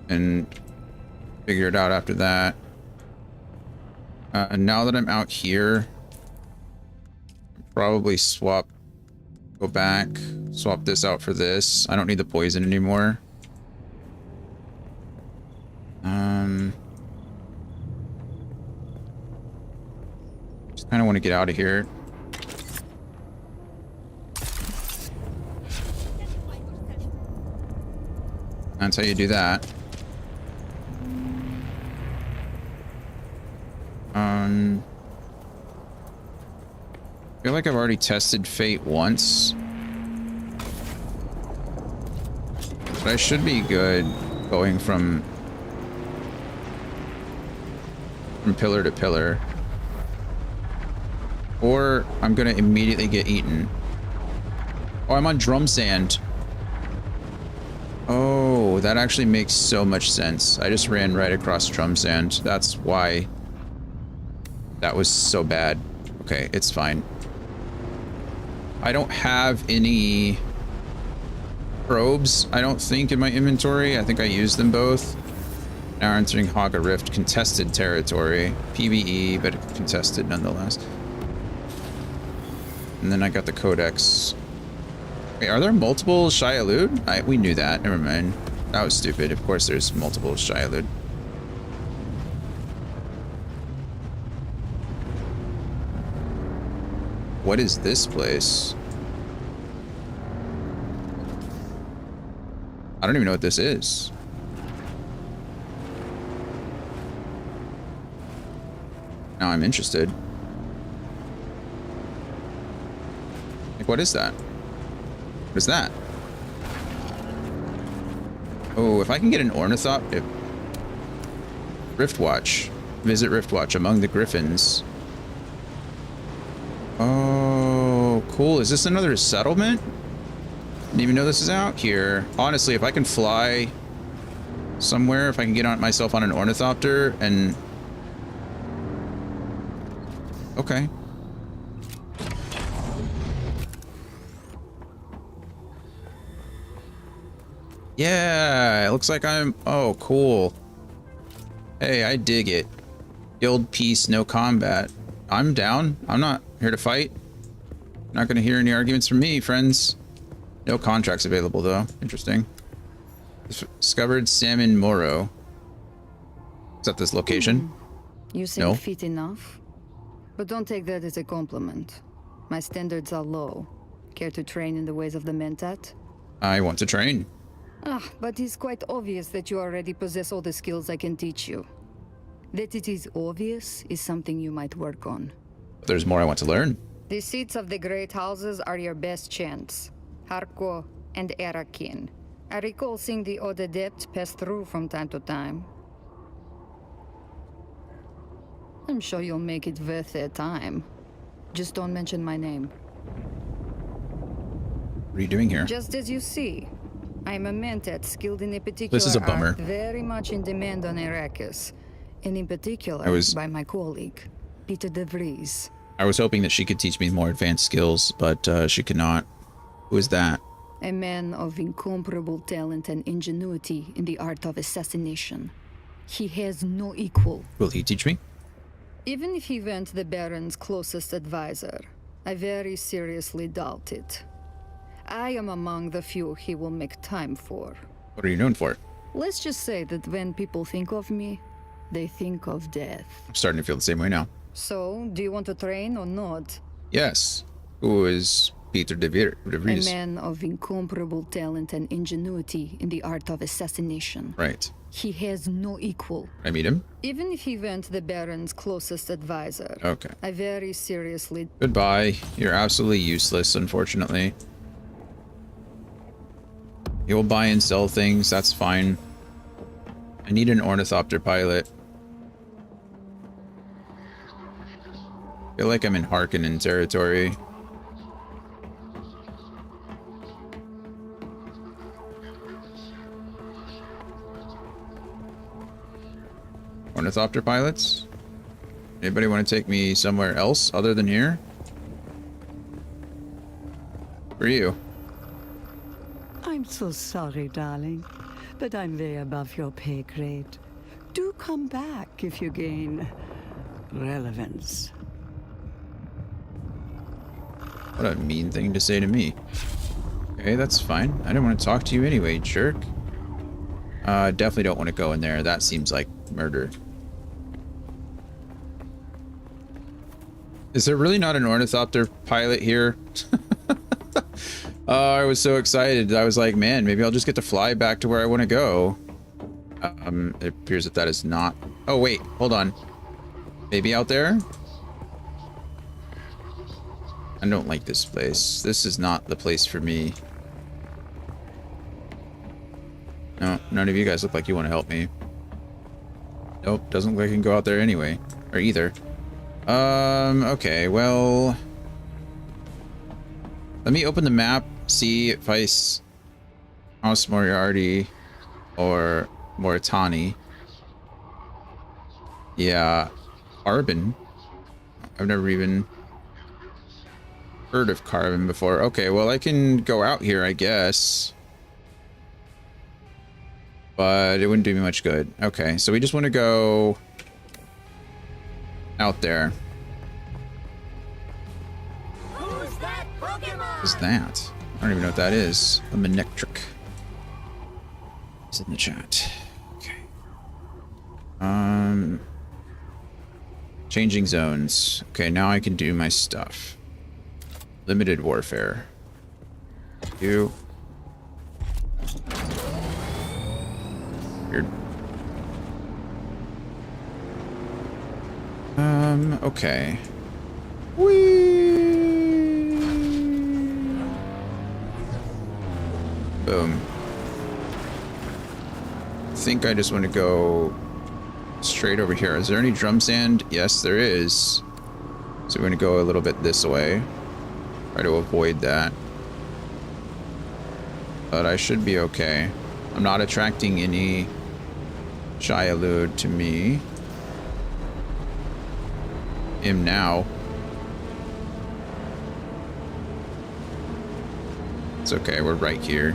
And figure it out after that. Now that I'm out here, probably go back, swap this out for this. I don't need the poison anymore. Just kind of want to get out of here. That's how you do that. I feel like I've already tested Fate once. But I should be good going from pillar to pillar. Or I'm gonna immediately get eaten. Oh, I'm on drum sand. Oh, that actually makes so much sense. I just ran right across drum sand. That's why that was so bad. Okay, it's fine. I don't have any probes, I don't think, in my inventory. I think I used them both. Now entering Haga Rift, contested territory. PvE, but contested nonetheless. And then I got the Codex. Wait, are there multiple Shai-Hulud? We knew that. Never mind. That was stupid. Of course there's multiple Shai-Hulud. What is this place? I don't even know what this is. Now I'm interested. Like, what is that? What is that? Oh, if I can get an Ornithopter... Riftwatch. Visit Riftwatch among the Griffins. Oh, cool. Is this another settlement? Didn't even know this is out here. Honestly, if I can fly somewhere, if I can get myself on an Ornithopter and... Okay. Yeah, it looks like I'm... Oh, cool. Hey, I dig it. Guild peace, no combat. I'm down. I'm not here to fight. Not going to hear any arguments from me, friends. No contracts available, though. Interesting. Discovered Salmon Moro. Is that this location? You seem fit enough. But don't take that as a compliment. My standards are low. Care to train in the ways of the Mentat? I want to train. But it's quite obvious that you already possess all the skills I can teach you. That it is obvious is something you might work on. But there's more I want to learn. The seats of the great houses are your best chance. Harko and Erakin. I recall seeing the Old Adept pass through from time to time. I'm sure you'll make it worth their time. Just don't mention my name. What are you doing here? Just as you see, I'm a mentat skilled in a particular This is a bummer. art very much in demand on Arrakis, and in particular by my colleague, Peter de Vries. I was hoping that she could teach me more advanced skills, but she could not. Who is that? A man of incomparable talent and ingenuity in the art of assassination. He has no equal. Will he teach me? Even if he went the Baron's closest advisor, I very seriously doubt it. I am among the few he will make time for. What are you known for? Let's just say that when people think of me, they think of death. I'm starting to feel the same way now. So, do you want to train or not? Yes. Who is Peter de Vries? A man of incomparable talent and ingenuity in the art of assassination. Right. He has no equal. I meet him? Even if he went the Baron's closest advisor. Okay. I very seriously... Goodbye. You're absolutely useless, unfortunately. You'll buy and sell things, that's fine. I need an ornithopter pilot. I feel like I'm in Harkonnen territory. Ornithopter pilots? Anybody want to take me somewhere else other than here? For you. I'm so sorry, darling, but I'm way above your pay grade. Do come back if you gain relevance. What a mean thing to say to me. Okay, that's fine. I didn't want to talk to you anyway, jerk. Definitely don't want to go in there. That seems like murder. Is there really not an ornithopter pilot here? Oh, I was so excited. I was like, man, maybe I'll just get to fly back to where I want to go. It appears that that is not... Oh, wait, hold on. Maybe out there? I don't like this place. This is not the place for me. No, none of you guys look like you want to help me. Nope, doesn't look like I can go out there anyway. Or either. Okay, well... Let me open the map, see if I... House Moriarty or Moritani. Yeah, Carbon. I've never even heard of Carbon before. Okay, well, I can go out here, I guess. But it wouldn't do me much good. Okay, so we just want to go out there. Who's that Pokemon? What is that? I don't even know what that is. A Manectric. It's in the chat. Okay. Changing zones. Okay, now I can do my stuff. Limited warfare. You. Weird. Okay. Whee! Boom. I think I just want to go straight over here. Is there any drum sand? Yes, there is. So we're going to go a little bit this way. Try to avoid that. But I should be okay. I'm not attracting any Shai-Hulud to me. Him now. It's okay, we're right here.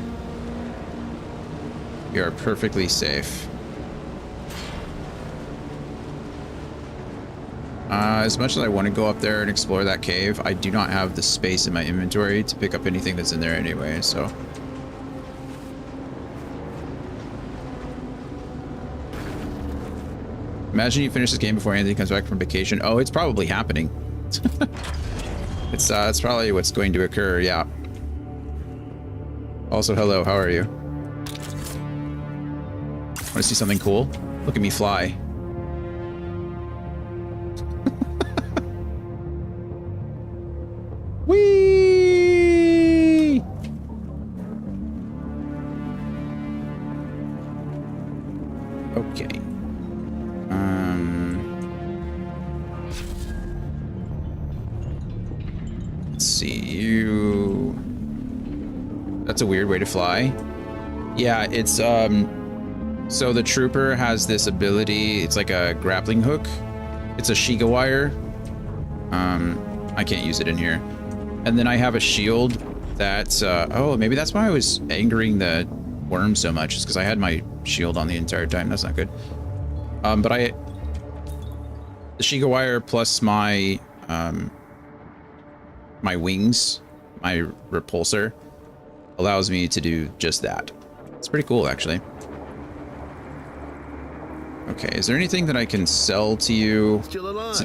We are perfectly safe. As much as I want to go up there and explore that cave, I do not have the space in my inventory to pick up anything that's in there anyway, so... Imagine you finish this game before Anthony comes back from vacation. Oh, it's probably happening. It's probably what's going to occur, yeah. Also, hello, how are you? Want to see something cool? Look at me fly. Whee! Okay. see. You... That's a weird way to fly. Yeah, it's, so the trooper has this ability. It's like a grappling hook. It's a Shiga wire. I can't use it in here. And then I have a shield that, oh, maybe that's why I was angering the worm so much. Is because I had my shield on the entire time. That's not good. But the Shiga wire plus my, my wings, my repulsor, allows me to do just that. It's pretty cool, actually. Okay, is there anything that I can sell to you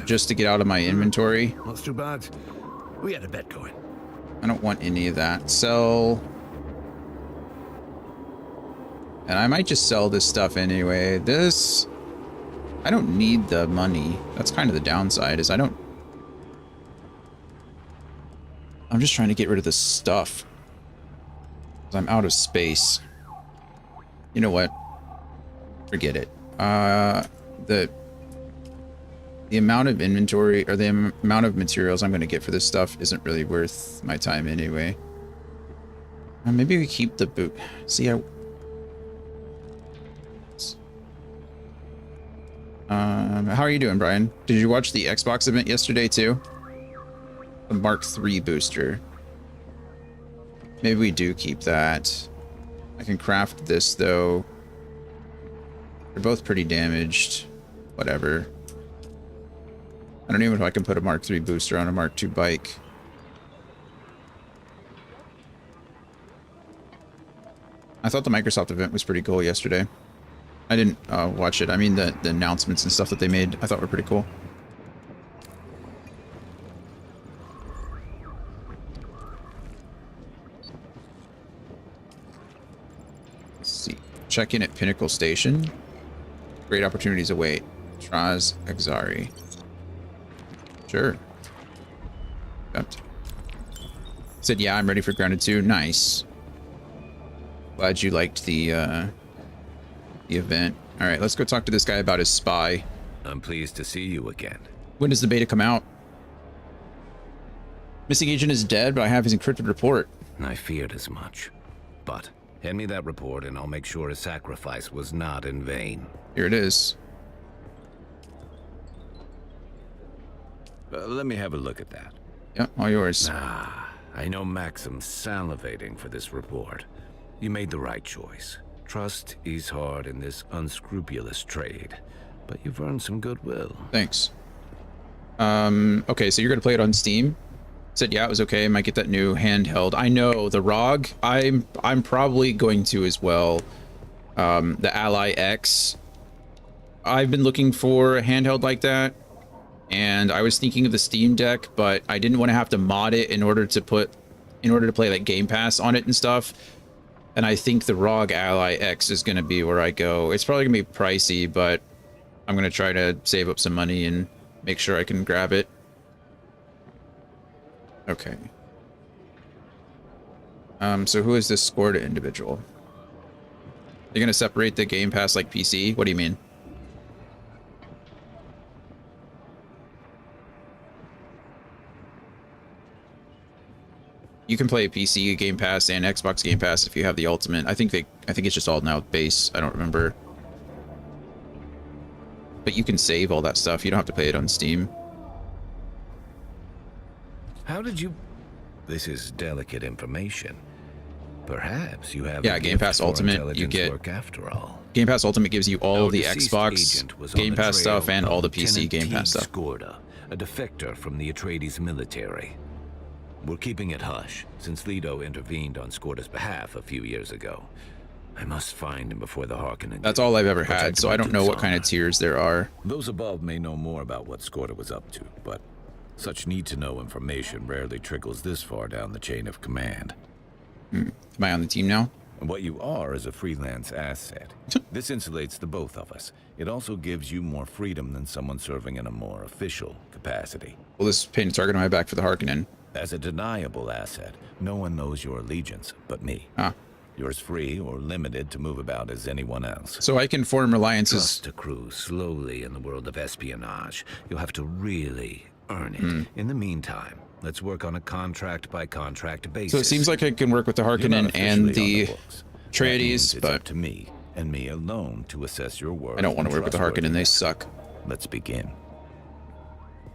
just to get out of my inventory? Not too bad. We had a bet going. I don't want any of that. Sell. And I might just sell this stuff anyway. This... I don't need the money. That's kind of the downside, is I don't... I'm just trying to get rid of this stuff. I'm out of space. You know what? Forget it. The amount of inventory or the amount of materials I'm going to get for this stuff isn't really worth my time anyway. Maybe we keep the boot. See, how are you doing, Brian? Did you watch the Xbox event yesterday too? The Mark III booster. Maybe we do keep that. I can craft this though. They're both pretty damaged. Whatever. I don't even know if I can put a Mark III booster on a Mark II bike. I thought the Microsoft event was pretty cool yesterday. I didn't watch it. I mean the announcements and stuff that they made I thought were pretty cool. Let's see. Check in at Pinnacle Station. Great opportunities await. Traz Exari. Sure. Said, yeah, I'm ready for Grounded 2. Nice. Glad you liked the event. All right, let's go talk to this guy about his spy. I'm pleased to see you again. When does the beta come out? Missing agent is dead, but I have his encrypted report. I feared as much. But hand me that report and I'll make sure his sacrifice was not in vain. Here it is. Let me have a look at that. Yep, all yours. Ah, I know Maxim's salivating for this report. You made the right choice. Trust is hard in this unscrupulous trade, but you've earned some goodwill. Thanks. Okay, so you're gonna play it on Steam? Said, yeah, it was okay. I might get that new handheld. I know the ROG. I'm probably going to as well. The Ally X. I've been looking for a handheld like that, and I was thinking of the Steam Deck, but I didn't want to have to mod it in order to play like Game Pass on it and stuff. And I think the ROG Ally X is going to be where I go. It's probably going to be pricey, but I'm going to try to save up some money and make sure I can grab it. Okay. So who is this Scorda individual? You're going to separate the Game Pass like PC? What do you mean? You can play PC Game Pass and Xbox Game Pass if you have the Ultimate. I think it's just all now base. I don't remember. But you can save all that stuff. You don't have to play it on Steam. How did you... This is delicate information. Perhaps you have... Yeah, Game Pass Ultimate, you get... Work after all. Game Pass Ultimate gives you all the Xbox Game Pass stuff and all the PC Game Pass stuff. Scorda, a defector from the Atreides military. We're keeping it hush, since Leto intervened on Scorda's behalf a few years ago. I must find him before the Harkonnen. That's all I've ever had, so I don't know what kind of tiers there are. Those above may know more about what Scorda was up to, but such need-to-know information rarely trickles this far down the chain of command. Am I on the team now? What you are is a freelance asset. This insulates the both of us. It also gives you more freedom than someone serving in a more official capacity. Well, this is paint a target on my back for the Harkonnen. As a deniable asset, no one knows your allegiance but me. Ah. You're as free or limited to move about as anyone else. So I can form alliances. Trust a crew slowly in the world of espionage. You'll have to really earn it. In the meantime, let's work on a contract-by-contract basis. So it seems like I can work with the Harkonnen and the Atreides, it's but up to me and me alone to assess your work. I don't want to work with the Harkonnen. They suck. Let's begin.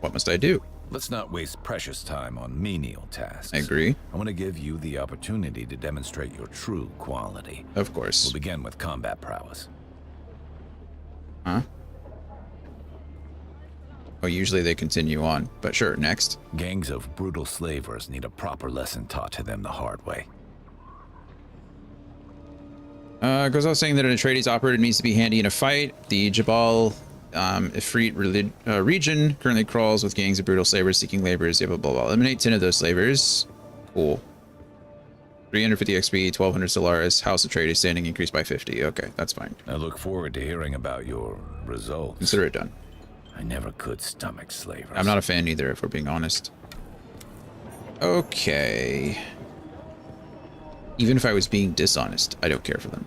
What must I do? Let's not waste precious time on menial tasks. I agree. I want to give you the opportunity to demonstrate your true quality. Of course. We'll begin with combat prowess. Huh? Oh, usually they continue on, but sure, next. Gangs of brutal slavers need a proper lesson taught to them the hard way. Goes out saying that an Atreides operator needs to be handy in a fight. The Jabal Ifrit region currently crawls with gangs of brutal slavers seeking laborers. Blah, blah, blah. Eliminate 10 of those slavers. Cool. 350 XP, 1200 Stellaris. House Atreides standing increased by 50. Okay, that's fine. I look forward to hearing about your results. Consider it done. I never could stomach slavers. I'm not a fan either, if we're being honest. Okay. Even if I was being dishonest, I don't care for them.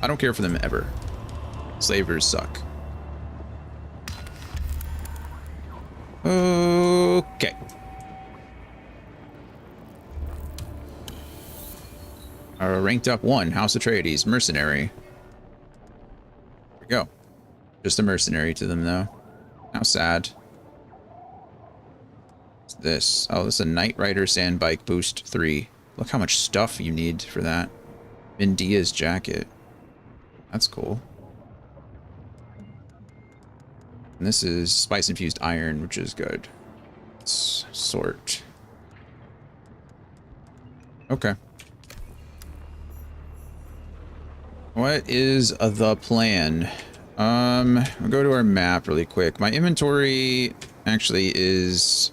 I don't care for them ever. Slavers suck. Okay. Ranked up 1, House Atreides, mercenary. There we go. Just a mercenary to them, though. How sad. What's this? Oh, this is a Knight Rider Sandbike Boost 3. Look how much stuff you need for that. Vindia's jacket. That's cool. And this is Spice Infused Iron, which is good. Let's sort. Okay. What is the plan? We'll go to our map really quick. My inventory actually is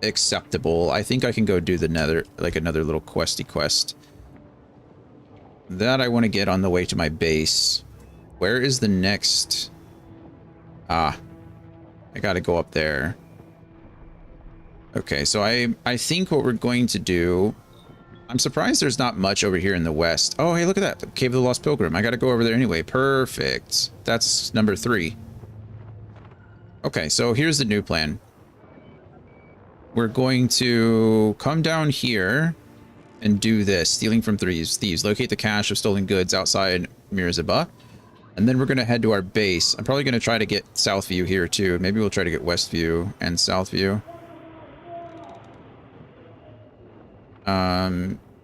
acceptable. I think I can go do the nether, like another little questy quest. That I want to get on the way to my base. Where is the next? Ah, I gotta go up there. Okay, so I think what we're going to do, I'm surprised there's not much over here in the west. Oh, hey, look at that. The Cave of the Lost Pilgrim. I got to go over there anyway. Perfect. That's number 3. Okay, so here's the new plan. We're going to come down here and do this. Stealing from thieves. Locate the cache of stolen goods outside Mirzabah. And then we're going to head to our base. I'm probably going to try to get Southview here too. Maybe we'll try to get Westview and Southview.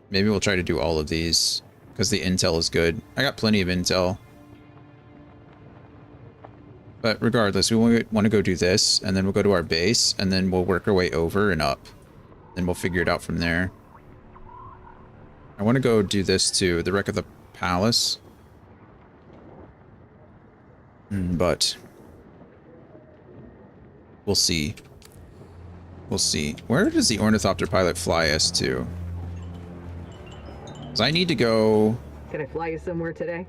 Maybe we'll try to do all of these because the intel is good. I got plenty of intel. But regardless, we want to go do this, and then we'll go to our base, and then we'll work our way over and up. Then we'll figure it out from there. I want to go do this too, the wreck of the palace. But we'll see. We'll see. Where does the Ornithopter pilot fly us to? Because I need to go... Can I fly you somewhere today?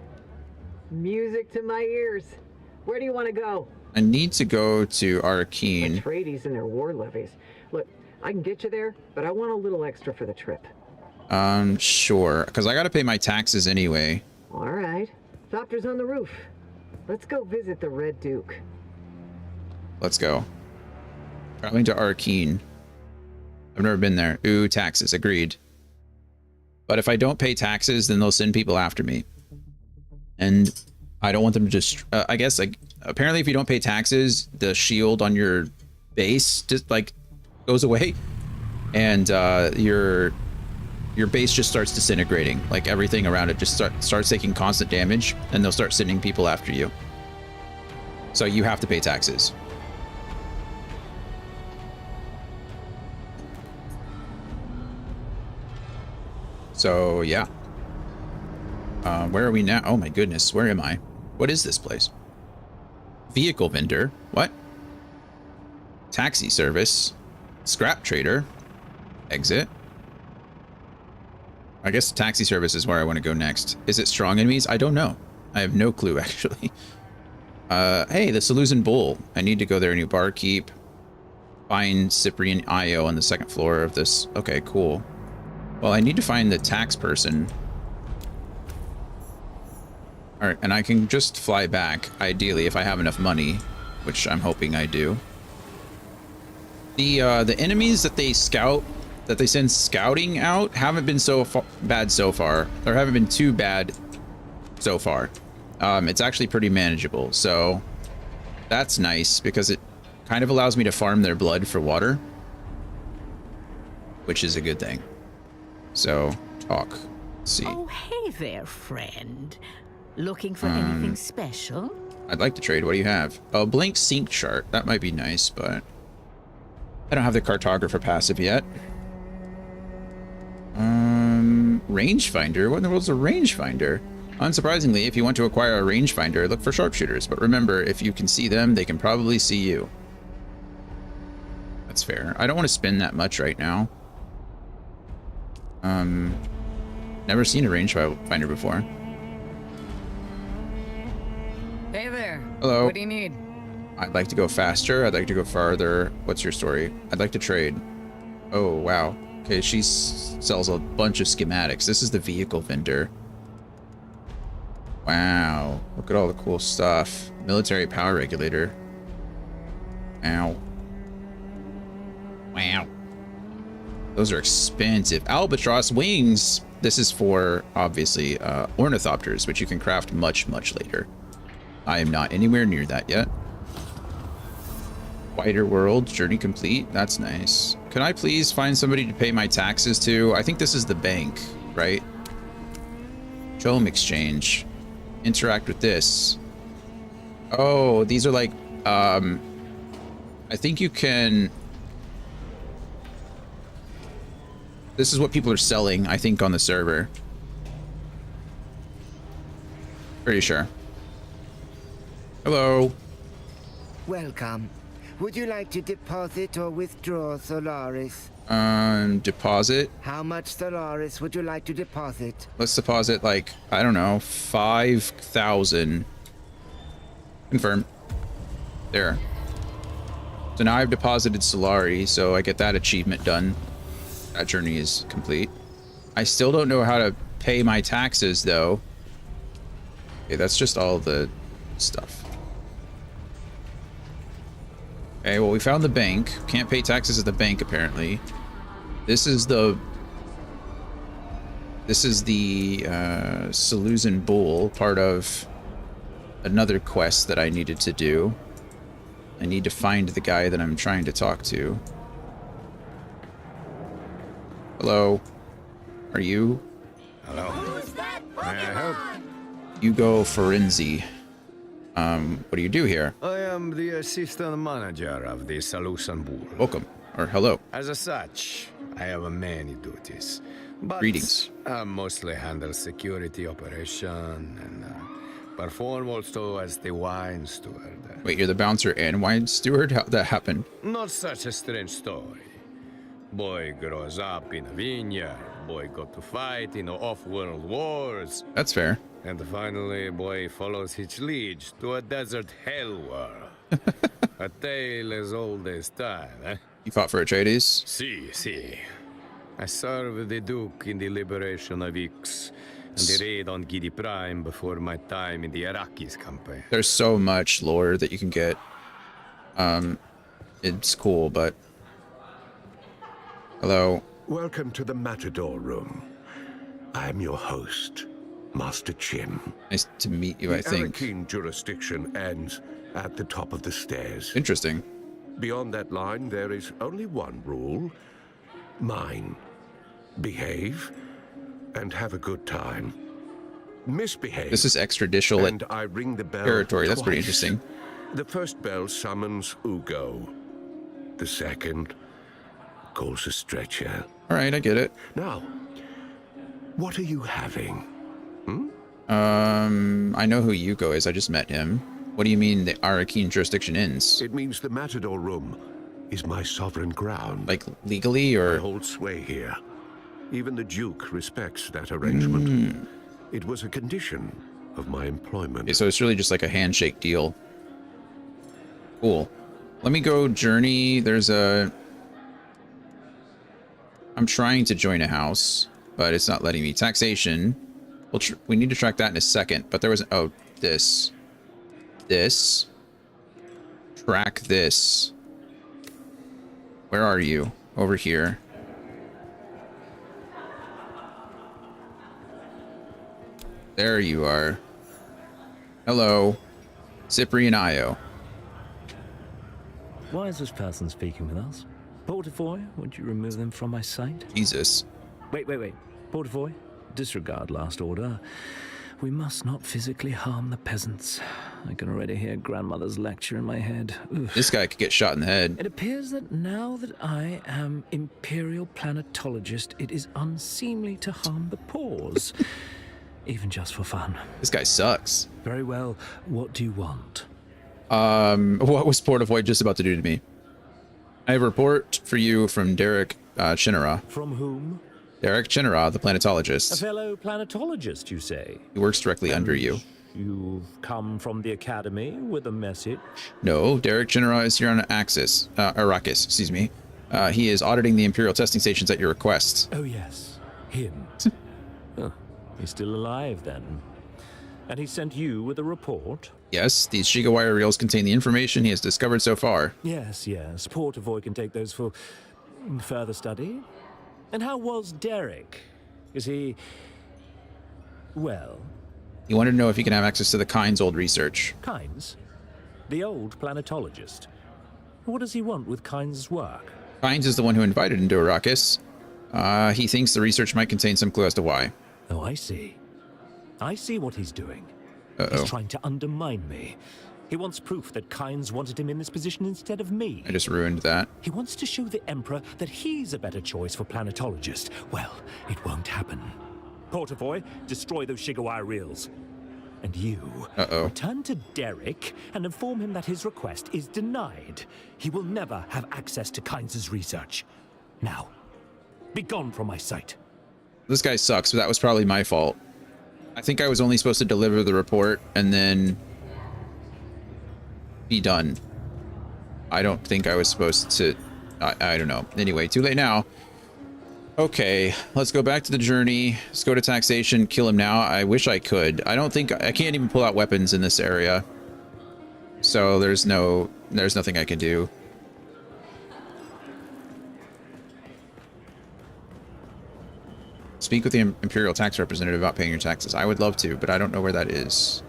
Music to my ears. Where do you want to go? I need to go to Arrakeen. Atreides and their war levies. Look, I can get you there, but I want a little extra for the trip. Sure. Because I got to pay my taxes anyway. All right. Thopter's on the roof. Let's go visit the Red Duke. Let's go. Traveling to Arrakeen. I've never been there. Ooh, taxes. Agreed. But if I don't pay taxes, then they'll send people after me. And I don't want them to just... I guess, like, apparently if you don't pay taxes, the shield on your base just, like, goes away. And your base just starts disintegrating. Like, everything around it just starts taking constant damage, and they'll start sending people after you. So you have to pay taxes. So, yeah. Where are we now? Oh my goodness, where am I? What is this place? Vehicle vendor. What? Taxi service. Scrap trader. Exit. I guess taxi service is where I want to go next. Is it strong enemies? I don't know. I have no clue, actually. Hey, the Seleucid Bull. I need to go there. New barkeep. Find Cyprian Io on the 2nd floor of this. Okay, cool. Well, I need to find the tax person. Alright, and I can just fly back, ideally, if I have enough money, which I'm hoping I do. The enemies that they send scouting out haven't been bad so far. Or haven't been too bad so far. It's actually pretty manageable. So that's nice because it kind of allows me to farm their blood for water, which is a good thing. So talk. Let's see. Oh, hey there, friend. Looking for anything special? I'd like to trade. What do you have? A blank sync chart. That might be nice, but I don't have the cartographer passive yet. Rangefinder? What in the world's a rangefinder? Unsurprisingly, if you want to acquire a rangefinder, look for sharpshooters. But remember, if you can see them, they can probably see you. That's fair. I don't want to spend that much right now. Never seen a rangefinder before. Hey there. Hello. What do you need? I'd like to go faster. I'd like to go farther. What's your story? I'd like to trade. Oh, wow. Okay, she sells a bunch of schematics. This is the vehicle vendor. Wow. Look at all the cool stuff. Military power regulator. Ow. Wow. Those are expensive. Albatross wings. This is for, obviously, ornithopters, which you can craft much, much later. I am not anywhere near that yet. Wider world, journey complete. That's nice. Can I please find somebody to pay my taxes to? I think this is the bank, right? Chome exchange. Interact with this. Oh, these are like, I think you can... This is what people are selling, I think, on the server. Pretty sure. Hello. Welcome. Would you like to deposit or withdraw Solaris? Deposit. How much Solaris would you like to deposit? Let's deposit like, I don't know, 5,000. Confirm. There. So now I've deposited Solari, so I get that achievement done. That journey is complete. I still don't know how to pay my taxes though. Okay, that's just all the stuff. Okay, well, we found the bank. Can't pay taxes at the bank, apparently. This is the Seluzan Bull, part of another quest that I needed to do. I need to find the guy that I'm trying to talk to. Hello. Are you? Hello. Who's that Pokemon? Hugo Ferenzi. What do you do here? I am the assistant manager of the Seluzan Bull. Welcome. Or hello. As such, I have many duties. But Greetings. I mostly handle security operation and perform also as the wine steward. Wait, you're the bouncer and wine steward? How'd that happen? Not such a strange story. Boy grows up in a vineyard. Boy got to fight in off-world wars. That's fair. And finally, boy follows his liege to a desert hell world. A tale as old as time, eh? You fought for Atreides? Si. I served the Duke in the liberation of Ix and the raid on Gidi Prime before my time in the Arrakis campaign. There's so much lore that you can get. It's cool, but... Hello. Welcome to the Matador Room. I am your host, Master Chim. Nice to meet you, I think. The Arrakeen jurisdiction ends at the top of the stairs. Interesting. Beyond that line, there is only one rule. Mine. Behave and have a good time. Misbehave. This is extraditional and I ring the bell territory. That's twice. pretty interesting. The first bell summons Ugo. The second calls a stretcher. All right, I get it. Now, what are you having? I know who Yuko is. I just met him. What do you mean the Arrakeen jurisdiction ends? It means the Matador Room is my sovereign ground. Like legally, or? I hold sway here. Even the Duke respects that arrangement. It was a condition of my employment. Okay, so it's really just like a handshake deal. Cool. Let me go journey. There's a... I'm trying to join a house, but it's not letting me. Taxation. We need to track that in a second, but there was... Oh, this. This. Track this. Where are you? Over here. There you are. Hello. Cyprian Io. Why is this person speaking with us? Portafoy, would you remove them from my sight? Jesus. Wait. Portafoy, disregard last order. We must not physically harm the peasants. I can already hear grandmother's lecture in my head. Oof. This guy could get shot in the head. It appears that now that I am Imperial Planetologist, it is unseemly to harm the paws. Even just for fun. This guy sucks. Very well. What do you want? What was Portafoy just about to do to me? I have a report for you from Derek Chinara. From whom? Derek Chinara, the planetologist. A fellow planetologist, you say? He works directly under you. You've come from the Academy with a message? No, Derek Chinara is here on Arrakis, excuse me. He is auditing the Imperial testing stations at your request. Oh yes, him. Huh. He's still alive then. And he sent you with a report? Yes, these Shigawire reels contain the information he has discovered so far. Yes. Portafoy can take those for further study. And how was Derek? Is he... well? He wanted to know if he can have access to the Kynes' old research. Kynes? The old planetologist? What does he want with Kynes' work? Kynes is the one who invited him to Arrakis. He thinks the research might contain some clue as to why. Oh, I see. I see what he's doing. Uh-oh. He's trying to undermine me. He wants proof that Kynes wanted him in this position instead of me. I just ruined that. He wants to show the Emperor that he's a better choice for planetologist. Well, it won't happen. Portafoy, destroy those Shigawire reels. And you, return to Derek and inform him that his request is denied. He will never have access to Kynes' research. Now, be gone from my sight. This guy sucks, but that was probably my fault. I think I was only supposed to deliver the report and then be done. I don't think I was supposed to... I don't know. Anyway, too late now. Okay, let's go back to the journey. Let's go to taxation, kill him now. I wish I could. I don't think... I can't even pull out weapons in this area. So there's nothing I can do. Speak with the Imperial tax representative about paying your taxes. I would love to, but I don't know where that is.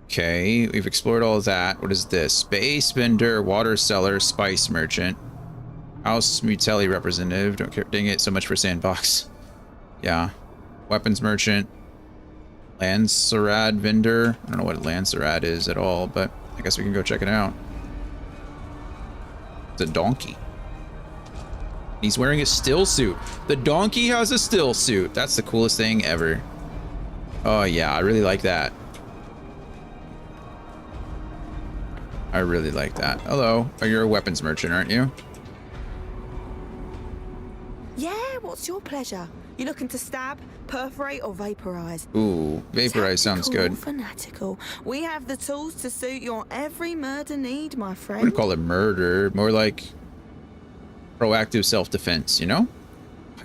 Okay, we've explored all of that. What is this? Space vendor, water seller, spice merchant. House Mutelli representative. Don't care. Dang it, so much for sandbox. Yeah. Weapons merchant. Lancerad vendor. I don't know what Lancerad is at all, but I guess we can go check it out. It's a donkey. He's wearing a still suit. The donkey has a still suit. That's the coolest thing ever. Oh yeah, I really like that. I really like that. Hello. Oh, you're a weapons merchant, aren't you? Yeah, what's your pleasure? You looking to stab, perforate, or vaporize? Ooh, vaporize sounds good. Fanatical. We have the tools to suit your every murder need, my I friend. wouldn't call it murder, more like proactive self-defense, you know?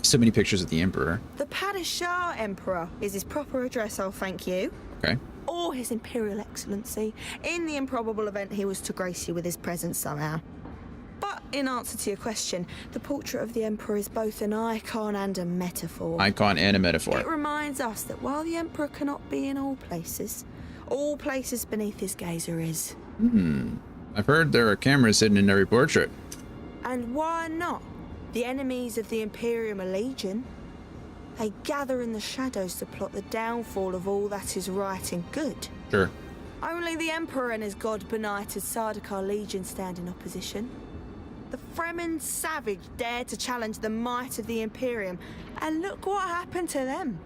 So many pictures of the Emperor. The Padishah Emperor is his proper address, I'll thank you. Okay. Or His Imperial Excellency, in the improbable event he was to grace you with his presence somehow. But in answer to your question, the portrait of the Emperor is both an icon and a metaphor. Icon and a metaphor. It reminds us that while the Emperor cannot be in all places beneath his gaze are his. I've heard there are cameras hidden in every portrait. And why not? The enemies of the Imperium are legion. They gather in the shadows to plot the downfall of all that is right and good. Sure. Only the Emperor and his god-benighted Sardaukar Legion stand in opposition. The Fremen savage dared to challenge the might of the Imperium, and look what happened to them.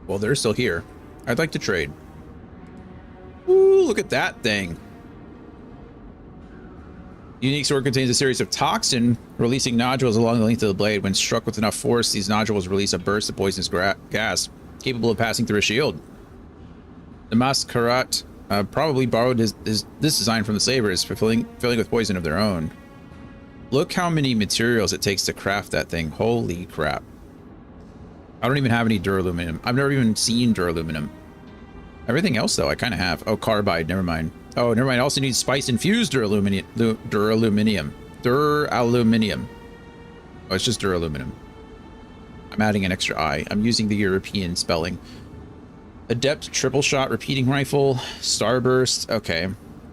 Well, they're still here. I'd like to trade. Ooh, look at that thing. Unique sword contains a series of toxin, releasing nodules along the length of the blade. When struck with enough force, these nodules release a burst of poisonous gas, capable of passing through a shield. The Mascarat probably borrowed this design from the sabers, filling with poison of their own. Look how many materials it takes to craft that thing. Holy crap. I don't even have any duraluminum. I've never even seen duraluminum. Everything else, though, I kind of have. Oh, carbide. Never mind. Oh, never mind. I also need spice-infused duraluminum. Duraluminum. Oh, it's just duraluminum. I'm adding an extra I. I'm using the European spelling. Adept triple shot repeating rifle. Starburst. Okay.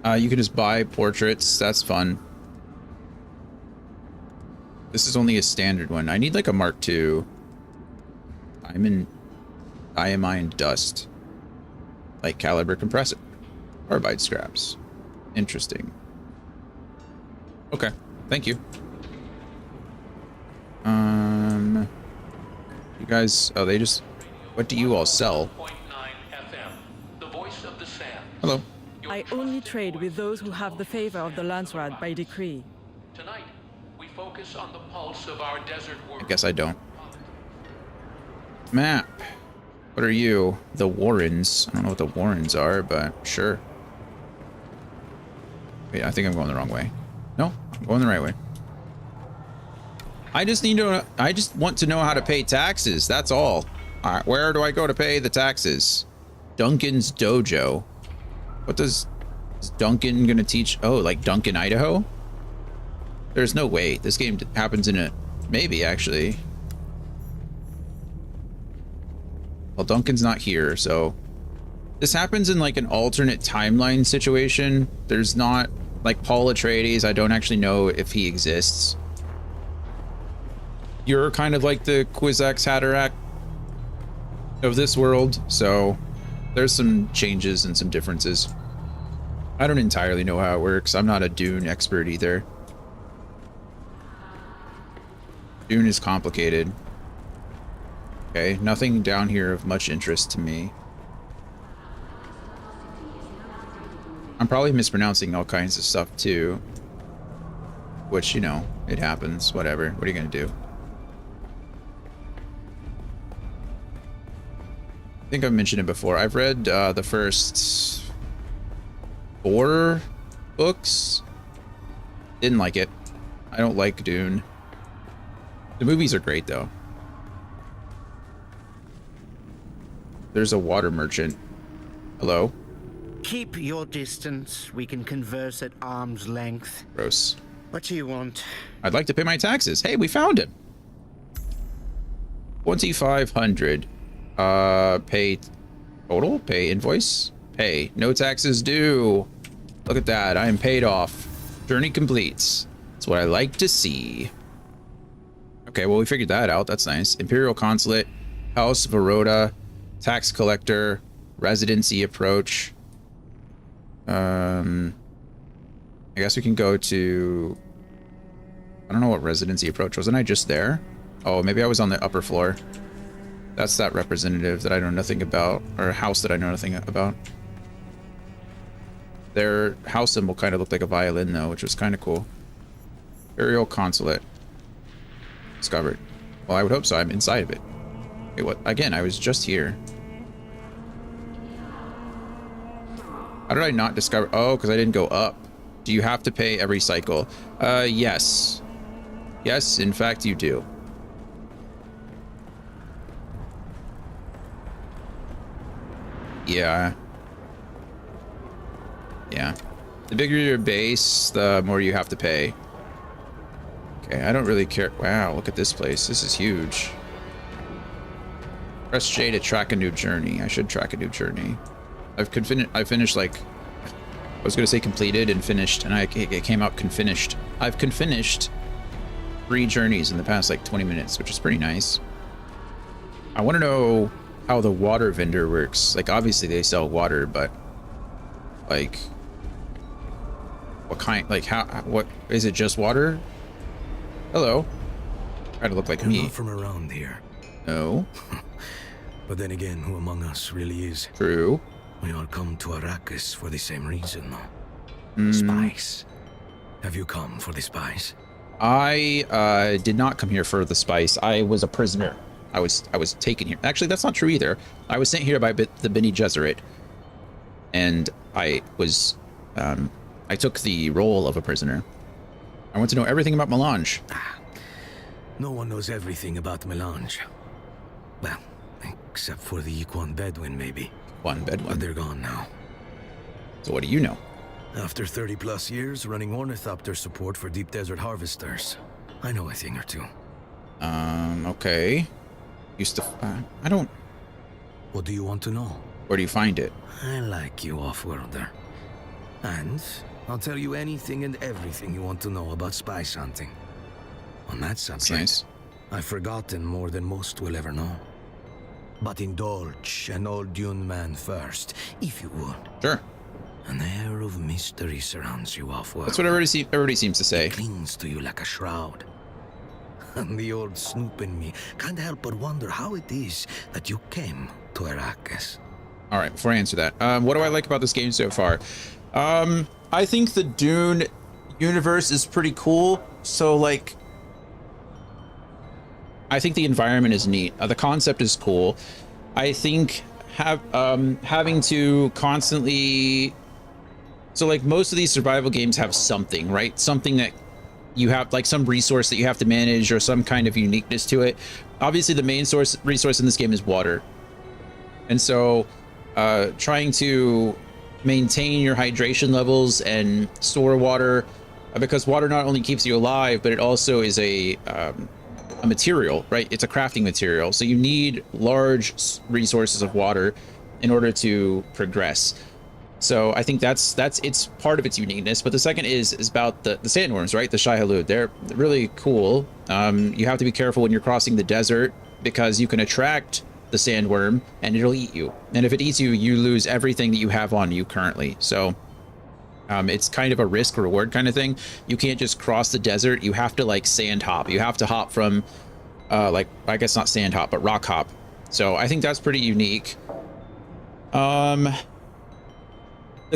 You can just buy portraits. That's fun. This is only a standard one. I need like a Mark II. Diamine dust. Light caliber compressor. Carbide scraps. Interesting. Okay. Thank you. You guys, oh, they just, what do you all sell? Hello. I only trade with those who have the favor of the Landsraad by decree. Tonight, we focus on the pulse of our desert world. I guess I don't. Map. What are you? The Warrens. I don't know what the Warrens are, but sure. Wait, I think I'm going the wrong way. No, I'm going the right way. I just want to know how to pay taxes. That's all. All right, where do I go to pay the taxes? Duncan's Dojo. What is Duncan gonna teach? Oh, like Duncan, Idaho? There's no way. This game happens in a... Maybe, actually. Well, Duncan's not here, so... This happens in like an alternate timeline situation. There's not... Like Paul Atreides, I don't actually know if he exists. You're kind of like the Kwisatz Haderach of this world, so there's some changes and some differences. I don't entirely know how it works. I'm not a Dune expert either. Dune is complicated. Okay, nothing down here of much interest to me. I'm probably mispronouncing all kinds of stuff too. Which, you know, it happens. Whatever. What are you gonna do? I think I've mentioned it before. I've read the first 4 books. Didn't like it. I don't like Dune. The movies are great though. There's a water merchant. Hello? Keep your distance. We can converse at arm's length. Gross. What do you want? I'd like to pay my taxes. Hey, we found him. 2,500. Pay total? Pay invoice? Pay. No taxes due. Look at that. I am paid off. Journey completes. That's what I like to see. Okay, well, we figured that out. That's nice. Imperial Consulate, House Varoda, Tax Collector, Residency Approach. I guess we can go to... I don't know what Residency Approach. Wasn't I just there? Oh, maybe I was on the upper floor. That's that representative that I know nothing about, or a house that I know nothing about. Their house symbol kind of looked like a violin, though, which was kind of cool. Imperial Consulate. Discovered. Well, I would hope so. I'm inside of it. Wait, what? Again, I was just here. How did I not discover? Oh, because I didn't go up. Do you have to pay every cycle? Yes. Yes, in fact, you do. Yeah. Yeah. The bigger your base, the more you have to pay. Okay, I don't really care. Wow, look at this place. This is huge. Press J to track a new journey. I should track a new journey. I finished like... I was going to say completed and finished, and it came out confinished. I've confinished 3 journeys in the past like 20 minutes, which is pretty nice. I want to know how the water vendor works. Like, obviously they sell water, but like what kind, like how, what is it? Just water? Hello. Try to look like You're me. Not from around here. No. But then again, who among us really is? True. We all come to Arrakis for the same reason, though. Spice. Have you come for the spice? I did not come here for the spice. I was a prisoner. I was taken here. Actually, that's not true either. I was sent here by the Bene Gesserit, and I was I took the role of a prisoner. I want to know everything about Melange. No one knows everything about Melange. Well, except for the Yquan Bedouin, maybe. Yquan Bedouin. But they're gone now. So what do you know? After 30+ years running ornithopter support for deep desert harvesters, I know a thing or two. Okay. Used to... I don't... What do you want to know? Where do you find it? I like you, Off-Worlder. And I'll tell you anything and everything you want to know about spice hunting. On that subject, nice. I've forgotten more than most will ever know. But indulge an old Dune man first, if you would. Sure. An air of mystery surrounds you, Off-Worlder. That's what everybody seems to say. It clings to you like a shroud. And the old snoop in me can't help but wonder how it is that you came to Arrakis. All right, before I answer that, what do I like about this game so far? I think the Dune universe is pretty cool. So, like, I think the environment is neat. The concept is cool. I think having to constantly... So, like, most of these survival games have something, right? Something that you have, like, some resource that you have to manage or some kind of uniqueness to it. Obviously, the main resource in this game is water. And so, trying to maintain your hydration levels and store water, because water not only keeps you alive, but it also is a material, right? It's a crafting material. So you need large resources of water in order to progress. So I think that's it's part of its uniqueness. But the second is about the sandworms, right? The Shai-Hulud. They're really cool. You have to be careful when you're crossing the desert because you can attract the sandworm and it'll eat you. And if it eats you, you lose everything that you have on you currently. So it's kind of a risk reward kind of thing. You can't just cross the desert. You have to like sand hop. You have to hop from like, I guess not sand hop, but rock hop. So I think that's pretty unique. The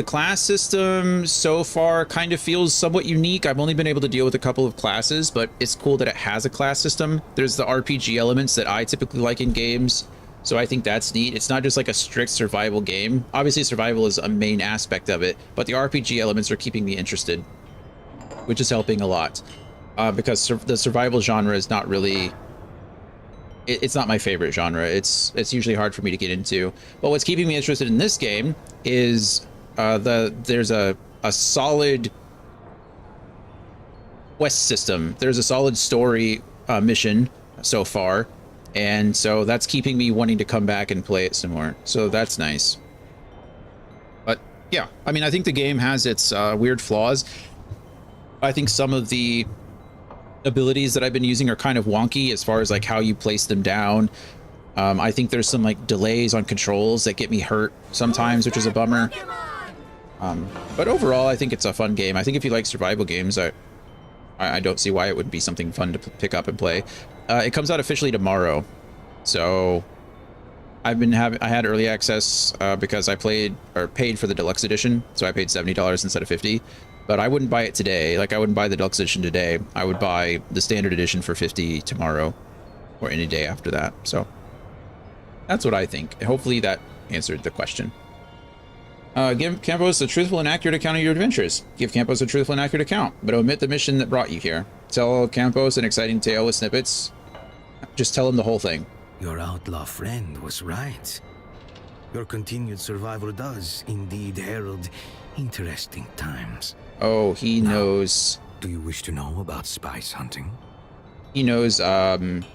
class system so far kind of feels somewhat unique. I've only been able to deal with a couple of classes, but it's cool that it has a class system. There's the RPG elements that I typically like in games. So I think that's neat. It's not just like a strict survival game. Obviously survival is a main aspect of it, but the RPG elements are keeping me interested, which is helping a lot. Because the survival genre is not really, it's not my favorite genre. It's usually hard for me to get into. But what's keeping me interested in this game is there's a solid quest system. There's a solid story mission so far. And so that's keeping me wanting to come back and play it some more. So that's nice. But yeah, I mean, I think the game has its weird flaws. I think some of the abilities that I've been using are kind of wonky as far as like how you place them down. I think there's some like delays on controls that get me hurt sometimes, which is a bummer. But overall, I think it's a fun game. I think if you like survival games, I don't see why it wouldn't be something fun to pick up and play. It comes out officially tomorrow, so I had early access because I paid for the deluxe edition, so I paid $70 instead of $50. But I wouldn't buy it today. Like I wouldn't buy the deluxe edition today. I would buy the standard edition for $50 tomorrow, or any day after that. So that's what I think. Hopefully that answered the question. Give Campos a truthful and accurate account of your adventures. Give Campos a truthful and accurate account, but omit the mission that brought you here. Tell Campos an exciting tale with snippets. Just tell him the whole thing. Your outlaw friend was right. Your continued survival does indeed herald interesting times. Oh, he knows. Do you wish to know about spice hunting? He knows, the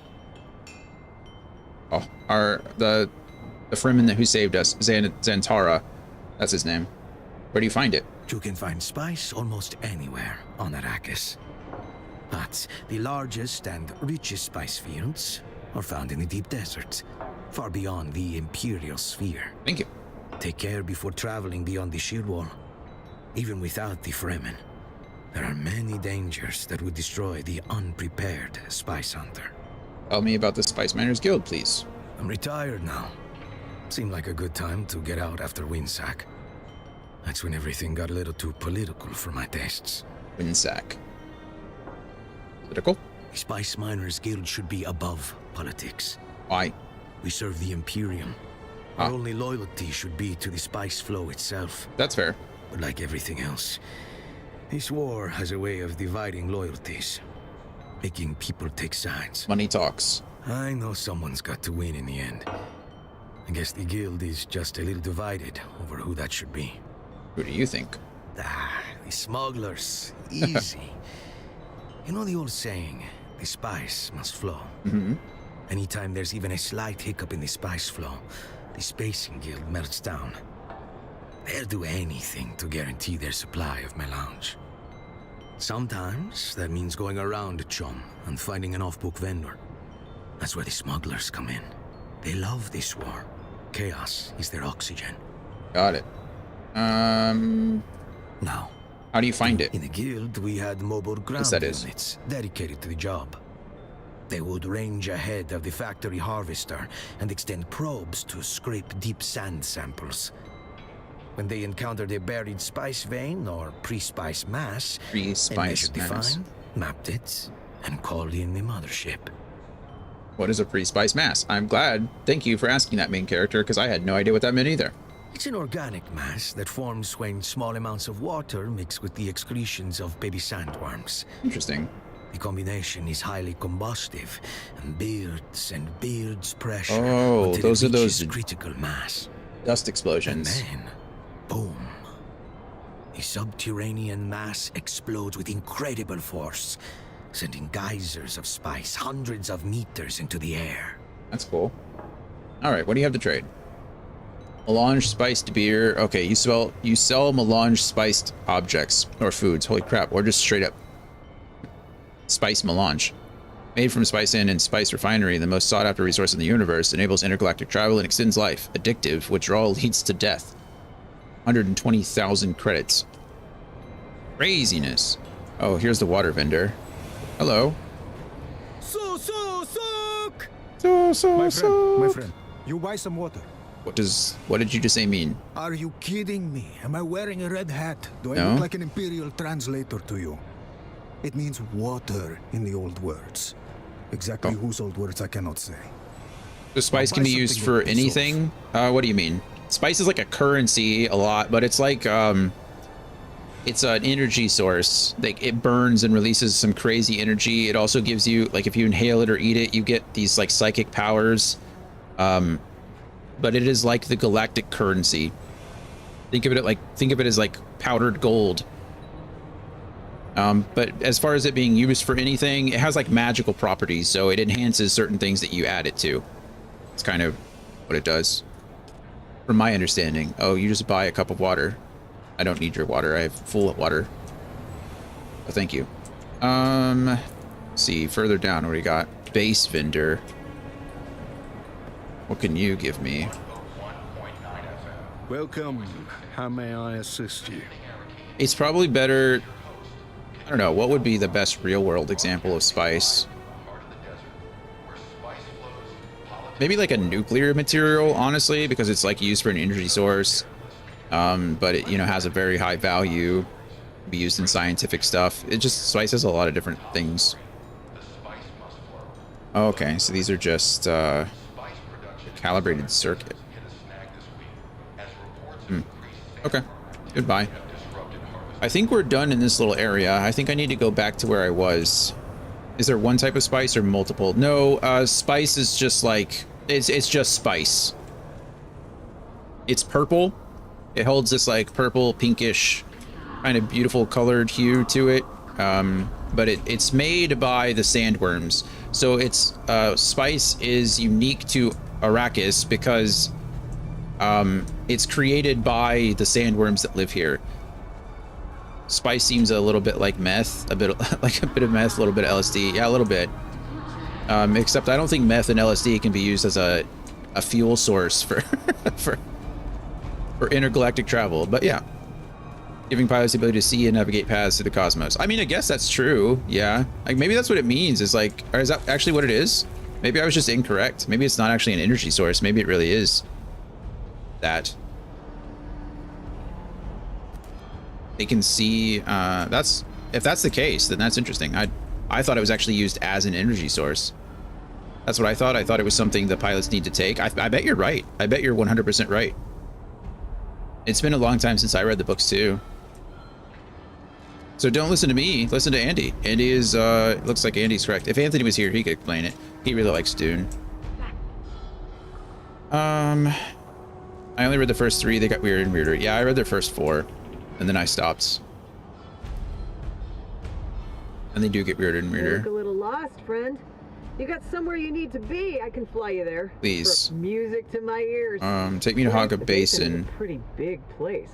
Fremen who saved us, Zantara. That's his name. Where do you find it? You can find spice almost anywhere on Arrakis. But the largest and richest spice fields are found in the deep desert, far beyond the Imperial sphere. Thank you. Take care before traveling beyond the shield wall. Even without the Fremen, there are many dangers that would destroy the unprepared spice hunter. Tell me about the Spice Miners Guild, please. I'm retired now. Seemed like a good time to get out after Windsack. That's when everything got a little too political for my tastes. Windsack. Political? The Spice Miners Guild should be above politics. Why? We serve the Imperium. Our only loyalty should be to the spice flow itself. That's fair. But like everything else, this war has a way of dividing loyalties, making people take sides. Money talks. I know someone's got to win in the end. I guess the guild is just a little divided over who that should be. Who do you think? The smugglers. Easy. You know the old saying, the spice must flow. Mm-hmm. Anytime there's even a slight hiccup in the spice flow, the Spacing Guild melts down. They'll do anything to guarantee their supply of melange. Sometimes that means going around a chum and finding an off-book vendor. That's where the smugglers come in. They love this war. Chaos is their oxygen. Got it. Now, how do you find it? In the guild, we had mobile ground units dedicated to the job. They would range ahead of the factory harvester and extend probes to scrape deep sand samples. When they encountered a buried spice vein or pre-spice mass, they measured the find, mapped it, and called in the mothership. What is a pre-spice mass? I'm glad. Thank you for asking that, main character, because I had no idea what that meant either. It's an organic mass that forms when small amounts of water mix with the excretions of baby sandworms. Interesting. The combination is highly combustive and builds pressure. Oh, until those it are those reaches critical mass. Dust explosions. And then, boom. The subterranean mass explodes with incredible force, sending geysers of spice hundreds of meters into the air. That's cool. All right, what do you have to trade? Melange spiced beer. Okay, you sell melange spiced objects or foods. Holy crap, or just straight up spice melange. Made from Spice Inn and Spice Refinery, the most sought after resource in the universe, enables intergalactic travel and extends life. Addictive, withdrawal leads to death. 120,000 credits. Craziness. Oh, here's the water vendor. Hello. My friend, you buy some water. What did you just say mean? Are you kidding me? Am I wearing a red hat? Do I No. look like an imperial translator to you? It means water in the old words. Exactly whose old words I cannot say. The spice can be used for anything? What do you mean? Spice is like a currency a lot, but it's like it's an energy source. Like it burns and releases some crazy energy. It also gives you, like, if you inhale it or eat it, you get these like psychic powers. But it is like the galactic currency. Think of it as like powdered gold. But as far as it being used for anything, it has like magical properties, so it enhances certain things that you add it to. It's kind of what it does, from my understanding. Oh, you just buy a cup of water. I don't need your water. I have full water. Oh, thank you. Let's see, further down, what do we got? Base vendor. What can you give me? Welcome. How may I assist you? It's probably better. I don't know, what would be the best real-world example of spice? Maybe like a nuclear material, honestly, because it's like used for an energy source. But it, has a very high value, be used in scientific stuff. Spice has a lot of different things. Okay, so these are just a calibrated circuit. Okay, goodbye. I think we're done in this little area. I think I need to go back to where I was. Is there one type of spice or multiple? No, spice is just like, it's just spice. It's purple. It holds this like purple, pinkish, kind of beautiful colored hue to it. But it's made by the sandworms. So it's, spice is unique to Arrakis because it's created by the sandworms that live here. Spice seems a little bit like meth, a bit of meth, a little bit of LSD. Yeah, a little bit. Except I don't think meth and LSD can be used as a fuel source for for intergalactic travel. But yeah, giving pilots the ability to see and navigate paths through the cosmos. I mean, I guess that's true. Yeah, like maybe that's what it means. Is like, or is that actually what it is? Maybe I was just incorrect. Maybe it's not actually an energy source. Maybe it really is that. They can see, if that's the case, then that's interesting. I thought it was actually used as an energy source. That's what I thought. I thought it was something the pilots need to take. I bet you're right. I bet you're 100% right. It's been a long time since I read the books too. So don't listen to me. Listen to Andy. Andy is, looks like Andy's correct. If Anthony was here, he could explain it. He really likes Dune. I only read the first 3. They got weirder and weirder. Yeah, I read their first 4, and then I stopped. And they do get weirder and You weirder. look a little lost, friend. You got somewhere you need to be. I can fly you there. Please. For music to my ears. Take me to Haga The Basin. a pretty big place.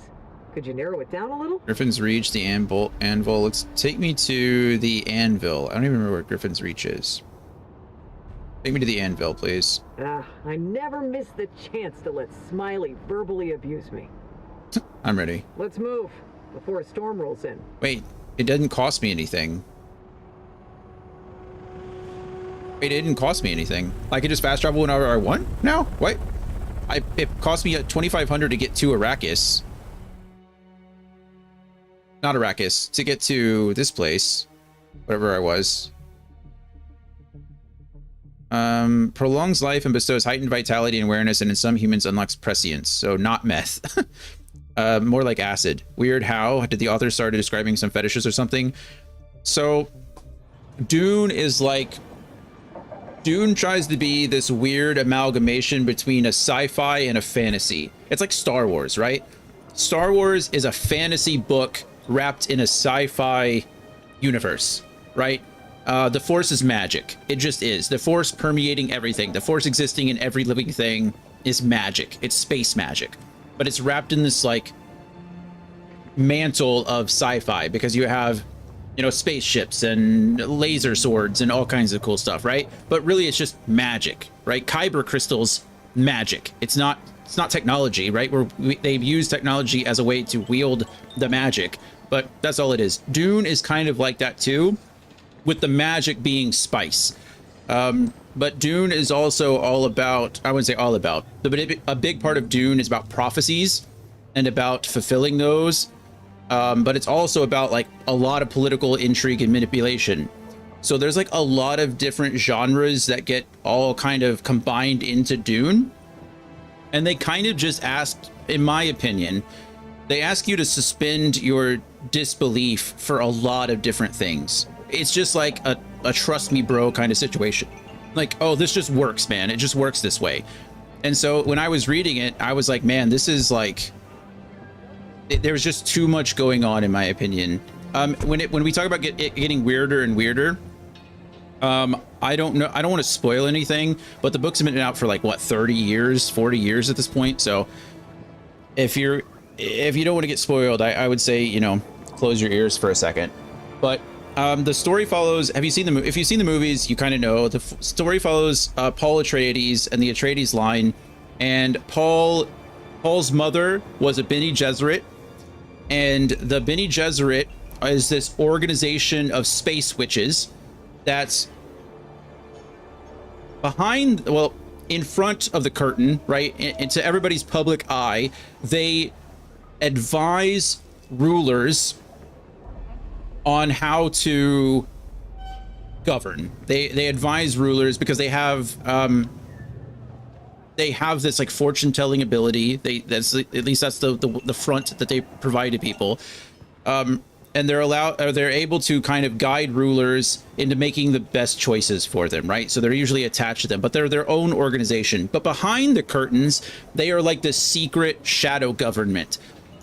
Could you narrow it down a little? Griffin's Reach, the Anvil. Let's take me to the Anvil. I don't even remember where Griffin's Reach is. Take me to the Anvil, please. I never miss the chance to let Smiley verbally abuse me. I'm ready. Let's move before a storm rolls in. Wait, it doesn't cost me anything. Wait, it didn't cost me anything. I can just fast travel whenever I want now? What? It cost me 2,500 to get to Arrakis. Not Arrakis, to get to this place. Whatever I was. Prolongs life and bestows heightened vitality and awareness, and in some humans unlocks prescience. So not meth. More like acid. Weird how? Did the author start describing some fetishes or something? So Dune is like... Dune tries to be this weird amalgamation between a sci-fi and a fantasy. It's like Star Wars, right? Star Wars is a fantasy book wrapped in a sci-fi universe, right? The Force is magic. It just is. The Force permeating everything. The Force existing in every living thing is magic. It's space magic. But it's wrapped in this, like, mantle of sci-fi because you have, you know, spaceships and laser swords and all kinds of cool stuff, right? But really it's just magic, right? Kyber crystals, magic. It's not technology, right? They've used technology as a way to wield the magic, but that's all it is. Dune is kind of like that too, with the magic being spice. But Dune is also all about, I wouldn't say all about, but a big part of Dune is about prophecies and about fulfilling those. But it's also about like a lot of political intrigue and manipulation. So there's like a lot of different genres that get all kind of combined into Dune. And they kind of just asked, in my opinion, they ask you to suspend your disbelief for a lot of different things. It's just like a trust me bro kind of situation. Like, oh, this just works, man. It just works this way. And so when I was reading it, I was like, man, this is like, there's just too much going on, in my opinion. When we talk about it getting weirder and weirder, I don't know, I don't want to spoil anything, but the books have been out for like what, 30 years, 40 years at this point. So if you don't want to get spoiled, I would say, you know, close your ears for a second. But the story follows, if you've seen the movies, you kind of know the story follows Paul Atreides and the Atreides line, and Paul's mother was a Bene Gesserit, and the Bene Gesserit is this organization of space witches that's behind, well, in front of the curtain, right? Into everybody's public eye. They advise rulers on how to govern. They advise rulers because they have this like fortune telling ability. That's at least that's the front that they provide to people. And they're able to kind of guide rulers into making the best choices for them, right? So they're usually attached to them, but they're their own organization. But behind the curtains, they are like this secret shadow government.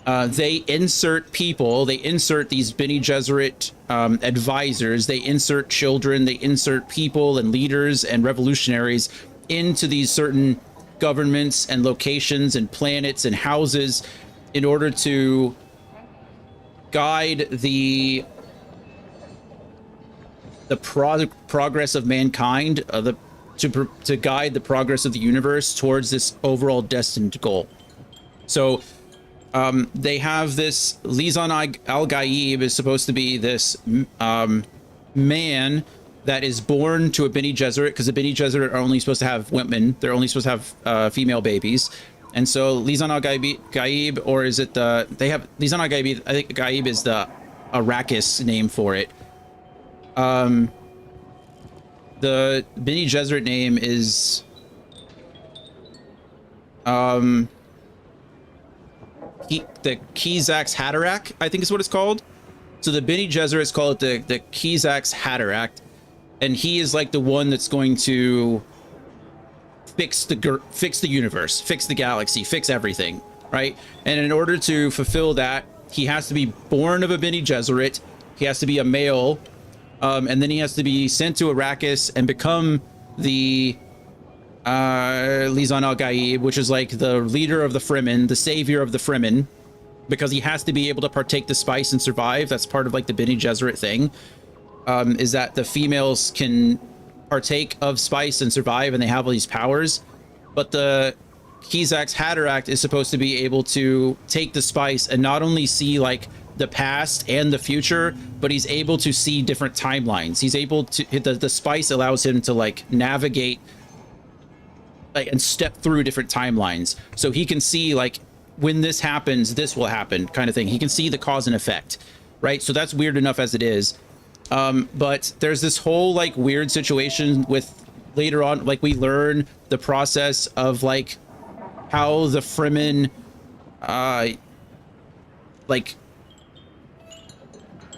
They insert people, they insert these Bene Gesserit advisors, they insert children, they insert people and leaders and revolutionaries into these certain governments and locations and planets and houses in order to guide the progress of mankind, to guide the progress of the universe towards this overall destined goal. So they have this, Lisan al-Gaib is supposed to be this man that is born to a Bene Gesserit, because the Bene Gesserit are only supposed to have women. They're only supposed to have female babies. And so Lisan al-Gaib, or is it they have Lisan al-Gaib, I think Gaib is the Arrakis name for it. The Bene Gesserit name is the Kwisatz Haderach, I think is what it's called. So the Bene Gesserits call it the Kwisatz Haderach, and he is like the one that's going to fix the universe, fix the galaxy, fix everything, right? And in order to fulfill that, he has to be born of a Bene Gesserit. He has to be a male, and then he has to be sent to Arrakis and become the Lisan al-Gaib, which is like the leader of the Fremen, the savior of the Fremen, because he has to be able to partake the spice and survive. That's part of like the Bene Gesserit thing, is that the females can partake of spice and survive, and they have all these powers. But the Kwisatz Haderach is supposed to be able to take the spice and not only see like the past and the future, but he's able to see different timelines. He's able to, the spice allows him to like navigate like and step through different timelines. So he can see like when this happens, this will happen kind of thing. He can see the cause and effect, right? So that's weird enough as it is. But there's this whole like weird situation with later on, like we learn the process of like how the Fremen, like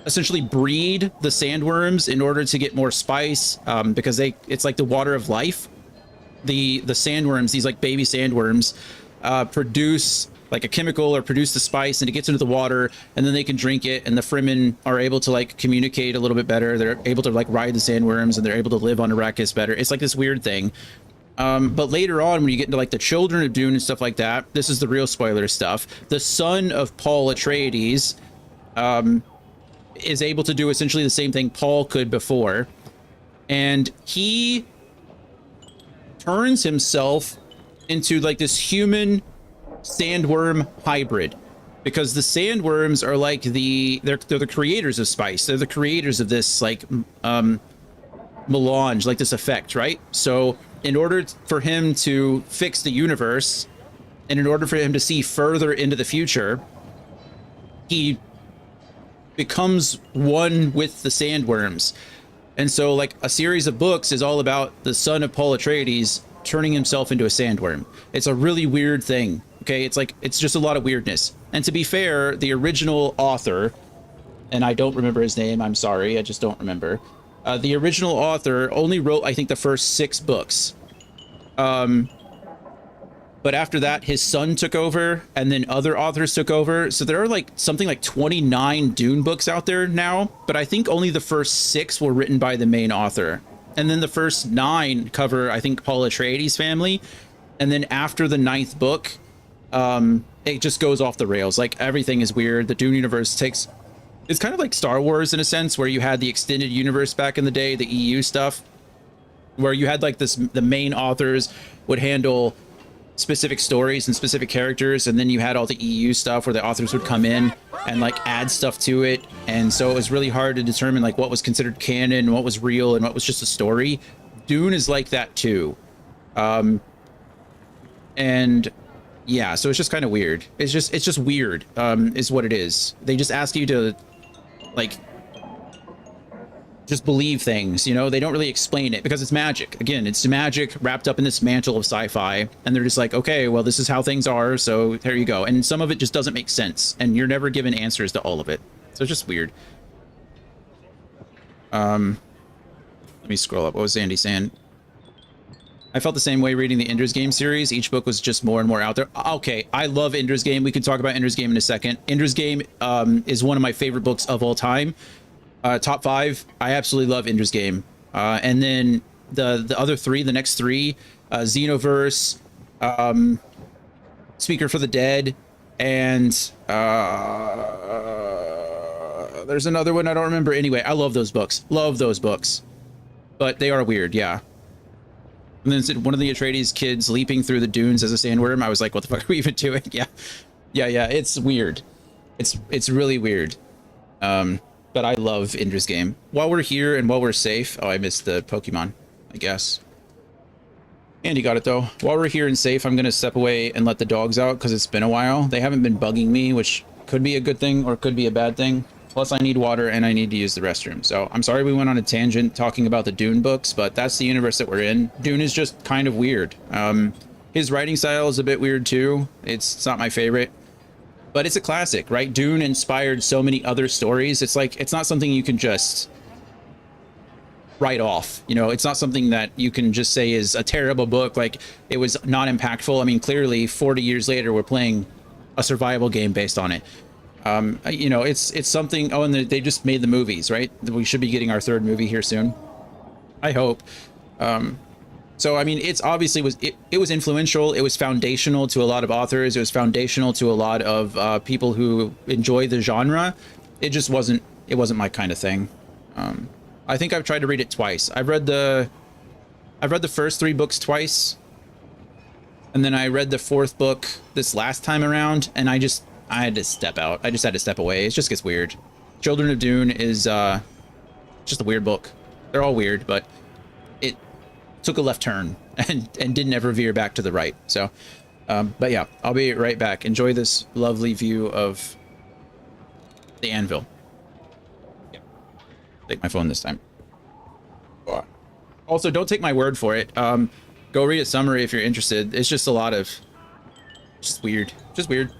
essentially breed the sandworms in order to get more spice, because it's like the water of life. The sandworms, these like baby sandworms, produce like a chemical or produce the spice, and it gets into the water, and then they can drink it, and the Fremen are able to like communicate a little bit better. They're able to like ride the sandworms, and they're able to live on Arrakis better. It's like this weird thing. But later on, when you get into like the Children of Dune and stuff like that, this is the real spoiler stuff. The son of Paul Atreides is able to do essentially the same thing Paul could before, and he turns himself into like this human sandworm hybrid, because the sandworms are like they're the creators of spice. They're the creators of this like melange, like this effect, right? So in order for him to fix the universe, and in order for him to see further into the future, he becomes one with the sandworms. And so like a series of books is all about the son of Paul Atreides turning himself into a sandworm. It's a really weird thing. Okay, it's just a lot of weirdness. And to be fair, the original author, and I don't remember his name, I'm sorry, I just don't remember. The original author only wrote, I think, the first 6 books. But after that, his son took over, and then other authors took over. So there are like something like 29 Dune books out there now, but I think only the first 6 were written by the main author. And then the first 9 cover, I think, Paul Atreides' family. And then after the 9th book, it just goes off the rails. Like everything is weird. The Dune universe it's kind of like Star Wars in a sense, where you had the extended universe back in the day, the EU stuff, where you had like the main authors would handle specific stories and specific characters, and then you had all the EU stuff where the authors would come in and like add stuff to it. And so it was really hard to determine like what was considered canon, what was real, and what was just a story. Dune is like that too. And yeah, so it's just kind of weird. It's just weird, is what it is. They just ask you to like just believe things, you know? They don't really explain it because it's magic. Again, it's magic wrapped up in this mantle of sci-fi, and they're just like, okay, well, this is how things are, so there you go. And some of it just doesn't make sense, and you're never given answers to all of it. So it's just weird. Let me scroll up. What was Andy saying? I felt the same way reading the Ender's Game series. Each book was just more and more out there. Okay, I love Ender's Game. We can talk about Ender's Game in a second. Ender's Game is one of my favorite books of all time. Top 5. I absolutely love Ender's Game. And then the other 3, the next 3, Xenoverse, Speaker for the Dead, and there's another one I don't remember. Anyway, I love those books. Love those books. But they are weird, yeah. And then one of the Atreides kids leaping through the dunes as a sandworm. I was like, what the fuck are we even doing? Yeah. It's weird. It's really weird. But I love Ender's Game. While we're here and while we're safe. Oh, I missed the Pokemon, I guess. Andy got it though. While we're here and safe, I'm going to step away and let the dogs out because it's been a while. They haven't been bugging me, which could be a good thing or could be a bad thing. Plus, I need water and I need to use the restroom. So I'm sorry we went on a tangent talking about the Dune books, but that's the universe that we're in. Dune is just kind of weird. His writing style is a bit weird too. It's not my favorite. but it's a classic, right? Dune inspired so many other stories. It's like, it's not something you can just write off. You know, it's not something that you can just say is a terrible book. Like, it was not impactful. I mean, clearly 40 years later, we're playing a survival game based on it. You know, it's something. Oh, and they just made the movies, right? We should be getting our third movie here soon, I hope. So I mean, it's obviously it was influential. It was foundational to a lot of authors. It was foundational to a lot of people who enjoy the genre. It just wasn't my kind of thing. I think I've tried to read it twice. I've read the first 3 books twice, and then I read the 4th book this last time around, and I had to step out. I just had to step away. It just gets weird. Children of Dune is just a weird book. They're all weird, but it took a left turn and didn't ever veer back to the right. So, but yeah, I'll be right back. Enjoy this lovely view of the anvil. Yeah. Take my phone this time. Also, don't take my word for it. Go read a summary if you're interested. It's just a lot of just weird. Just weird.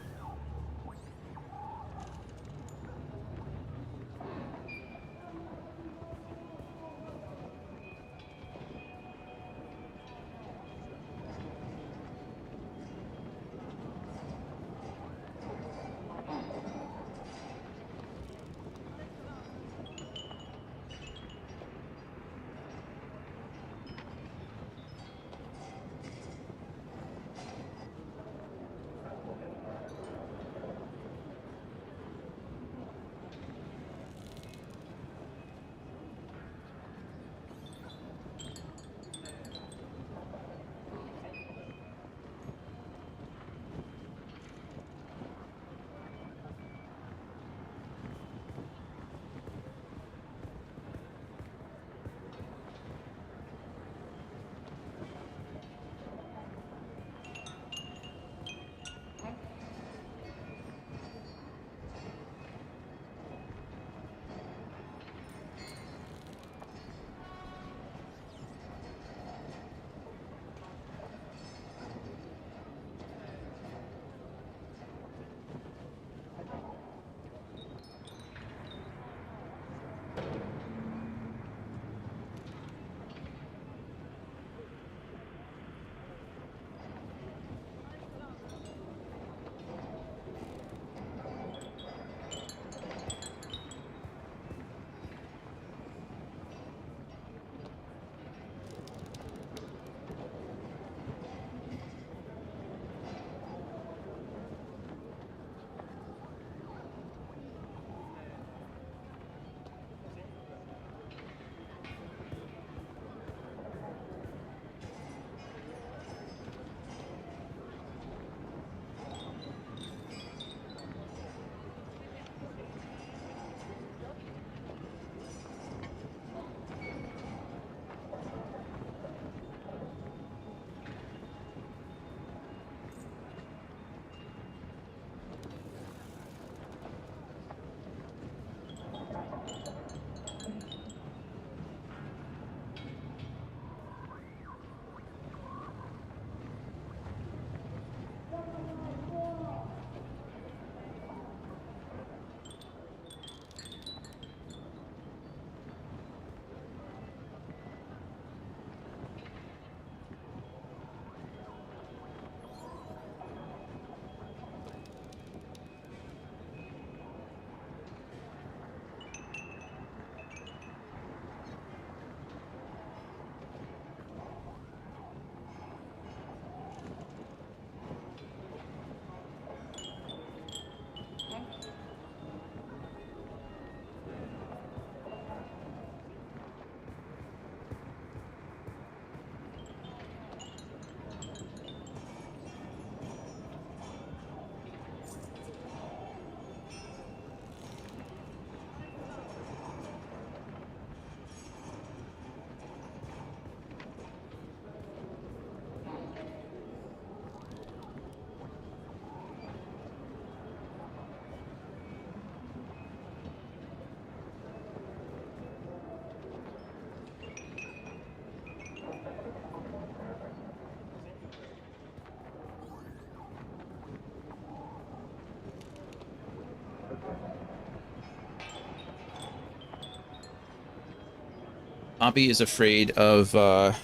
Poppy is afraid of the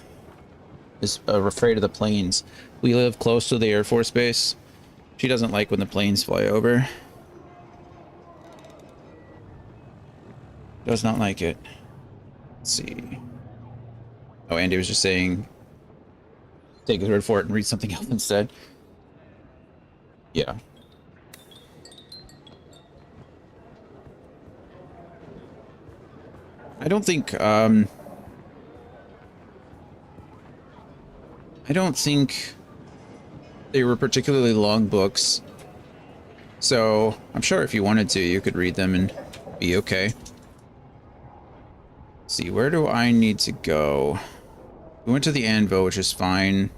planes. We live close to the Air Force Base. She doesn't like when the planes fly over. Does not like it. Let's see. Oh, Andy was just saying, take his word for it and read something else instead. Yeah. I don't think they were particularly long books. So I'm sure if you wanted to, you could read them and be okay. Let's see, where do I need to go? We went to the Anvil, which is fine.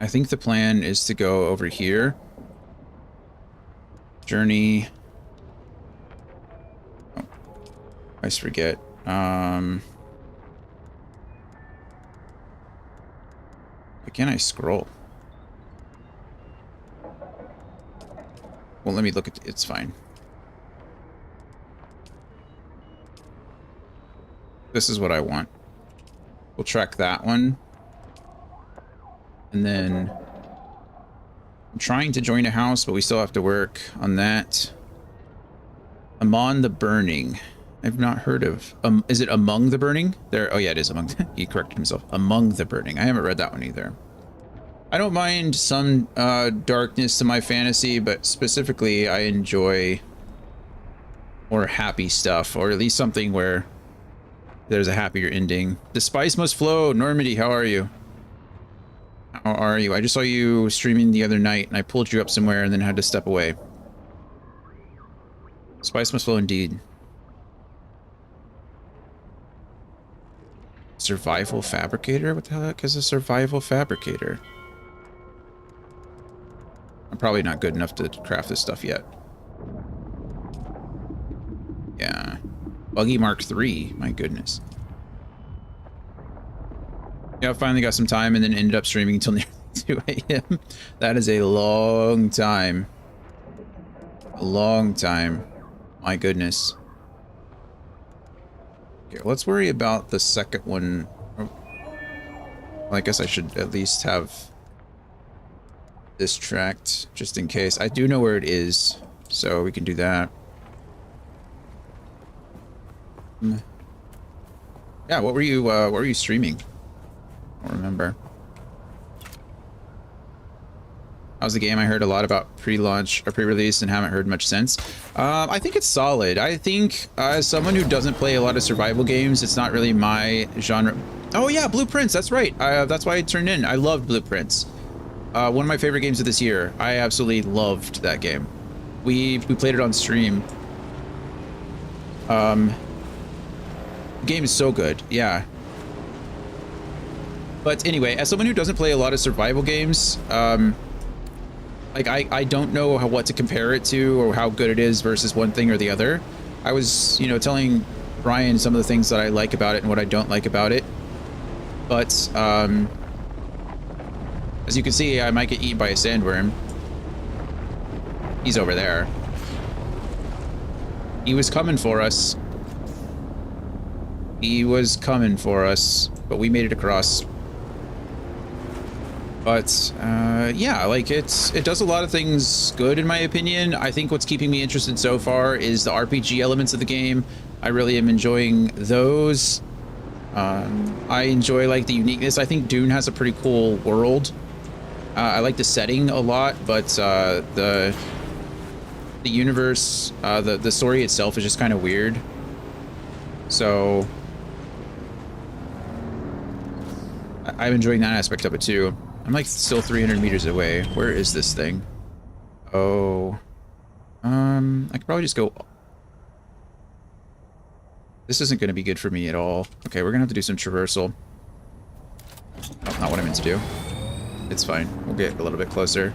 I think the plan is to go over here. Journey. Oh, I always forget. Why can't I scroll? Well, let me look at it's fine. This is what I want. We'll track that one. And then I'm trying to join a house, but we still have to work on that. Among the Burning. I've not heard of. Is it Among the Burning? There. Oh yeah, it is Among. He corrected himself. Among the Burning. I haven't read that one either. I don't mind some darkness to my fantasy, but specifically I enjoy more happy stuff, or at least something where there's a happier ending. The spice must flow. Normandy, how are you? How are you? I just saw you streaming the other night and I pulled you up somewhere and then had to step away. Spice must flow indeed. Survival fabricator? What the heck is a survival fabricator? I'm probably not good enough to craft this stuff yet. Yeah. Buggy Mark III. My goodness. Yeah, I finally got some time and then ended up streaming until nearly 2 a.m. That is a long time. A long time. My goodness. Okay, let's worry about the second one. Well, I guess I should at least have this tracked just in case. I do know where it is, so we can do that. Yeah, what were you streaming? I don't remember. How's the game? I heard a lot about pre-launch or pre-release and haven't heard much since. I think it's solid. I think as someone who doesn't play a lot of survival games, it's not really my genre. Oh yeah, Blueprints, that's right. That's why I turned in. I loved Blueprints. One of my favorite games of this year. I absolutely loved that game. We played it on stream. The game is so good, yeah. But anyway, as someone who doesn't play a lot of survival games, like I don't know what to compare it to or how good it is versus one thing or the other. I was, you know, telling Brian some of the things that I like about it and what I don't like about it. But as you can see, I might get eaten by a sandworm. He's over there. He was coming for us. He was coming for us, but we made it across. But yeah, like it does a lot of things good in my opinion. I think what's keeping me interested so far is the RPG elements of the game. I really am enjoying those. I enjoy like the uniqueness. I think Dune has a pretty cool world. I like the setting a lot, but the universe, the story itself is just kind of weird. So I'm enjoying that aspect of it too. I'm like still 300 meters away. Where is this thing? Oh, I could probably just go. This isn't going to be good for me at all. Okay, we're gonna have to do some traversal. Oh, not what I meant to do. It's fine. We'll get a little bit closer.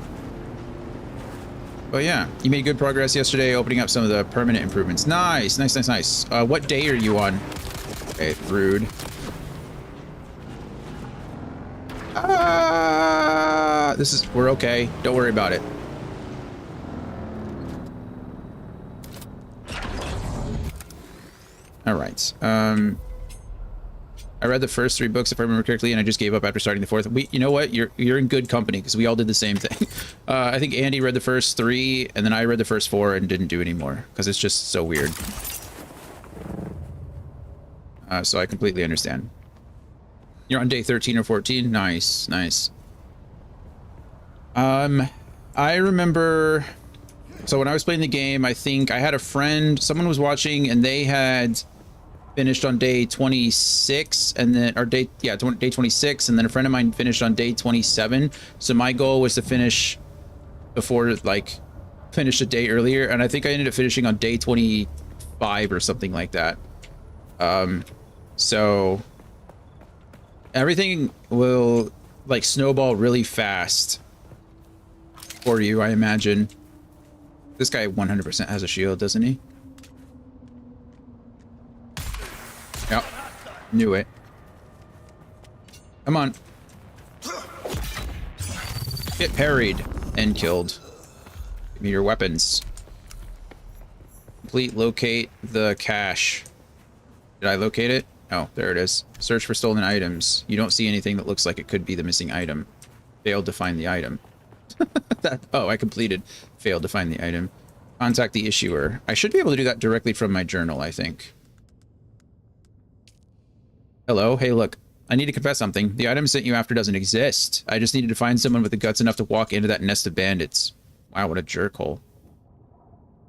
But yeah, you made good progress yesterday opening up some of the permanent improvements. Nice, nice, nice, nice. What day are you on? Okay, rude. We're okay. Don't worry about it. All right. I read the first 3 books, if I remember correctly, and I just gave up after starting the 4th. You know what? You're in good company, because we all did the same thing. I think Andy read the first 3, and then I read the first 4 and didn't do any more, because it's just so weird. So I completely understand. You're on day 13 or 14? Nice, nice. I remember... So when I was playing the game, I think I had a friend, someone was watching, and they had... finished on day 26 and then day 26, and then a friend of mine finished on day 27. So my goal was to finish before, like, finish a day earlier, and I think I ended up finishing on day 25 or something like that. So everything will like snowball really fast for you, I imagine. This guy 100% has a shield, doesn't he? Yep, knew it. Come on. Get parried and killed. Give me your weapons. Complete locate the cache. Did I locate it? Oh, there it is. Search for stolen items. You don't see anything that looks like it could be the missing item. Failed to find the item. Oh, I completed. Failed to find the item. Contact the issuer. I should be able to do that directly from my journal, I think. Hello. Hey, look. I need to confess something. The item sent you after doesn't exist. I just needed to find someone with the guts enough to walk into that nest of bandits. Wow, what a jerkhole.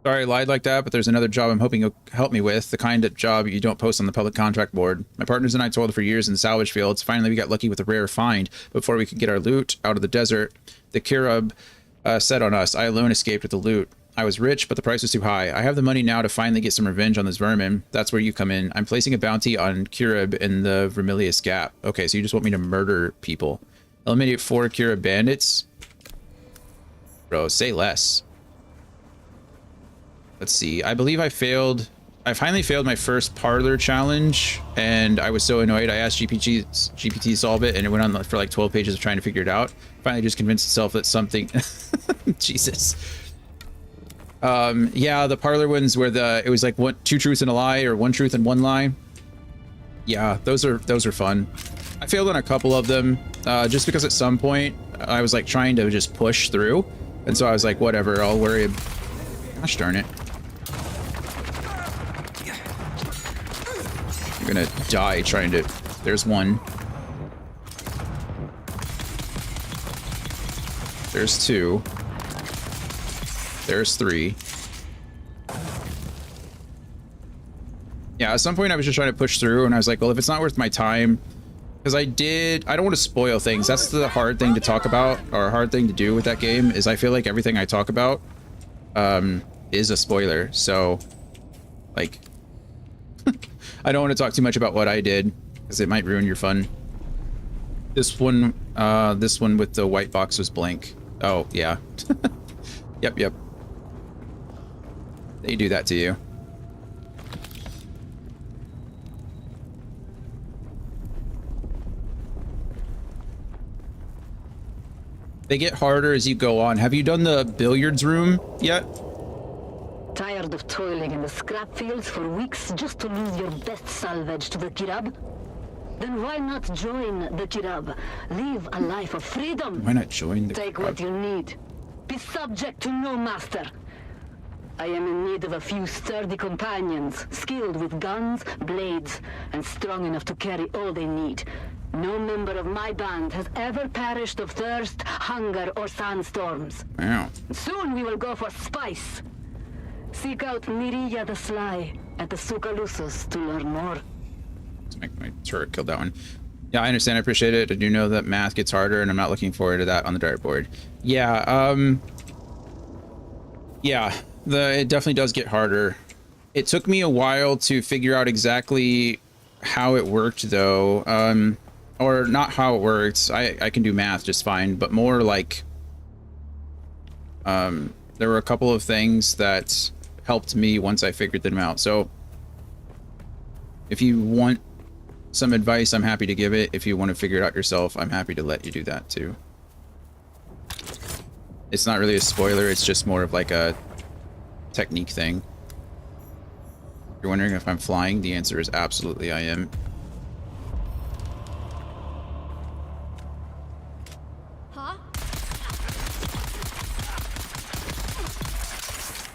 Sorry I lied like that, but there's another job I'm hoping you'll help me with. The kind of job you don't post on the public contract board. My partners and I toiled for years in the salvage fields. Finally, we got lucky with a rare find. Before we could get our loot out of the desert, the Kirub set on us. I alone escaped with the loot. I was rich, but the price was too high. I have the money now to finally get some revenge on this vermin. That's where you come in. I'm placing a bounty on Kirub in the Vermilius Gap. Okay, so you just want me to murder people. Eliminate 4 Kirub bandits? Bro, say less. Let's see. I believe I finally failed my first parlor challenge, and I was so annoyed. I asked GPT to solve it, and it went on for like 12 pages of trying to figure it out. Finally just convinced itself that something... Jesus. Yeah, the parlor ones where it was like 2 truths and a lie, or 1 truth and 1 lie. Yeah, those are fun. I failed on a couple of them, just because at some point I was like trying to just push through, and so I was like, whatever, I'll worry. Gosh darn it. I'm gonna die trying to... There's 1. There's 2. There's 3. Yeah, at some point I was just trying to push through, and I was like, well, if it's not worth my time, because I don't want to spoil things. That's the hard thing to talk about, or a hard thing to do with that game, is I feel like everything I talk about is a spoiler. So, like, I don't want to talk too much about what I did, because it might ruin your fun. This one with the white box was blank. Oh, yeah. Yep. They do that to you. They get harder as you go on. Have you done the billiards room yet? Tired of toiling in the scrap fields for weeks just to lose your best salvage to the Kirab? Then why not join the Kirab? Live a life of freedom. Why not join the Take Kirab? what you need. Be subject to no master. I am in need of a few sturdy companions, skilled with guns, blades, and strong enough to carry all they need. No member of my band has ever perished of thirst, hunger, or sandstorms. Wow. Soon we will go for spice. Seek out Mirilla the Sly at the Sukalusos to learn more. Let's make my turret kill that one. Yeah, I understand. I appreciate it. I do know that math gets harder, and I'm not looking forward to that on the dartboard. Yeah, yeah, it definitely does get harder. It took me a while to figure out exactly how it worked, though. Or not how it works. I can do math just fine, but more like, there were a couple of things that helped me once I figured them out. So if you want some advice, I'm happy to give it. If you want to figure it out yourself, I'm happy to let you do that too. It's not really a spoiler, it's just more of like a technique thing. If you're wondering if I'm flying, the answer is absolutely I am.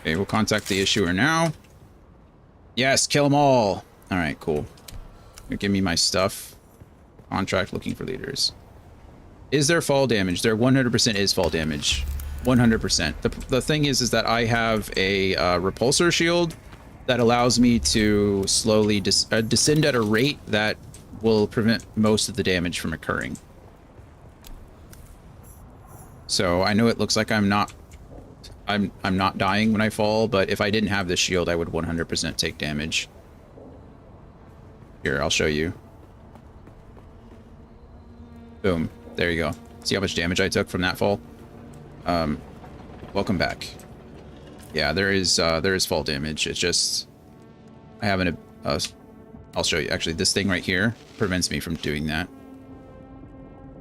Okay, we'll contact the issuer now. Yes, kill them all. All right, cool. Give me my stuff. Contract looking for leaders. Is there fall damage? There 100% is fall damage. 100%. The thing is that I have a repulsor shield that allows me to slowly descend at a rate that will prevent most of the damage from occurring. So I know it looks like I'm not dying when I fall, but if I didn't have this shield, I would 100% take damage. Here, I'll show you. Boom. There you go. See how much damage I took from that fall? Welcome back. Yeah, there is fall damage. It's just I haven't. I'll show you. Actually, this thing right here prevents me from doing that.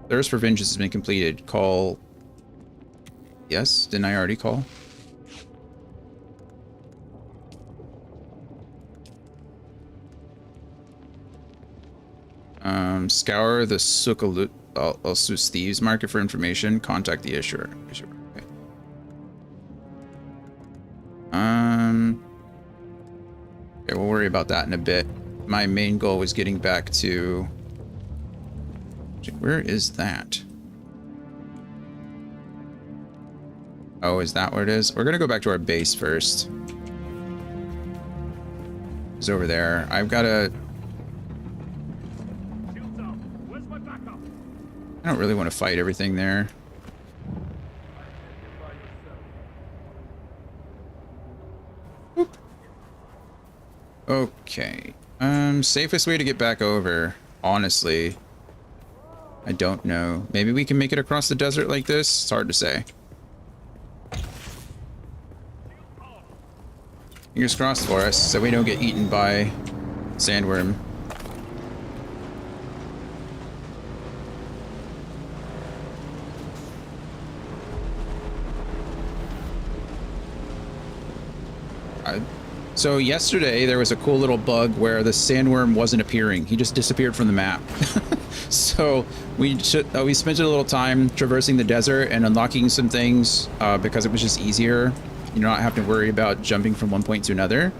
Thirst for Vengeance has been completed. Call. Yes, didn't I already call? Scour the Sukalusus Thieves Market for information. Contact the issuer. Okay. Okay, we'll worry about that in a bit. My main goal was getting back to... Where is that? Oh, is that where it is? We're gonna go back to our base first. It's over there. I've got to... I don't really want to fight everything there. Whoop. Okay. Safest way to get back over, honestly, I don't know. Maybe we can make it across the desert like this? It's hard to say. Fingers crossed for us so we don't get eaten by sandworm. So yesterday there was a cool little bug where the sandworm wasn't appearing. He just disappeared from the map. So we spent a little time traversing the desert and unlocking some things because it was just easier. You not have to worry about jumping from one point to another.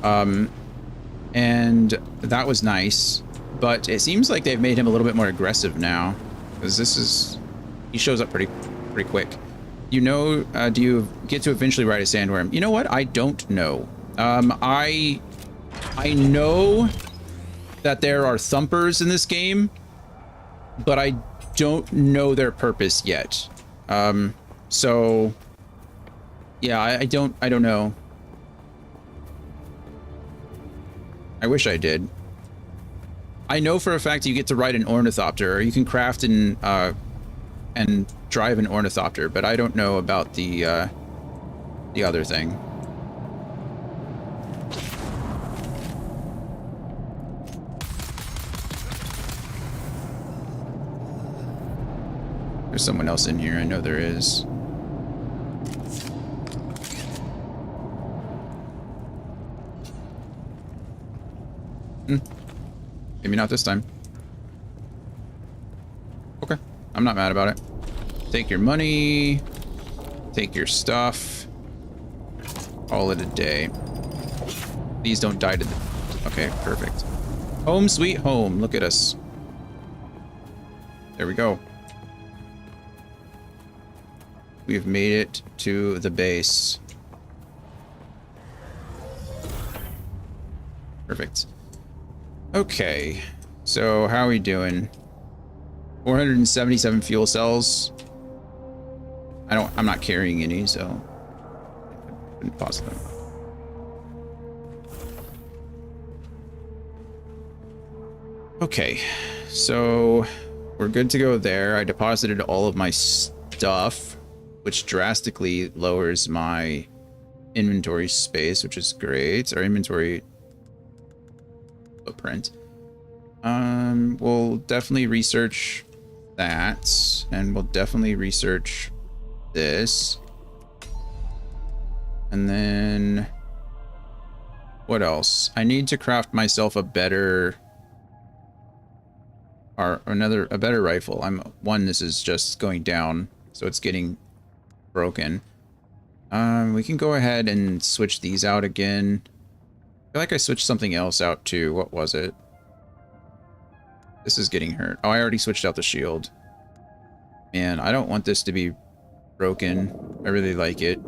And that was nice. But it seems like they've made him a little bit more aggressive now. Because he shows up pretty quick. You know, do you get to eventually ride a sandworm? You know what? I don't know. I know that there are thumpers in this game, but I don't know their purpose yet. So yeah, I don't know. I wish I did. I know for a fact you get to ride an ornithopter, or you can craft and drive an ornithopter, but I don't know about the other thing. There's someone else in here. I know there is. Maybe not this time. Okay. I'm not mad about it. Take your money. Take your stuff. Call it a day. Please don't die to the... Okay, perfect. Home sweet home. Look at us. There we go. We've made it to the base. Perfect. Okay. So how are we doing? 477 fuel cells. I'm not carrying any, so I couldn't pause them. Okay, so we're good to go there. I deposited all of my stuff, which drastically lowers my inventory space, which is great. Our inventory footprint. We'll definitely research that, and we'll definitely research this. And then what else? I need to craft myself a better a better rifle. This is just going down, so it's getting broken. We can go ahead and switch these out again. I feel like I switched something else out too. What was it? This is getting hurt. Oh, I already switched out the shield. And I don't want this to be broken. I really like it.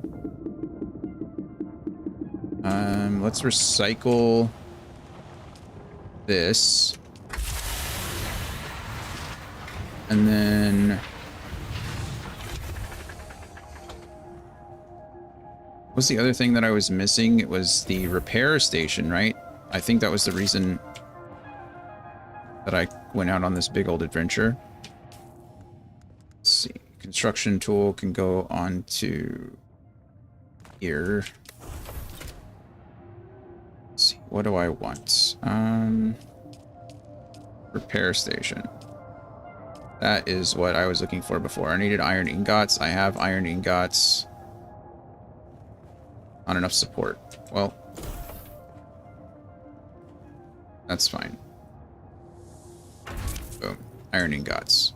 Let's recycle this. And then... what's the other thing that I was missing? It was the repair station, right? I think that was the reason that I went out on this big old adventure. Let's see. Construction tool can go on to here. Let's see. What do I want? Repair station. That is what I was looking for before. I needed iron ingots. I have iron ingots. Not enough support. Well, that's fine. Boom. Iron ingots.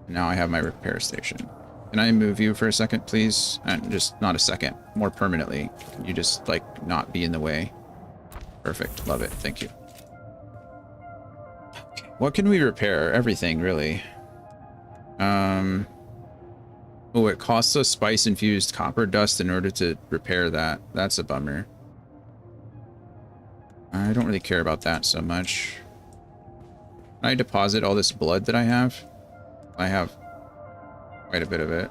Now I have my repair station. Can I move you for a second, please? And just not a second, more permanently. Can you just like not be in the way? Perfect. Love it. Thank you. Okay. What can we repair? Everything, really. Oh, it costs us spice-infused copper dust in order to repair that. That's a bummer. I don't really care about that so much. Can I deposit all this blood that I have? I have quite a bit of it.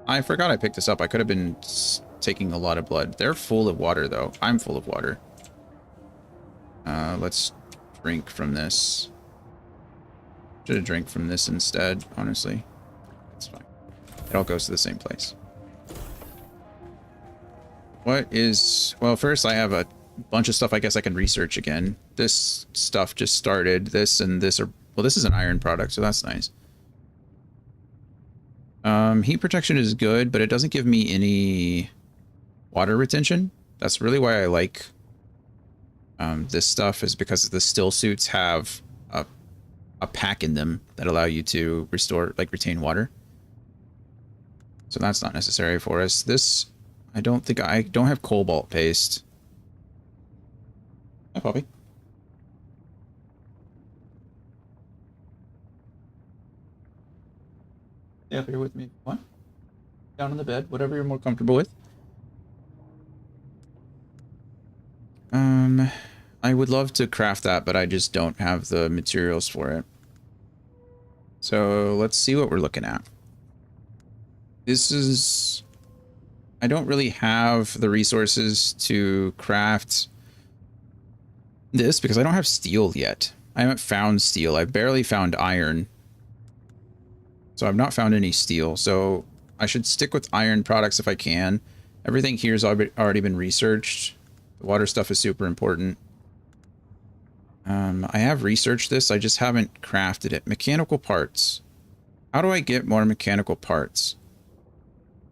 I forgot I picked this up. I could have been taking a lot of blood. They're full of water, though. I'm full of water. Let's drink from this. Should have drank from this instead, honestly. That's fine. It all goes to the same place. What is... well, first I have a bunch of stuff I guess I can research again. This stuff just started. This and this are... well, this is an iron product, so that's nice. Heat protection is good, but it doesn't give me any water retention. That's really why I like this stuff, is because the still suits have a pack in them that allow you to restore, like, retain water. So that's not necessary for us. This, I don't have cobalt paste. Hi, Poppy. Stay up here with me. What? Down on the bed, whatever you're more comfortable with. I would love to craft that, but I just don't have the materials for it. So let's see what we're looking at. This is... I don't really have the resources to craft this because I don't have steel yet. I haven't found steel. I've barely found iron. So I've not found any steel. So I should stick with iron products if I can. Everything here's already been researched. The water stuff is super important. I have researched this. I just haven't crafted it. Mechanical parts. How do I get more mechanical parts?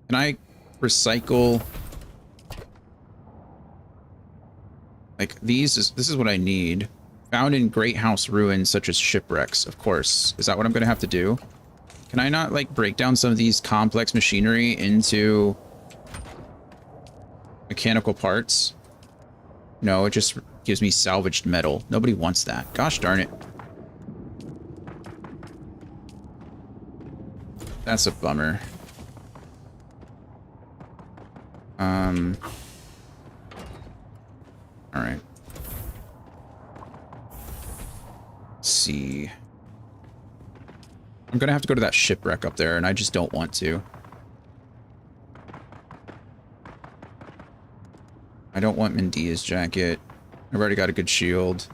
Can I recycle... like these? This is what I need. Found in great house ruins such as shipwrecks, of course. Is that what I'm going to have to do? Can I not, like, break down some of these complex machinery into mechanical parts? No, it just gives me salvaged metal. Nobody wants that. Gosh darn it. That's a bummer. Alright. Let's see. I'm gonna have to go to that shipwreck up there, and I just don't want to. I don't want Mendia's jacket. I've already got a good shield.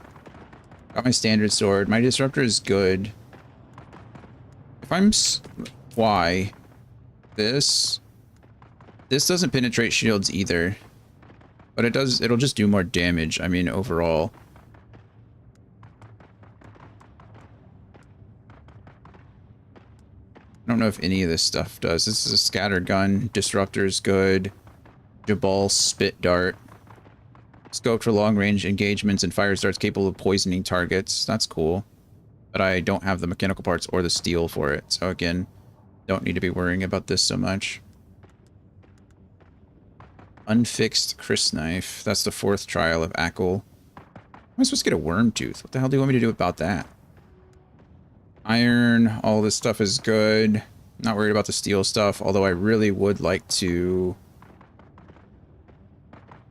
Got my standard sword. My disruptor is good. If I'm... why? This doesn't penetrate shields either. But it does... it'll just do more damage, I mean, overall. I don't know if any of this stuff does. This is a scatter gun. Disruptor is good. Jabal spit dart. Scope for long-range engagements and fire darts capable of poisoning targets. That's cool. But I don't have the mechanical parts or the steel for it. So again, Don't need to be worrying about this so much. Unfixed Chris knife. That's the 4th trial of Ackle. Am I supposed to get a worm tooth? What the hell do you want me to do about that? Iron. All this stuff is good. Not worried about the steel stuff, although I really would like to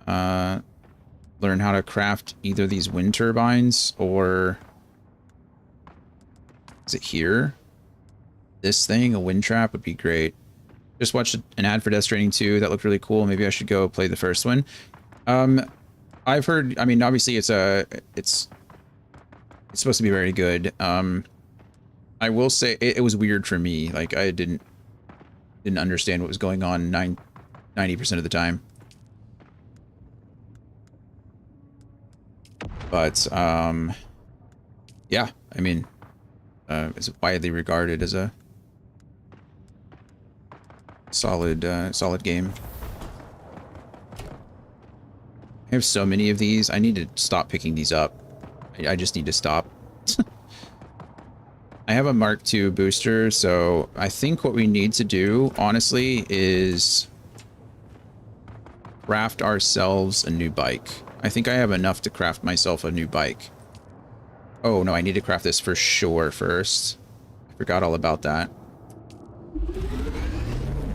learn how to craft either these wind turbines or... Is it here? This thing, a wind trap, would be great. Just watched an ad for Death Stranding 2 that looked really cool. Maybe I should go play the first one. I've heard, I mean, obviously it's supposed to be very good. I will say it was weird for me. Like, I didn't understand what was going on 90% of the time. But yeah, I mean, it's widely regarded as a solid game. I have so many of these. I need to stop picking these up. I just need to stop. I have a Mark II booster, so I think what we need to do, honestly, is craft ourselves a new bike. I think I have enough to craft myself a new bike. Oh, no, I need to craft this for sure first. I forgot all about that.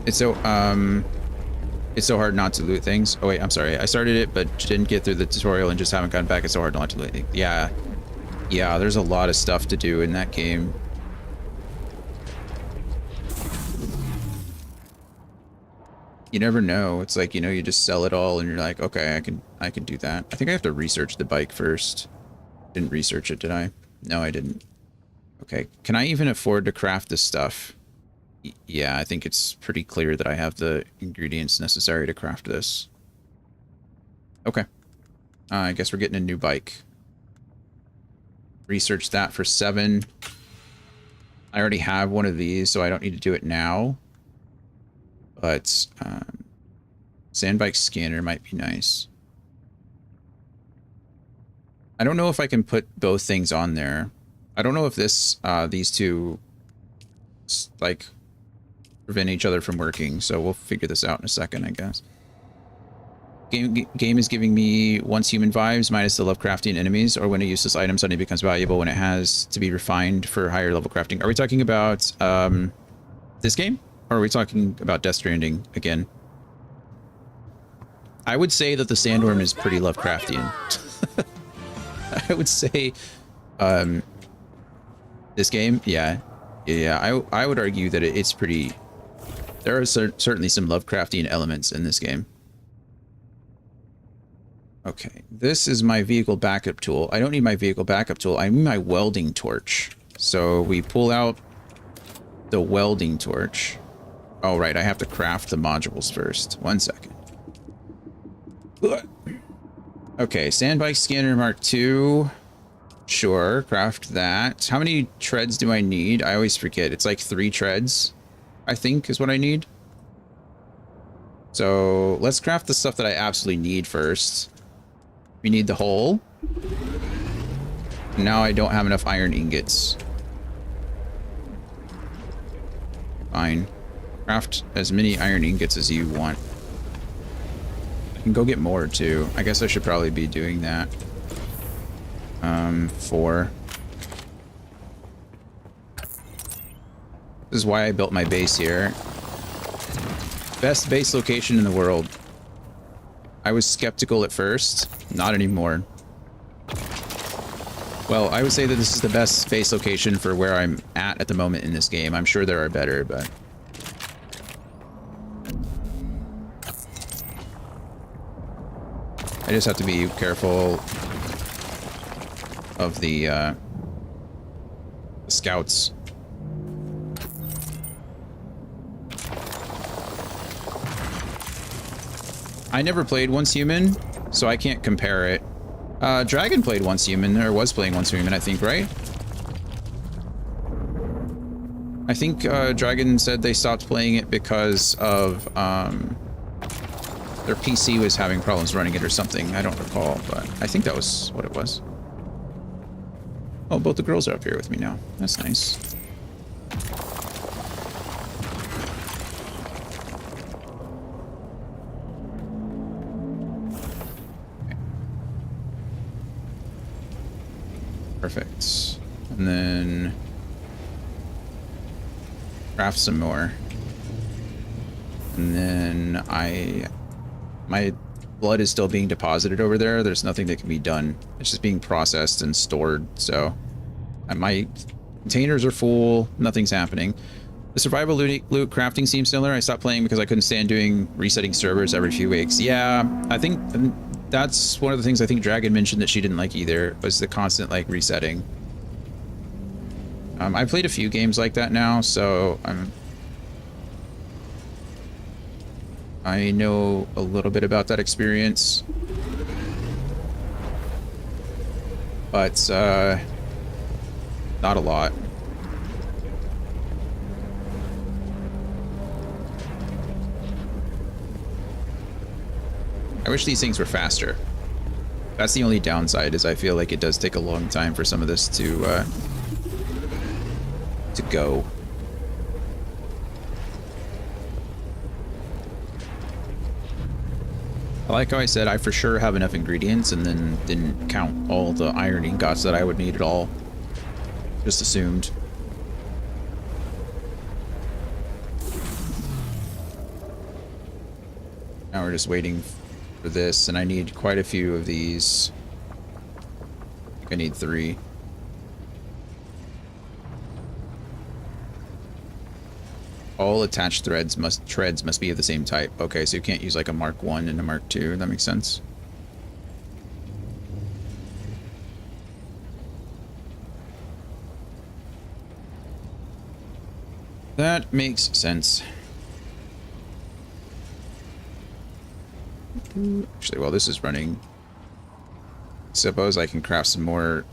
It's so hard not to loot things. Oh, wait, I'm sorry. I started it, but didn't get through the tutorial and just haven't gotten back. It's so hard not to loot things. Yeah. Yeah, there's a lot of stuff to do in that game. You never know. It's like, you know, you just sell it all and you're like, okay, I can do that. I think I have to research the bike first. Didn't research it, did I? No, I didn't. Okay, can I even afford to craft this stuff? Yeah, I think it's pretty clear that I have the ingredients necessary to craft this. Okay. I guess we're getting a new bike. Research that for 7. I already have one of these, so I don't need to do it now. But Sandbike scanner might be nice. I don't know if I can put both things on there. I don't know if this these two like prevent each other from working, so we'll figure this out in a second, I guess. Game is giving me once human vibes minus the Lovecraftian enemies, or when a useless item suddenly becomes valuable when it has to be refined for higher level crafting. Are we talking about this game? Or are we talking about Death Stranding again? I would say that the Sandworm is pretty Lovecraftian. I would say this game, yeah. I would argue that it's pretty... There are certainly some Lovecraftian elements in this game. Okay, this is my vehicle backup tool. I don't need my vehicle backup tool. I need my welding torch. So we pull out the welding torch. Oh, right, I have to craft the modules first. 1 second. Okay, Sandbike Scanner Mark II. Sure, craft that. How many treads do I need? I always forget. It's like 3 treads, I think, is what I need. So let's craft the stuff that I absolutely need first. We need the hole. Now I don't have enough iron ingots. Fine. Craft as many iron ingots as you want. I can go get more too. I guess I should probably be doing that. 4. This is why I built my base here. Best base location in the world. I was skeptical at first. Not anymore. Well, I would say that this is the best base location for where I'm at the moment in this game. I'm sure there are better, but... I just have to be careful of the scouts. I never played Once Human, so I can't compare it. Dragon played Once Human, or was playing Once Human, I think, right? I think Dragon said they stopped playing it because of their PC was having problems running it or something. I don't recall, but I think that was what it was. Oh, both the girls are up here with me now. That's nice. Perfect. And then craft some more. And then my blood is still being deposited over there. There's nothing that can be done. It's just being processed and stored. So my containers are full. Nothing's happening. The survival loot crafting seems similar. I stopped playing because I couldn't stand doing resetting servers every few weeks. Yeah, I think that's one of the things I think Dragon mentioned that she didn't like either, was the constant like resetting. I played a few games like that now, so I know a little bit about that experience, but not a lot. I wish these things were faster. That's the only downside, is I feel like it does take a long time for some of this to go. I like how I said I for sure have enough ingredients and then didn't count all the iron ingots that I would need at all. Just assumed. Now we're just waiting for this, and I need quite a few of these. I think I need 3. All attached treads must be of the same type. Okay, so you can't use like a Mark 1 and a Mark 2. That makes sense. That makes sense. Actually, while this is running, suppose I can craft some more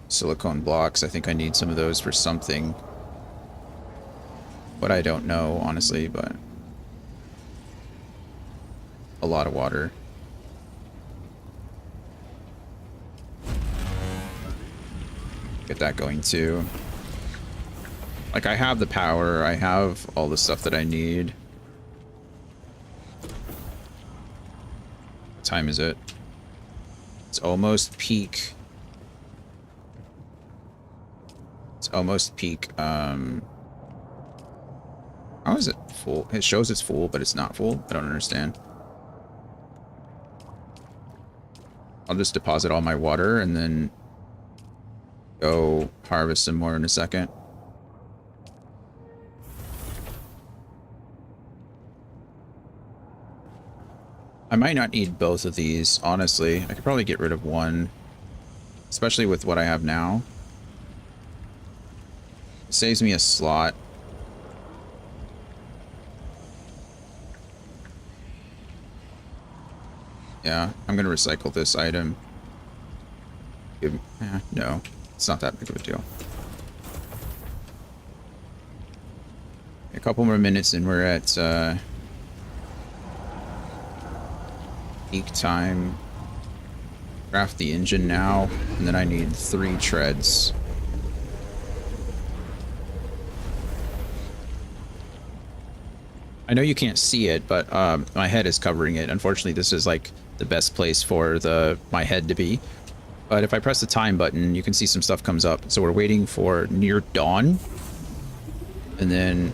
silicone blocks. I think I need some of those for something. But I don't know, honestly, but a lot of water. Get that going too. Like, I have the power, I have all the stuff that I need. What time is it? It's almost peak. It's almost peak, how is it full? It shows it's full, but it's not full. I don't understand. I'll just deposit all my water and then go harvest some more in a second. I might not need both of these, honestly. I could probably get rid of one, especially with what I have now. It saves me a slot. Yeah, I'm gonna recycle this item. No, it's not that big of a deal. A couple more minutes and we're at peak time. Craft the engine now, and then I need 3 treads. I know you can't see it, but my head is covering it. Unfortunately, this is like the best place for my head to be. But if I press the time button, you can see some stuff comes up. So we're waiting for near dawn. And then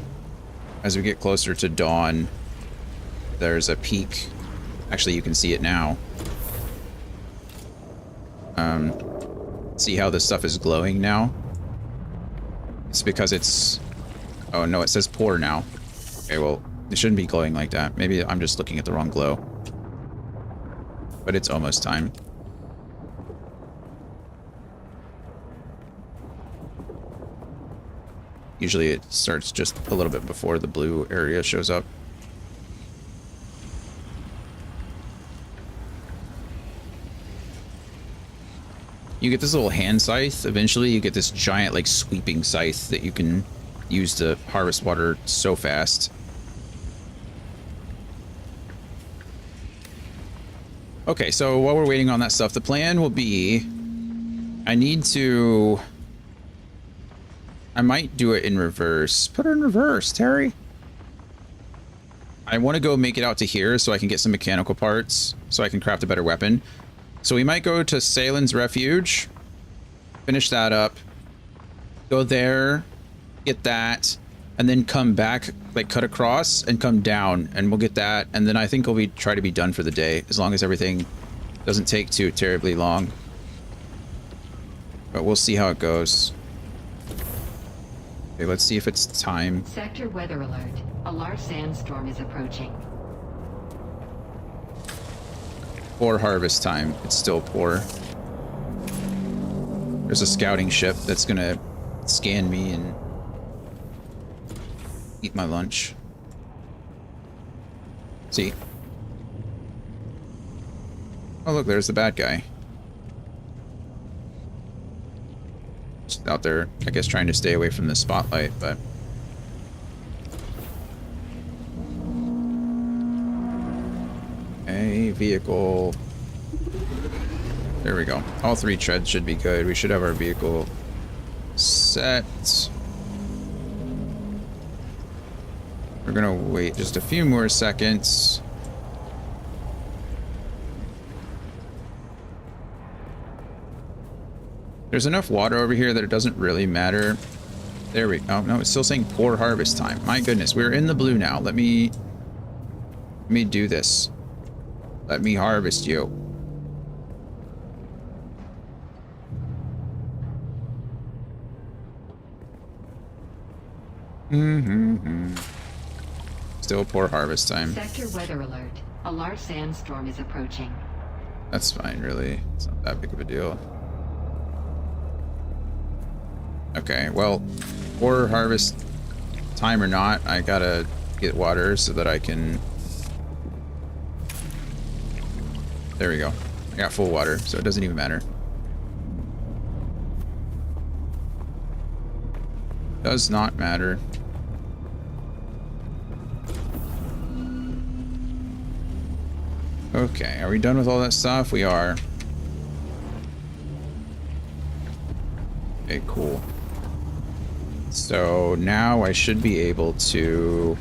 as we get closer to dawn, there's a peak. Actually, you can see it now. See how this stuff is glowing now? It's because it's... Oh no, it says pour now. Okay, well, it shouldn't be glowing like that. Maybe I'm just looking at the wrong glow. But it's almost time. Usually it starts just a little bit before the blue area shows up. You get this little hand scythe. Eventually you get this giant like sweeping scythe that you can use to harvest water so fast. Okay, so while we're waiting on that stuff, the plan will be... I might do it in reverse. Put it in reverse, Terry. I want to go make it out to here so I can get some mechanical parts so I can craft a better weapon. So we might go to Saelin's Refuge. finish that up, go there, get that, and then come back, like cut across and come down, and we'll get that, and then I think we'll try to be done for the day, as long as everything doesn't take too terribly long. But we'll see how it goes. Okay, let's see if it's time. Sector weather alert. A large sandstorm is approaching. Poor harvest time. It's still poor. There's a scouting ship that's gonna scan me and eat my lunch. See? Oh look, there's the bad guy. Just out there, I guess, trying to stay away from the spotlight, but... A vehicle. There we go. All 3 treads should be good. We should have our vehicle set. We're gonna wait just a few more seconds. There's enough water over here that it doesn't really matter. There we go. Oh, no, it's still saying poor harvest time. My goodness, we're in the blue now. Let me do this. Let me harvest you. Still poor harvest time. Sector weather alert. A large sandstorm is approaching. That's fine, really. It's not that big of a deal. Okay, well, poor harvest time or not, I gotta get water so that I can... There we go. I got full water, so it doesn't even matter. Does not matter. Okay, are we done with all that stuff? We are. Okay, cool. So now I should be able to...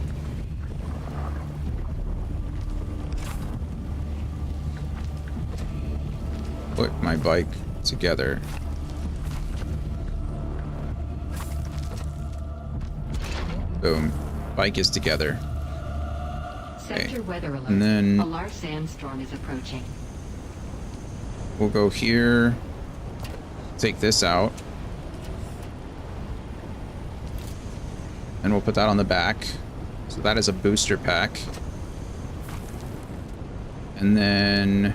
put my bike together. Boom. Bike is together. Sector weather alert. And then a large sandstorm is approaching. We'll go here. Take this out. And we'll put that on the back. So that is a booster pack. And then...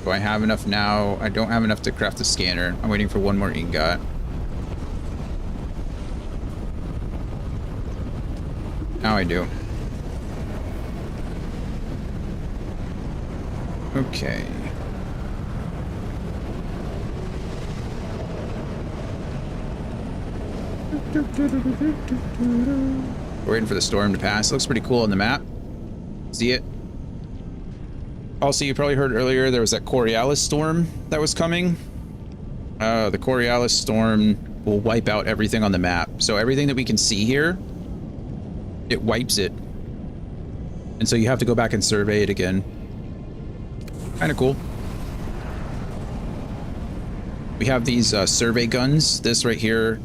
do I have enough now? I don't have enough to craft the scanner. I'm waiting for one more ingot. Now I do. Okay. We're waiting for the storm to pass. Looks pretty cool on the map. See it? Also, you probably heard earlier there was that Coriolis storm that was coming. The Coriolis storm will wipe out everything on the map. So everything that we can see here, it wipes it. And so you have to go back and survey it again. Kind of cool. We have these survey guns. This right here.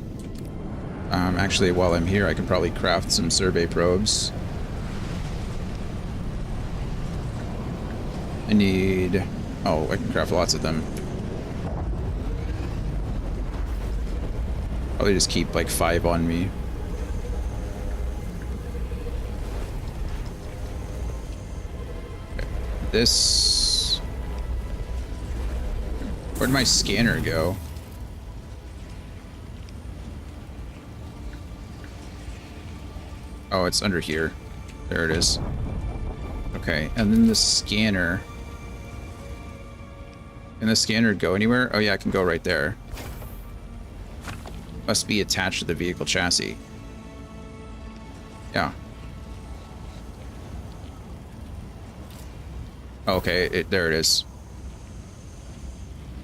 Actually, while I'm here, I can probably craft some survey probes. I need... oh, I can craft lots of them. Probably just keep like 5 on me. Okay. This... where'd my scanner go? Oh, it's under here. There it is. Okay, and then the scanner. Can the scanner go anywhere? Oh yeah, I can go right there. Must be attached to the vehicle chassis. Yeah. Okay, there it is.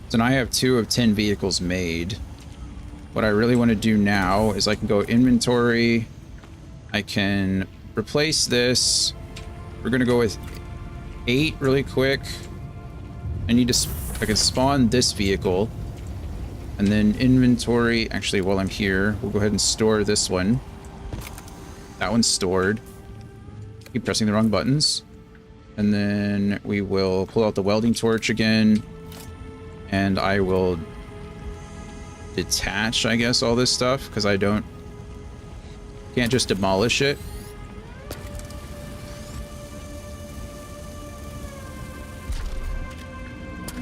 So now I have 2 of 10 vehicles made. What I really want to do now is I can go inventory. I can replace this. We're gonna go with 8 really quick. I need to, I can spawn this vehicle. And then inventory, actually while I'm here, we'll go ahead and store this one. That one's stored. Keep pressing the wrong buttons. And then we will pull out the welding torch again. And I will detach, I guess, all this stuff, because I can't just demolish it.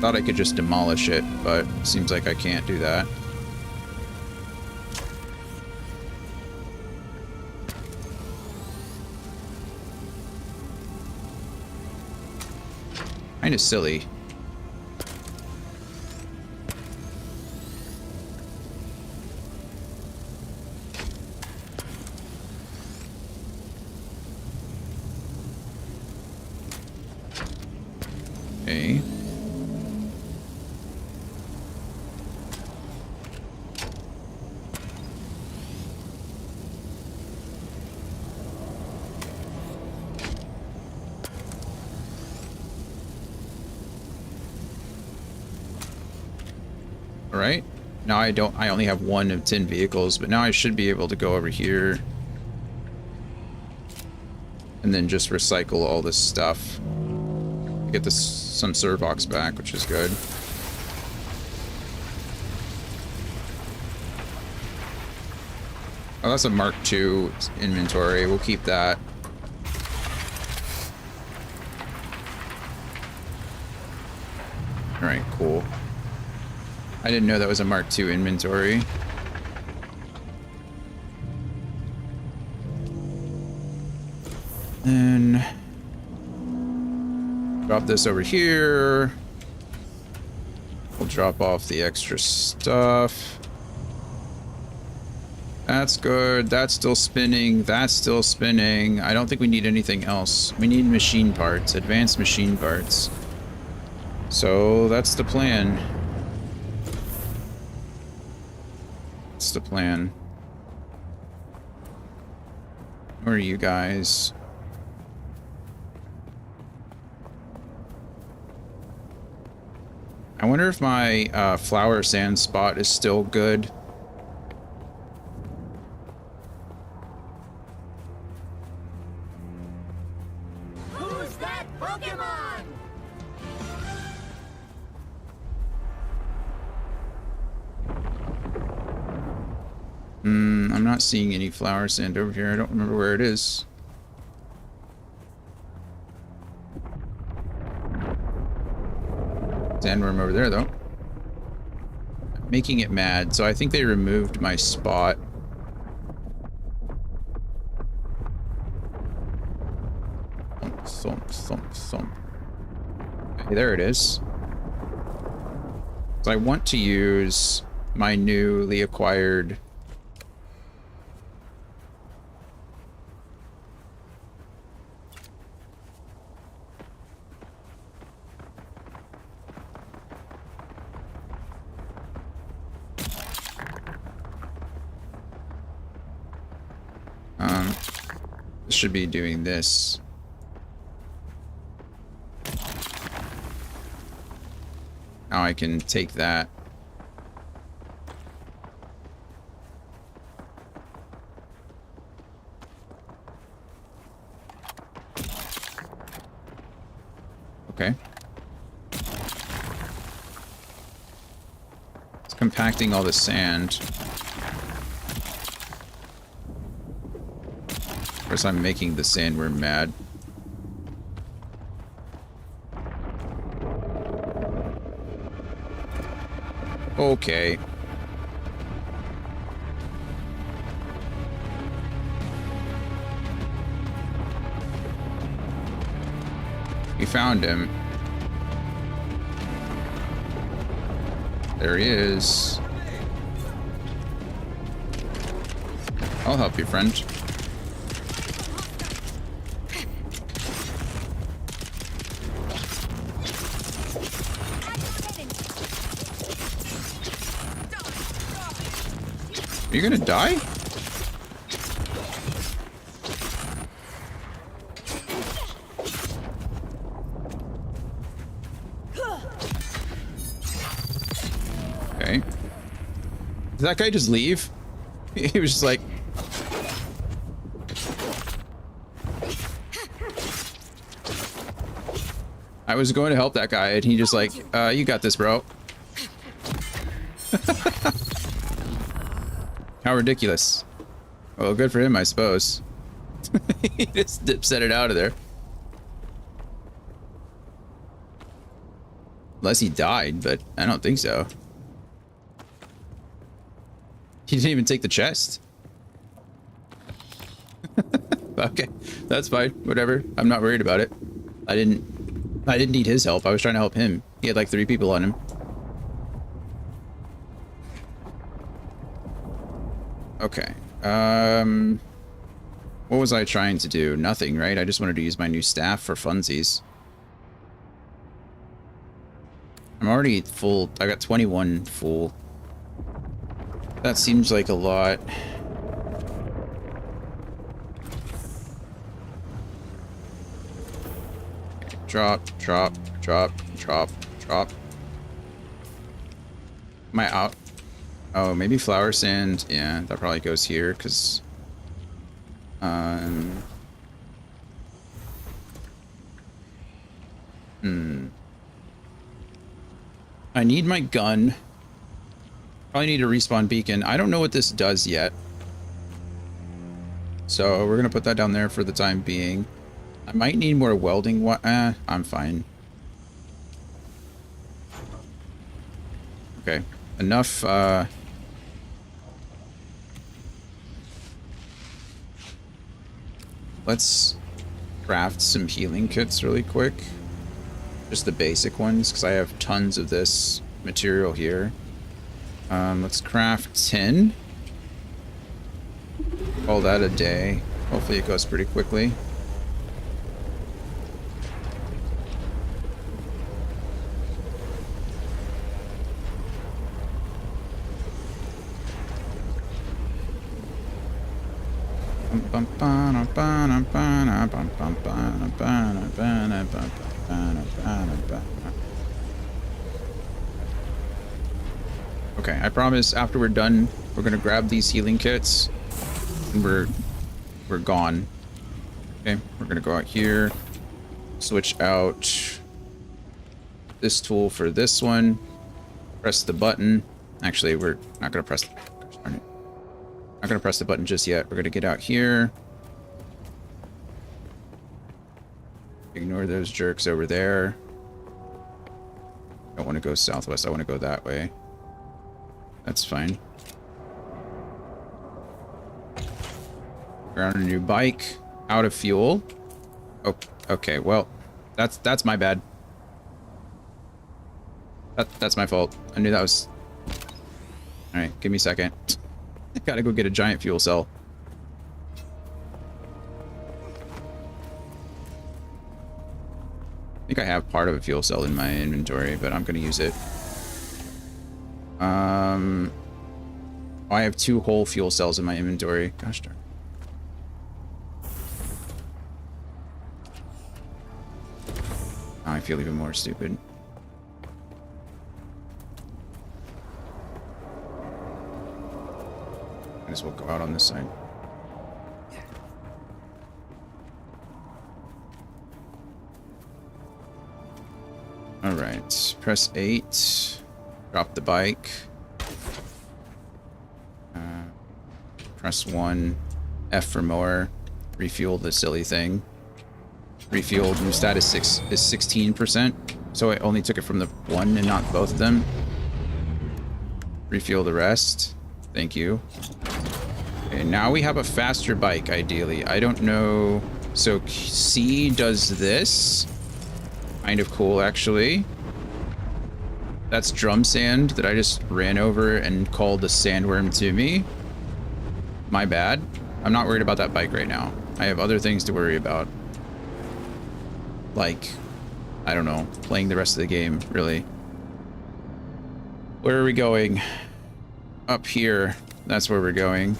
Thought I could just demolish it, but seems like I can't do that. Kinda silly. Okay. Right now I only have 1 of 10 vehicles, but now I should be able to go over here and then just recycle all this stuff. Get some Servox back, which is good. Oh, that's a Mark II inventory. We'll keep that. All right, cool. I didn't know that was a Mark II inventory. Then drop this over here. We'll drop off the extra stuff. That's good. That's still spinning. That's still spinning. I don't think we need anything else. We need machine parts, advanced machine parts. So that's the plan. That's the plan. Where are you guys? I wonder if my flower sand spot is still good. Who's that Pokemon? I'm not seeing any flower sand over here. I don't remember where it is. Sandworm over there, though. Making it mad, so I think they removed my spot. Thump, thump, thump, thump. Okay, there it is. So I want to use my newly acquired should be doing this. Now I can take that. Okay. It's compacting all the sand. Of course, I'm making the sandworm mad. Okay. We found him. There he is. I'll help you, friend. Are you gonna die? Okay. Did that guy just leave? He was just like... I was going to help that guy, and he just like, you got this, bro. How ridiculous. Well, good for him, I suppose. He just set it out of there. Unless he died, but I don't think so. He didn't even take the chest. Okay, that's fine. Whatever. I'm not worried about it. I didn't need his help. I was trying to help him. He had like 3 people on him. Okay. What was I trying to do? Nothing, right? I just wanted to use my new staff for funsies. I'm already full. I got 21 full. That seems like a lot. Drop, drop, drop, drop, drop. Am I out? Oh, maybe flower sand. Yeah, that probably goes here, because... I need my gun. Probably need a respawn beacon. I don't know what this does yet. So we're gonna put that down there for the time being. I might need more welding. I'm fine. Okay, enough. Let's craft some healing kits really quick. Just the basic ones, because I have tons of this material here. Let's craft 10. Call that a day. Hopefully it goes pretty quickly. Okay, I promise after we're done, we're gonna grab these healing kits and we're gone. Okay, we're gonna go out here, switch out this tool for this one, press the button. Actually, we're not gonna press not gonna press the button just yet. We're gonna get out here. Ignore those jerks over there. I don't want to go southwest. I want to go that way. That's fine. We're on a new bike. Out of fuel. Oh, okay. Well, that's my bad. That's my fault. I knew that was... All right, give me a second. I gotta go get a giant fuel cell. I think I have part of a fuel cell in my inventory, but I'm gonna use it. I have 2 whole fuel cells in my inventory. Gosh darn. Now I feel even more stupid. Might as well go out on this side. All right, press 8. Drop the bike. Press 1. F for more. Refuel the silly thing. Refuel new status 6 is 16%. So I only took it from the 1 and not both of them. Refuel the rest. Thank you. Okay, now we have a faster bike, ideally. I don't know. So C does this. Kind of cool, actually. That's drum sand that I just ran over and called the sandworm to me. My bad. I'm not worried about that bike right now. I have other things to worry about. Like, I don't know, playing the rest of the game, really. Where are we going? Up here. That's where we're going.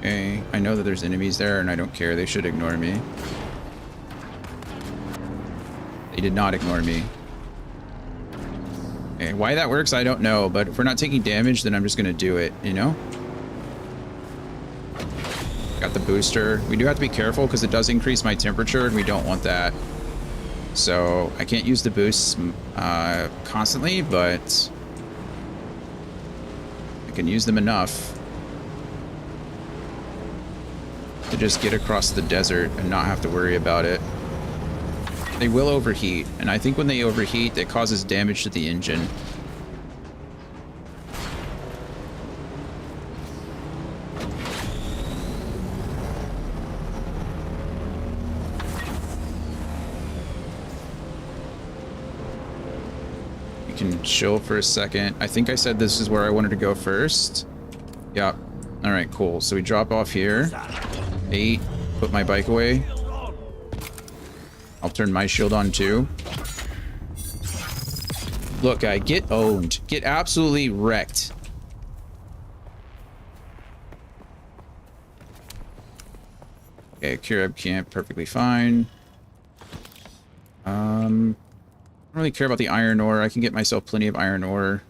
Okay, I know that there's enemies there and I don't care. They should ignore me. They did not ignore me. Okay, why that works, I don't know, but if we're not taking damage, then I'm just gonna do it, you know? Got the booster. We do have to be careful because it does increase my temperature and we don't want that. So I can't use the boosts constantly, but I can use them enough to just get across the desert and not have to worry about it. They will overheat, and I think when they overheat, it causes damage to the engine. We can chill for a second. I think I said this is where I wanted to go first. Yep. All right, cool. So we drop off here. 8. Put my bike away. I'll turn my shield on too. Look, guy, get owned. Get absolutely wrecked. Okay, Kirab camp, perfectly fine. I don't really care about the iron ore. I can get myself plenty of iron ore.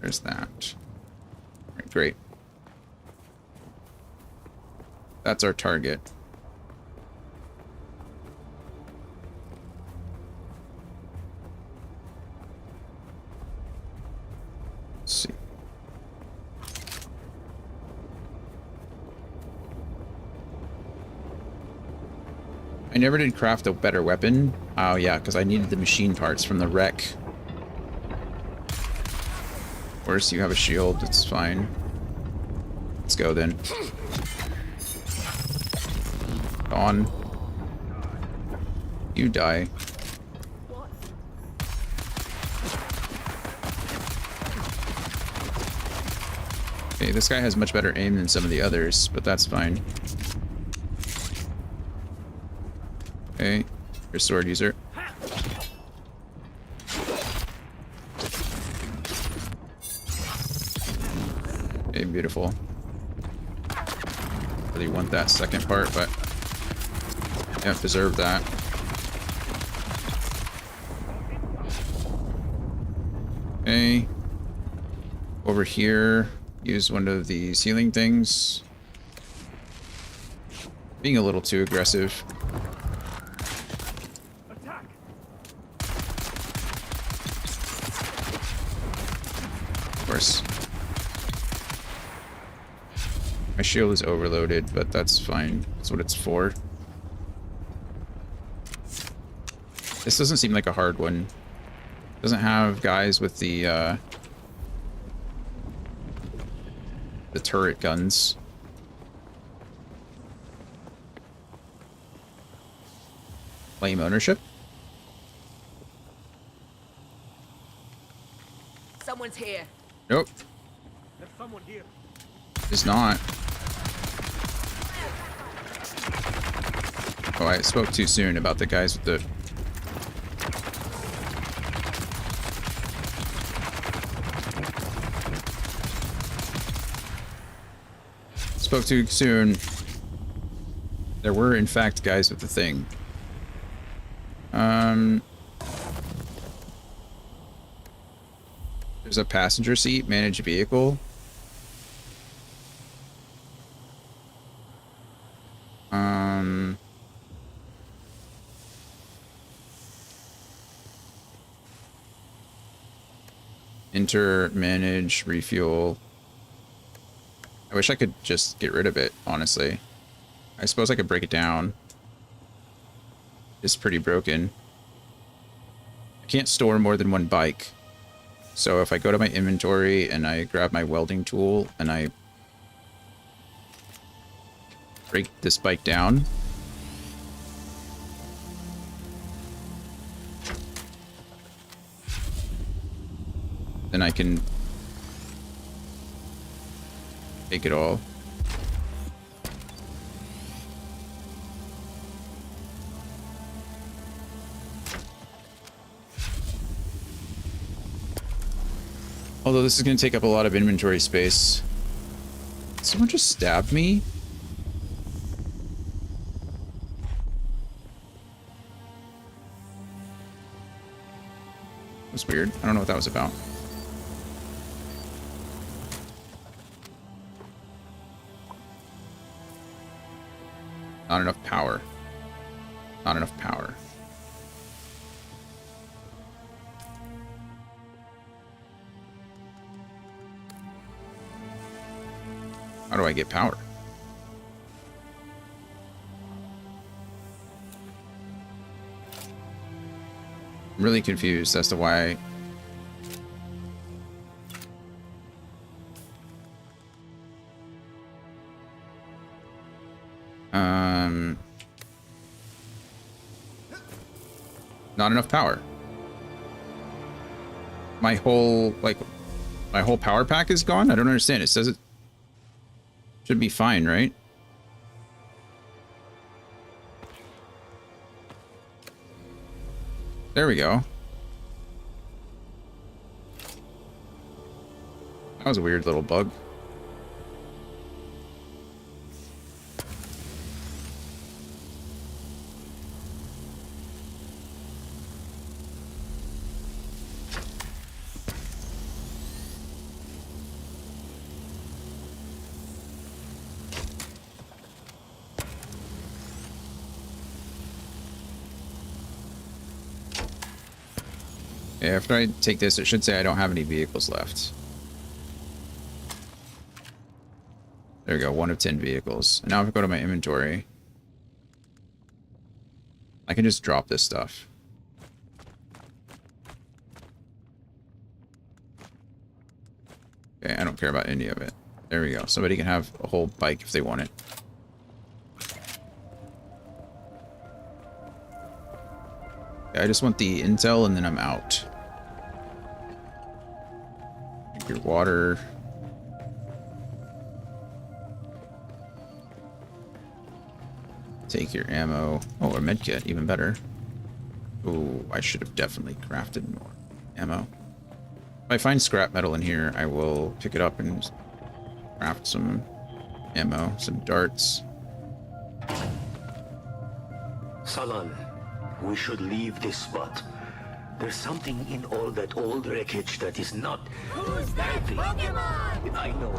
There's that. All right, great. That's our target. Let's see. I never did craft a better weapon. Oh yeah, because I needed the machine parts from the wreck. Of course, you have a shield. It's fine. Let's go then. On. You die. Okay, this guy has much better aim than some of the others, but that's fine. Okay, your sword user. Okay, beautiful. Really want that second part, but yeah, deserve that. Okay. Over here, use one of the ceiling things. Being a little too aggressive. Of course. My shield is overloaded, but that's fine. That's what it's for. This doesn't seem like a hard one. Doesn't have guys with the turret guns. Claim ownership? Someone's here. Nope. There's someone here. It's not. Oh, I spoke too soon about the guys with the... Spoke too soon. There were, in fact, guys with the thing. There's a passenger seat, manage vehicle. Enter, manage, refuel. I wish I could just get rid of it, honestly. I suppose I could break it down. It's pretty broken. I can't store more than one bike. So if I go to my inventory and I grab my welding tool and I break this bike down, then I can take it all. Although this is going to take up a lot of inventory space. Someone just stabbed me? That's weird. I don't know what that was about. Not enough power. Not enough power. How do I get power? I'm really confused as to why. Not enough power. My whole power pack is gone? I don't understand. It says it should be fine, right? There we go. That was a weird little bug. After I take this, it should say I don't have any vehicles left. There we go, 1 of 10 vehicles. And now if I go to my inventory, I can just drop this stuff. Okay, I don't care about any of it. There we go. Somebody can have a whole bike if they want it. Okay, I just want the intel and then I'm out. Your water. Take your ammo. Oh, a medkit, even better. Ooh, I should have definitely crafted more ammo. If I find scrap metal in here, I will pick it up and craft some ammo, some darts. Salan, we should leave this spot. There's something in all that old wreckage that is not... Who's that Pokemon? I know.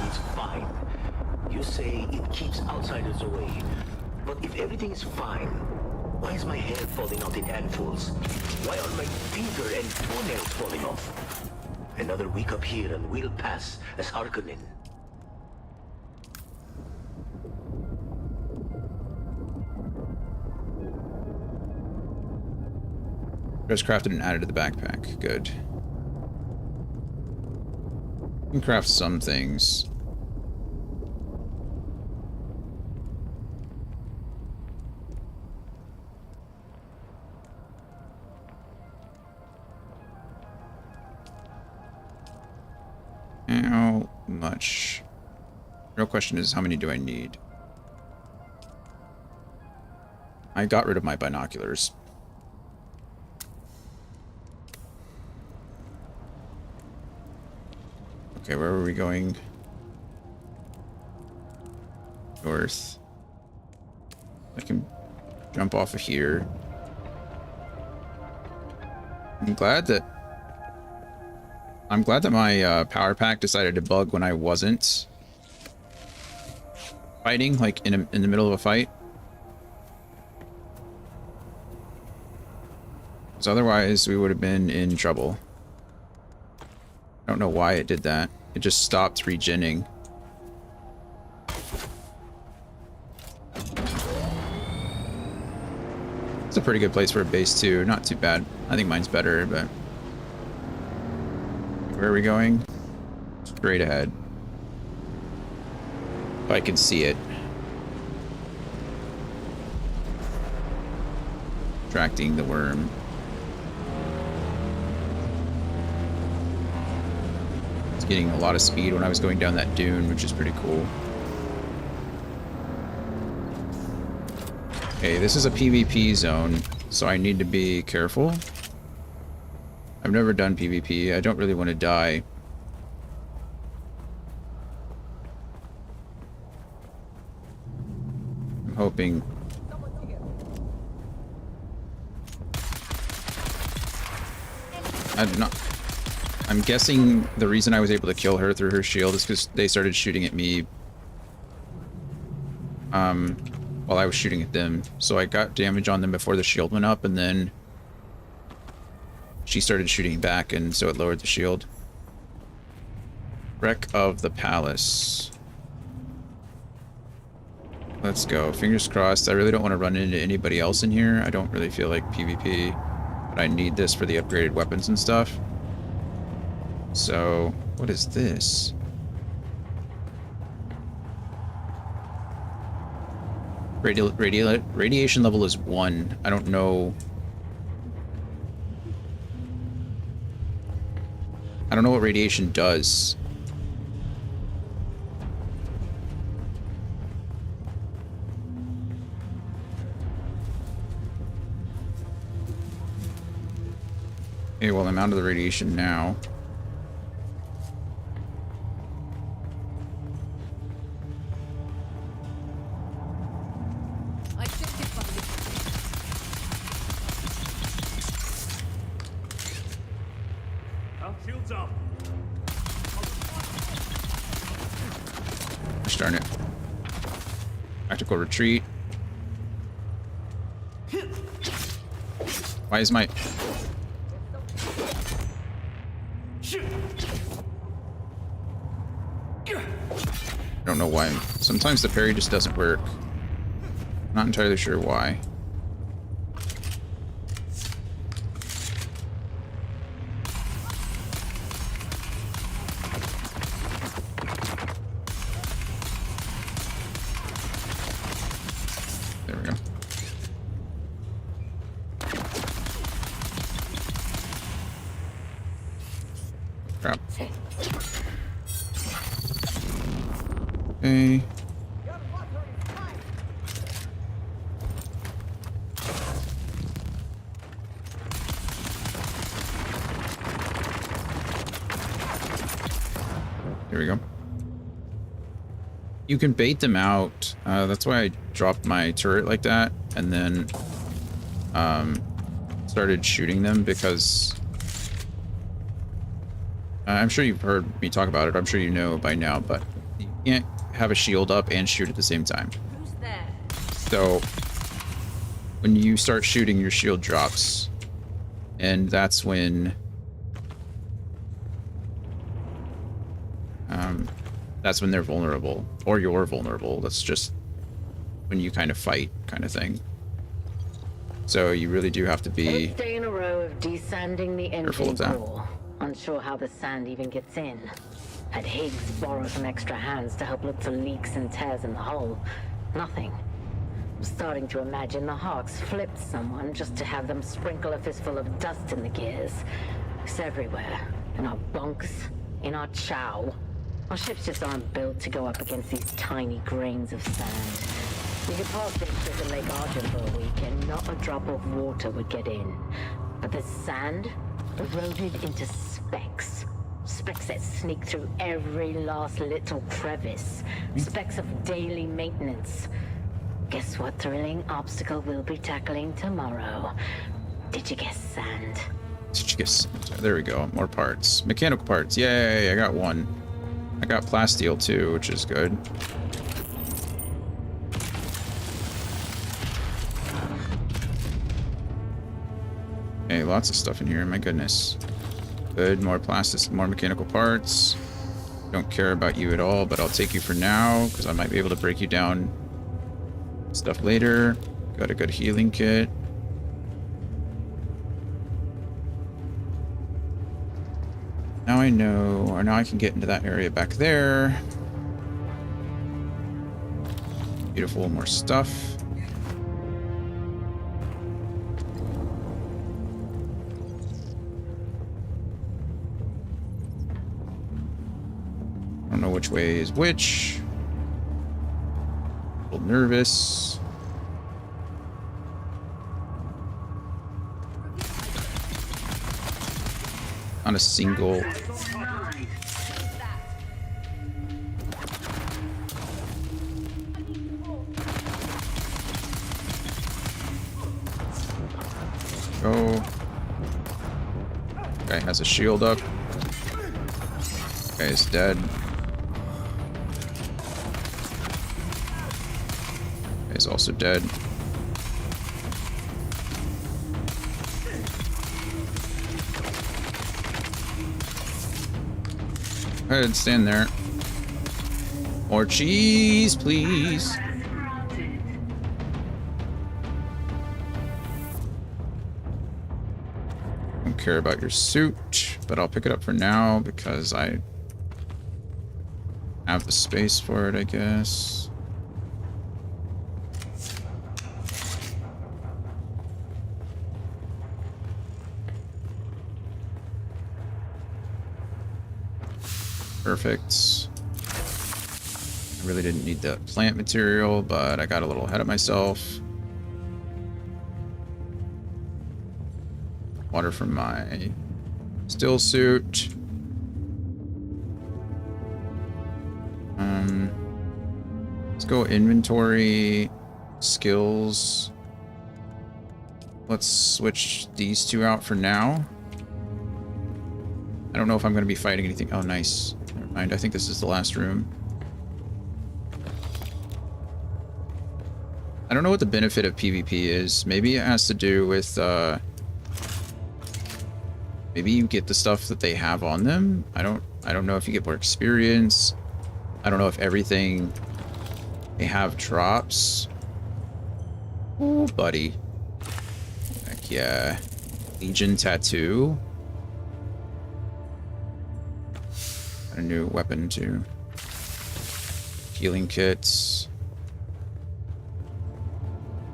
It's fine. You say it keeps outsiders away. But if everything is fine, why is my hair falling out in handfuls? Why are my finger and toenails falling off? Another week up here and we'll pass as Harkonnen. Just crafted and added to the backpack. Good. You can craft some things. How much? Real question is, how many do I need? I got rid of my binoculars. Okay, where were we going? North. I can jump off of here. I'm glad that my power pack decided to bug when I wasn't fighting, like in the middle of a fight. Because otherwise we would have been in trouble. I don't know why it did that. It just stopped regenning. It's a pretty good place for a base too. Not too bad. I think mine's better, but... Where are we going? Straight ahead. If I can see it. Attracting the worm. Getting a lot of speed when I was going down that dune, which is pretty cool. Okay, this is a PvP zone, so I need to be careful. I've never done PvP. I don't really want to die. I'm hoping... I'm guessing the reason I was able to kill her through her shield is because they started shooting at me while I was shooting at them. So I got damage on them before the shield went up, and then she started shooting back, and so it lowered the shield. Wreck of the palace. Let's go. Fingers crossed. I really don't want to run into anybody else in here. I don't really feel like PvP, but I need this for the upgraded weapons and stuff. So, what is this? Radiation level is 1. I don't know. I don't know what radiation does. Okay, well, I'm out of the radiation now. Gosh darn it. Tactical retreat. Why is my... I don't know why. Sometimes the parry just doesn't work. Not entirely sure why. There we go. Crap. Okay. Here we go. You can bait them out. That's why I dropped my turret like that and then started shooting them, because I'm sure you've heard me talk about it. I'm sure you know by now, but you can't have a shield up and shoot at the same time. Who's there? So when you start shooting, your shield drops, and that's when they're vulnerable, or you're vulnerable. That's just when you kind of fight, kind of thing. So you really do have to be First day in a row of desanding the careful engine of that. core. Unsure how the sand even gets in. Had Higgs borrow some extra hands to help look for leaks and tears in the hull. Nothing. I'm starting to imagine the Hawks flipped someone just to have them sprinkle a fistful of dust in the gears. It's everywhere. In our bunks, in our chow. Our ships just aren't built to go up against these tiny grains of sand. We could pass things to Lake Argent for a week and not a drop of water would get in. But the sand eroded into specks. Specks that sneak through every last little crevice. Specks of daily maintenance. Guess what thrilling obstacle we'll be tackling tomorrow? Did you guess sand? Did you guess? There we go. More parts. Mechanical parts. Yay, I got one. I got plasteel too, which is good. Okay, lots of stuff in here. My goodness. Good. More plastic, more mechanical parts. Don't care about you at all, but I'll take you for now because I might be able to break you down stuff later. Got a good healing kit. Now I know, or now I can get into that area back there. Beautiful, more stuff. I don't know which way is which. A little nervous. on a single. Go. Guy has a shield up. Guy is dead. Guy is also dead. Go ahead, stand there. More cheese, please. Don't care about your suit, but I'll pick it up for now because I have the space for it, I guess. Perfect. I really didn't need that plant material, but I got a little ahead of myself. Water from my still suit. Let's go inventory, skills. Let's switch these two out for now. I don't know if I'm going to be fighting anything. Oh, nice. Never mind. I think this is the last room. I don't know what the benefit of PvP is. Maybe it has to do with, maybe you get the stuff that they have on them. I don't know if you get more experience. I don't know if everything they have drops. Oh, buddy. Heck yeah. Legion tattoo. Got a new weapon too. Healing kits.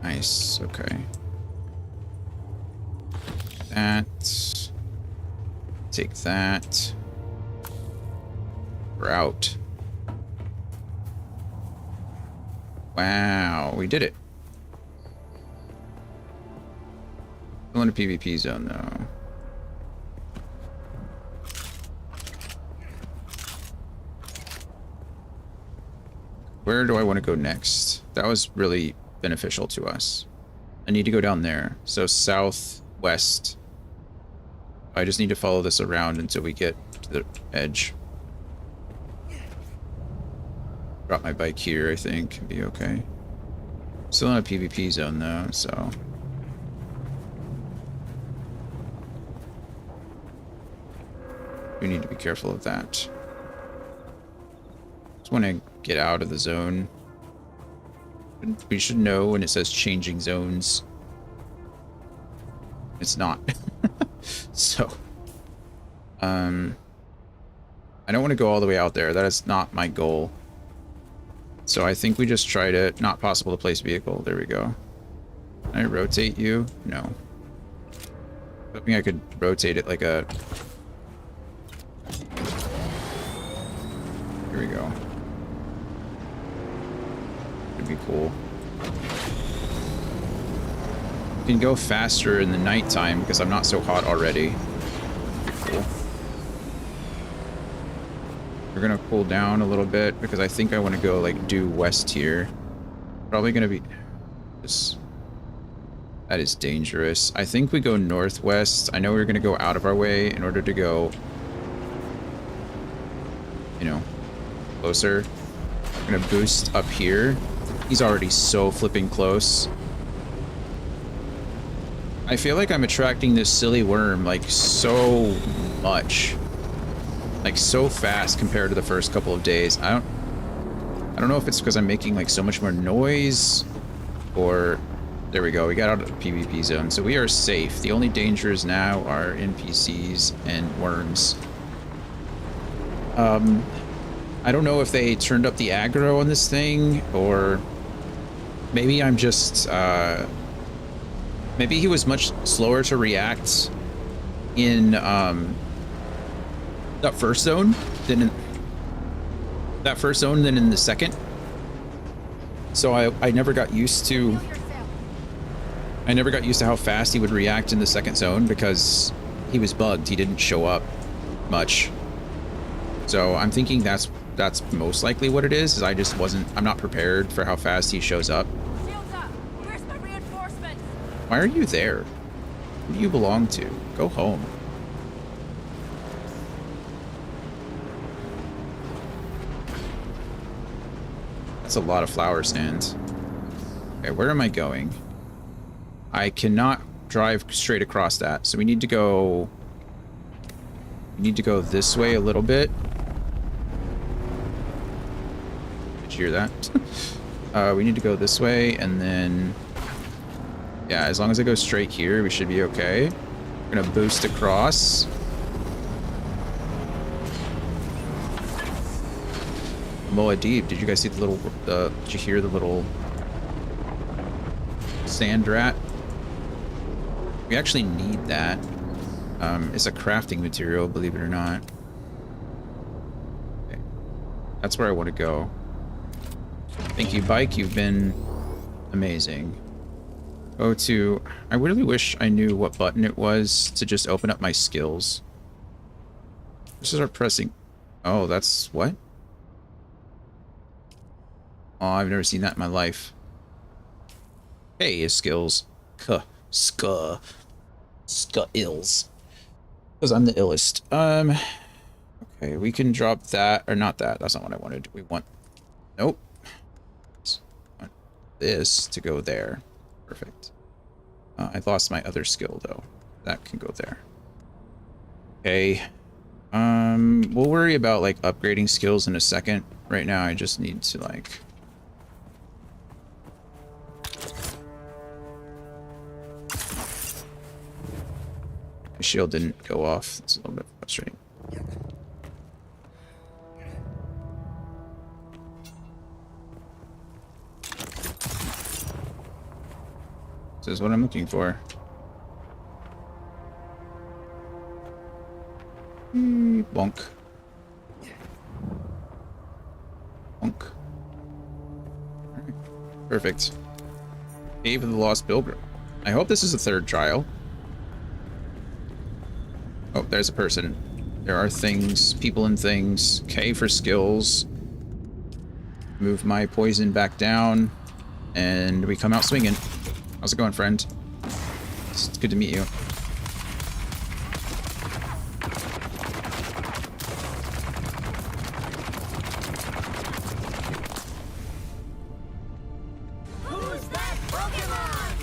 Nice. Okay. That. Take that. We're out. Wow, we did it. Still in a PvP zone though. Where do I want to go next? That was really beneficial to us. I need to go down there. So southwest. I just need to follow this around until we get to the edge. Drop my bike here, I think. Be okay. Still in a PvP zone though, so. We need to be careful of that. Just want to get out of the zone. We should know when it says changing zones. It's not. So. I don't want to go all the way out there. That is not my goal. So I think we just try to... Not possible to place vehicle. There we go. Can I rotate you? No. Hoping I could rotate it like a... Here we go. Could be cool. You can go faster in the nighttime because I'm not so hot already. Pretty cool. We're gonna cool down a little bit because I think I want to go like due west here. Probably gonna be this. That is dangerous. I think we go northwest. I know we're gonna go out of our way in order to go, you know, closer. We're gonna boost up here. He's already so flipping close. I feel like I'm attracting this silly worm like so much. Like so fast compared to the first couple of days. I don't know if it's because I'm making like so much more noise or... There we go, we got out of the PvP zone, so we are safe. The only dangers now are NPCs and worms. I don't know if they turned up the aggro on this thing, or maybe I'm just maybe he was much slower to react in that first zone than in the second. So I never got used to how fast he would react in the second zone because he was bugged. He didn't show up much. So I'm thinking that's most likely what it is I just I'm not prepared for how fast he shows up. Shields up. Where's my reinforcements? Why are you there? Who do you belong to? Go home. That's a lot of flower stands. Okay, where am I going? I cannot drive straight across that, so we need to go this way a little bit. Did you hear that? We need to go this way, and then yeah, as long as I go straight here, we should be okay. We're gonna boost across. Moadib, did you guys see the little did you hear the little sand rat? We actually need that. It's a crafting material, believe it or not. Okay. That's where I want to go. Thank you, bike. You've been amazing. Go to... I really wish I knew what button it was to just open up my skills. Just start pressing... Oh, that's... What? Oh, I've never seen that in my life. Hey, skills. Skills. Because I'm the illest. Okay, we can drop that, or not that. That's not what I wanted. We want... Nope. We want this to go there. Perfect. I lost my other skill, though. That can go there. Okay. We'll worry about, like, upgrading skills in a second. Right now, I just need to, like... My shield didn't go off. It's a little bit frustrating. This is what I'm looking for. Bonk. Bonk. Alright. Perfect. Cave of the Lost Pilgrim. I hope this is the third trial. Oh, there's a person. There are things, people and things. K for skills. Move my poison back down. And we come out swinging. How's it going, friend? It's good to meet you. Who's that Pokemon?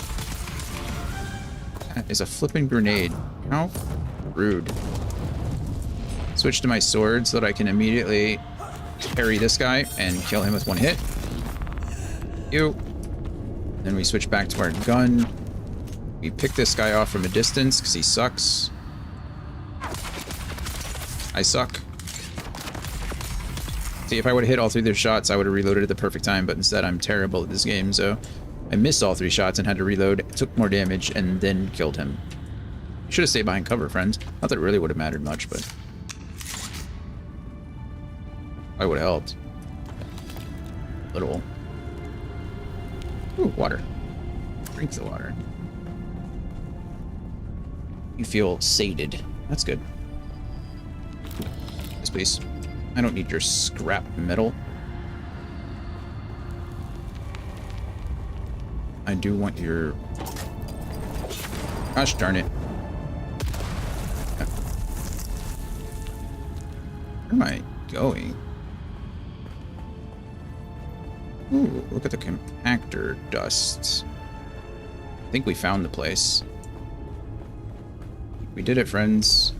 That is a flipping grenade. How rude. Switch to my sword so that I can immediately parry this guy and kill him with one hit. You. Then we switch back to our gun. We pick this guy off from a distance because he sucks. I suck. See, if I would have hit all 3 of their shots, I would have reloaded at the perfect time, but instead I'm terrible at this game, so I missed all 3 shots and had to reload, took more damage, and then killed him. You should have stayed behind cover, friends. Not that it really would have mattered much, but I would have helped. A little. Ooh, water. Drink the water. You feel sated. That's good. Yes, please. I don't need your scrap metal. I do want your... Gosh darn it. Where am I going? Ooh, look at the compactor dust. I think we found the place. We did it, friends.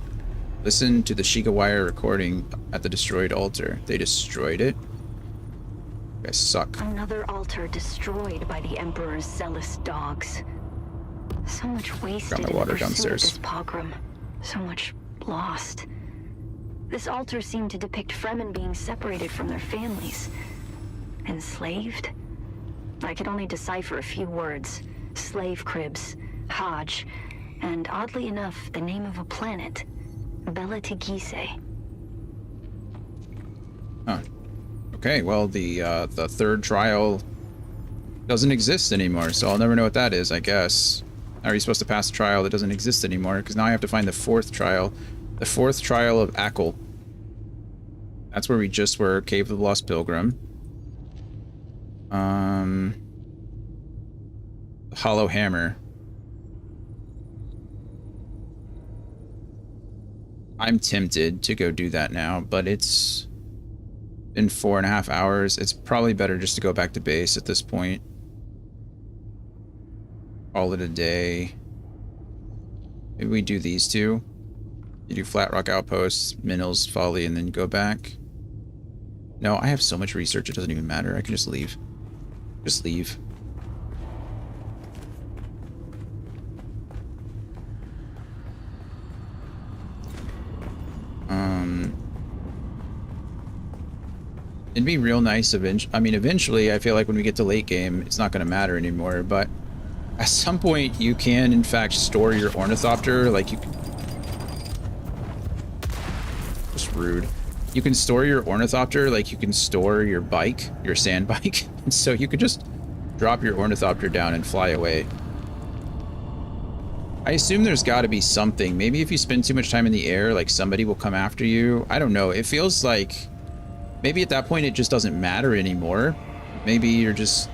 Listen to the Shigawire recording at the destroyed altar. They destroyed it? You guys suck. Another altar destroyed by the Emperor's zealous dogs. So much wasted Got my water downstairs. This pogrom. So much lost. This altar seemed to depict Fremen being separated from their families. Enslaved? I could only decipher a few words. Slave cribs, Hajj, and oddly enough, the name of a planet. Bella Tegese. Huh. Okay, well, the third trial doesn't exist anymore, so I'll never know what that is, I guess. How are you supposed to pass a trial that doesn't exist anymore? Because now I have to find the 4th trial The fourth trial of Akel. That's where we just were. Cave of the Lost Pilgrim. Hollow Hammer. I'm tempted to go do that now, but it's been 4.5 hours. It's probably better just to go back to base at this point. Call it a day. Maybe we do these two. You do Flat Rock Outposts, Minnell's Folly, and then go back. No, I have so much research, it doesn't even matter. I can just leave. Just leave. It'd be real nice eventually. I mean, eventually, I feel like when we get to late game, it's not going to matter anymore, but at some point, you can, in fact, store your Ornithopter. Like, you can... Just rude. You can store your Ornithopter like you can store your bike, your sand bike. And so you could just drop your Ornithopter down and fly away. I assume there's got to be something. Maybe if you spend too much time in the air, like somebody will come after you. I don't know. It feels like maybe at that point it just doesn't matter anymore. Maybe you're just,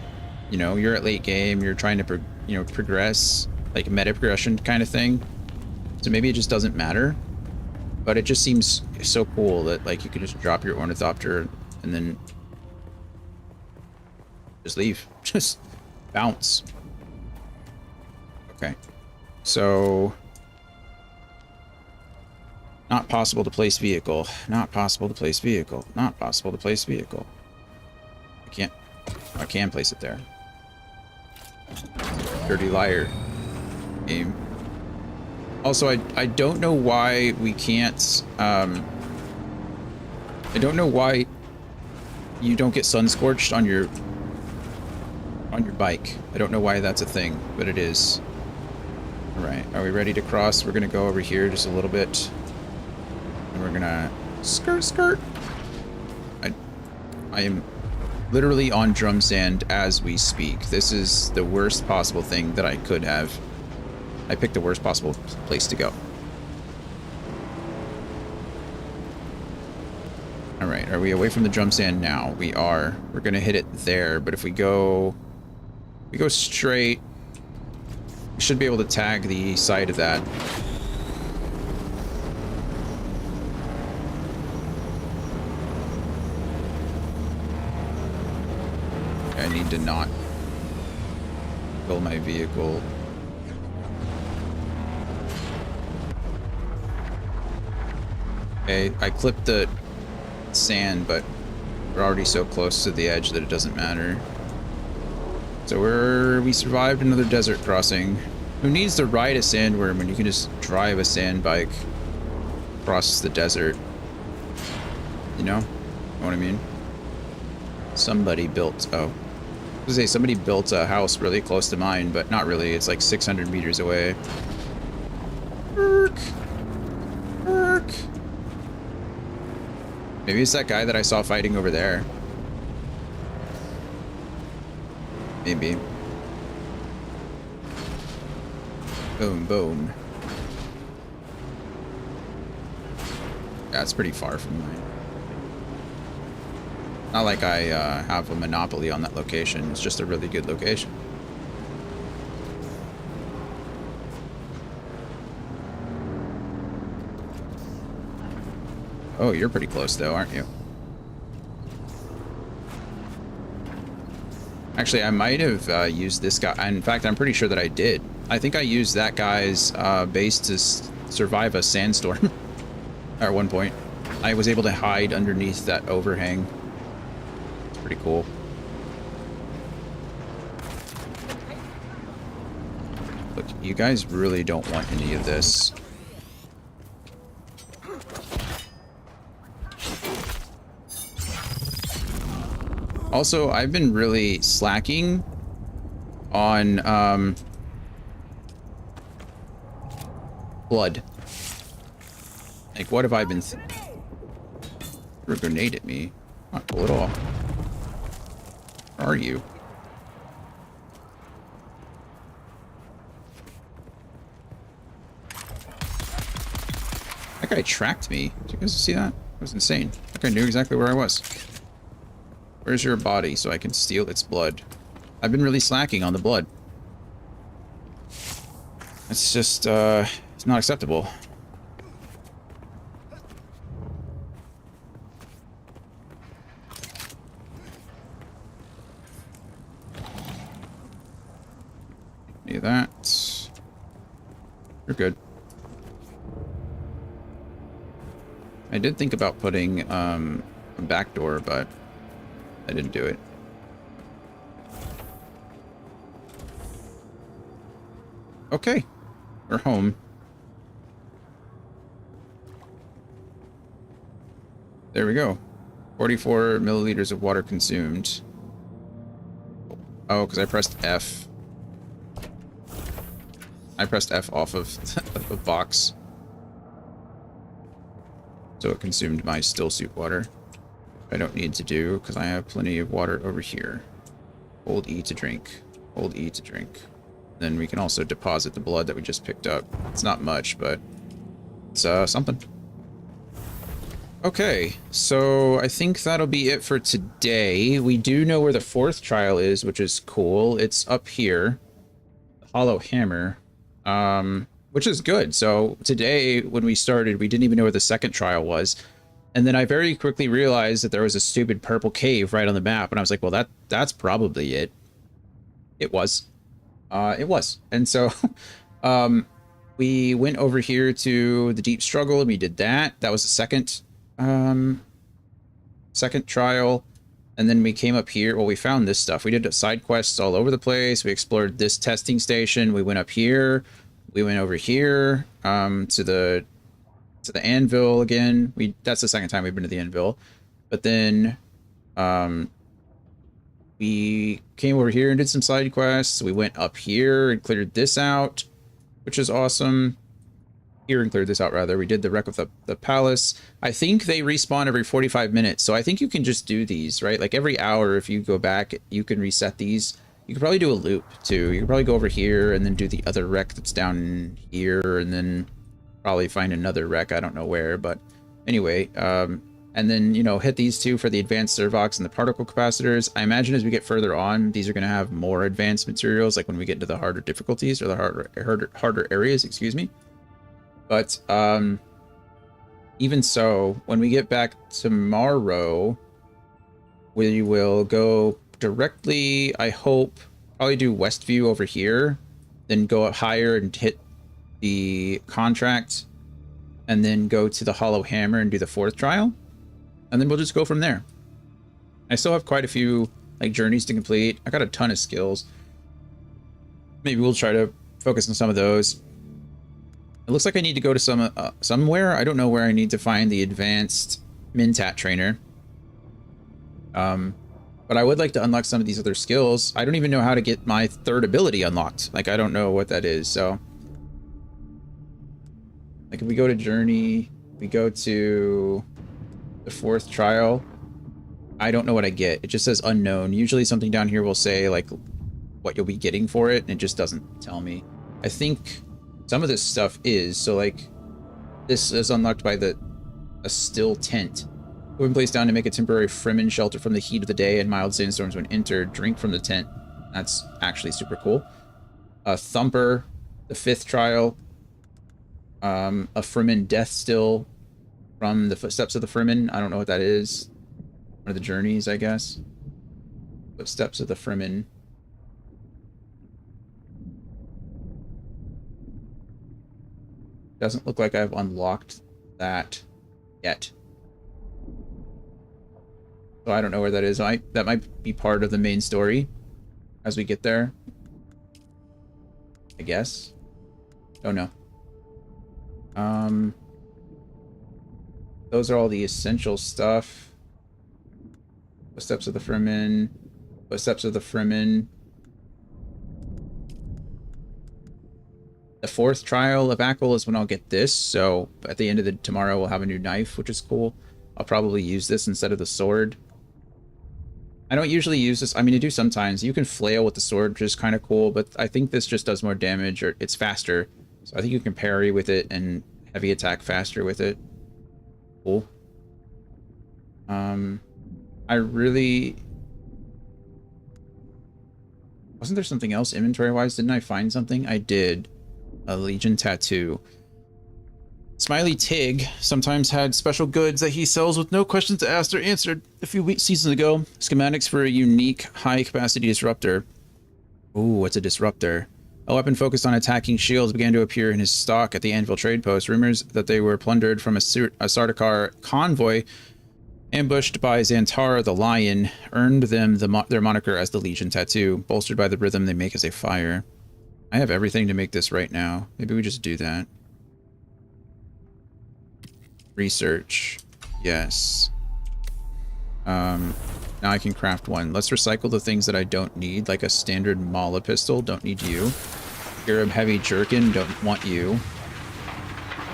you know, you're at late game. You're trying to, progress, like meta progression kind of thing. So maybe it just doesn't matter. But it just seems so cool that like you could just drop your Ornithopter and then just leave. Just bounce. Okay. So, not possible to place vehicle. Not possible to place vehicle. Not possible to place vehicle. I can place it there. Dirty liar. Game. Also, I don't know why we can't, I don't know why you don't get sun scorched on your bike. I don't know why that's a thing, but it is. Alright, are we ready to cross? We're gonna go over here just a little bit. And we're gonna skirt. I am literally on drum sand as we speak. This is the worst possible thing that I could have. I picked the worst possible place to go. Alright, are we away from the drum sand now? We are. We're gonna hit it there, but if we go straight, we should be able to tag the side of that. I need to not fill my vehicle. Okay, I clipped the sand, but we're already so close to the edge that it doesn't matter. So we survived another desert crossing. Who needs to ride a sandworm when you can just drive a sand bike across the desert? You know what I mean? Somebody built, I was gonna say somebody built a house really close to mine, but not really. It's like 600 meters away. Maybe it's that guy that I saw fighting over there. Maybe. Boom, boom. That's pretty far from mine. Not like I have a monopoly on that location. It's just a really good location. Oh, you're pretty close though, aren't you? Actually, I might have used this guy. In fact, I'm pretty sure that I did. I think I used that guy's base to survive a sandstorm at one point. I was able to hide underneath that overhang. It's pretty cool. Look, you guys really don't want any of this. Also, I've been really slacking on blood. Like, what have I been through a grenade at me? Not cool at all. Where are you? That guy tracked me. Did you guys see that? That was insane. That guy knew exactly where I was. Where's your body so I can steal its blood? I've been really slacking on the blood. It's just, it's not acceptable. Do that. You're good. I did think about putting a back door, but I didn't do it. Okay, we're home. There we go. 44 milliliters of water consumed. Oh, because I pressed F. I pressed F off of the box. So it consumed my still suit water. I don't need to do because I have plenty of water over here. Hold E to drink. Hold E to drink. Then we can also deposit the blood that we just picked up. It's not much, but it's something. Okay, so I think that'll be it for today. We do know where the 4th trial is, which is cool. It's up here. The Hollow Hammer. Which is good. So today, when we started, we didn't even know where the 2nd trial was. And then I very quickly realized that there was a stupid purple cave right on the map. And I was like, well, that's probably it. It was. It was. And so we went over here to the Deep Struggle and we did that. That was the second trial. And then we came up here. Well, we found this stuff. We did side quests all over the place. We explored this testing station. We went up here. We went over here to the anvil again. That's the second time we've been to the anvil. But then we came over here and did some side quests. We went up here and cleared this out, which is awesome. Here and cleared this out, rather. We did the wreck of the palace. I think they respawn every 45 minutes. So I think you can just do these, right? Like every hour, if you go back, you can reset these. You could probably do a loop too. You could probably go over here and then do the other wreck that's down here and then probably find another wreck. I don't know where, but anyway, and then, you know, hit these two for the advanced servox and the particle capacitors. I imagine as we get further on, these are going to have more advanced materials, like when we get into the harder difficulties or the harder areas, excuse me. But even so, when we get back tomorrow, we will go directly, I hope, probably do Westview over here, then go up higher and hit the contract, and then go to the Hollow Hammer and do the 4th trial, and then we'll just go from there. I still have quite a few like journeys to complete. I got a ton of skills. Maybe we'll try to focus on some of those. It looks like I need to go to somewhere. I don't know where I need to find the advanced Mentat trainer. But I would like to unlock some of these other skills. I don't even know how to get my 3rd ability unlocked. Like, I don't know what that is, so. Like, if we go to Journey, we go to the 4th trial, I don't know what I get. It just says unknown. Usually something down here will say, like, what you'll be getting for it, and it just doesn't tell me. I think some of this stuff is, so, like, this is unlocked by a still tent. When placed down to make a temporary Fremen shelter from the heat of the day and mild sandstorms when entered. Drink from the tent. That's actually super cool. A Thumper, the 5th trial. A Fremen death still from the Footsteps of the Fremen. I don't know what that is. One of the journeys, I guess. Footsteps of the Fremen. Doesn't look like I've unlocked that yet. So I don't know where that is. That might be part of the main story as we get there. I guess. Don't know. Those are all the essential stuff. Footsteps of the Fremen. Footsteps of the Fremen. The 4th trial of Ackle is when I'll get this. So at the end of tomorrow, we'll have a new knife, which is cool. I'll probably use this instead of the sword. I don't usually use this. I mean, I do sometimes. You can flail with the sword, which is kind of cool, but I think this just does more damage, or it's faster. So I think you can parry with it and heavy attack faster with it. Cool. I really... Wasn't there something else inventory-wise? Didn't I find something? I did. A Legion tattoo. Smiley Tig sometimes had special goods that he sells with no questions asked or answered. A few seasons ago, schematics for a unique high-capacity disruptor. Ooh, what's a disruptor? A weapon focused on attacking shields began to appear in his stock at the Anvil trade post. Rumors that they were plundered from a Sardaukar convoy ambushed by Xantar the Lion earned them their moniker as the Legion tattoo, bolstered by the rhythm they make as they fire. I have everything to make this right now. Maybe we just do that. Research. Yes. Now I can craft one. Let's recycle the things that I don't need, like a standard Mala pistol. Don't need you. Arab heavy jerkin. Don't want you.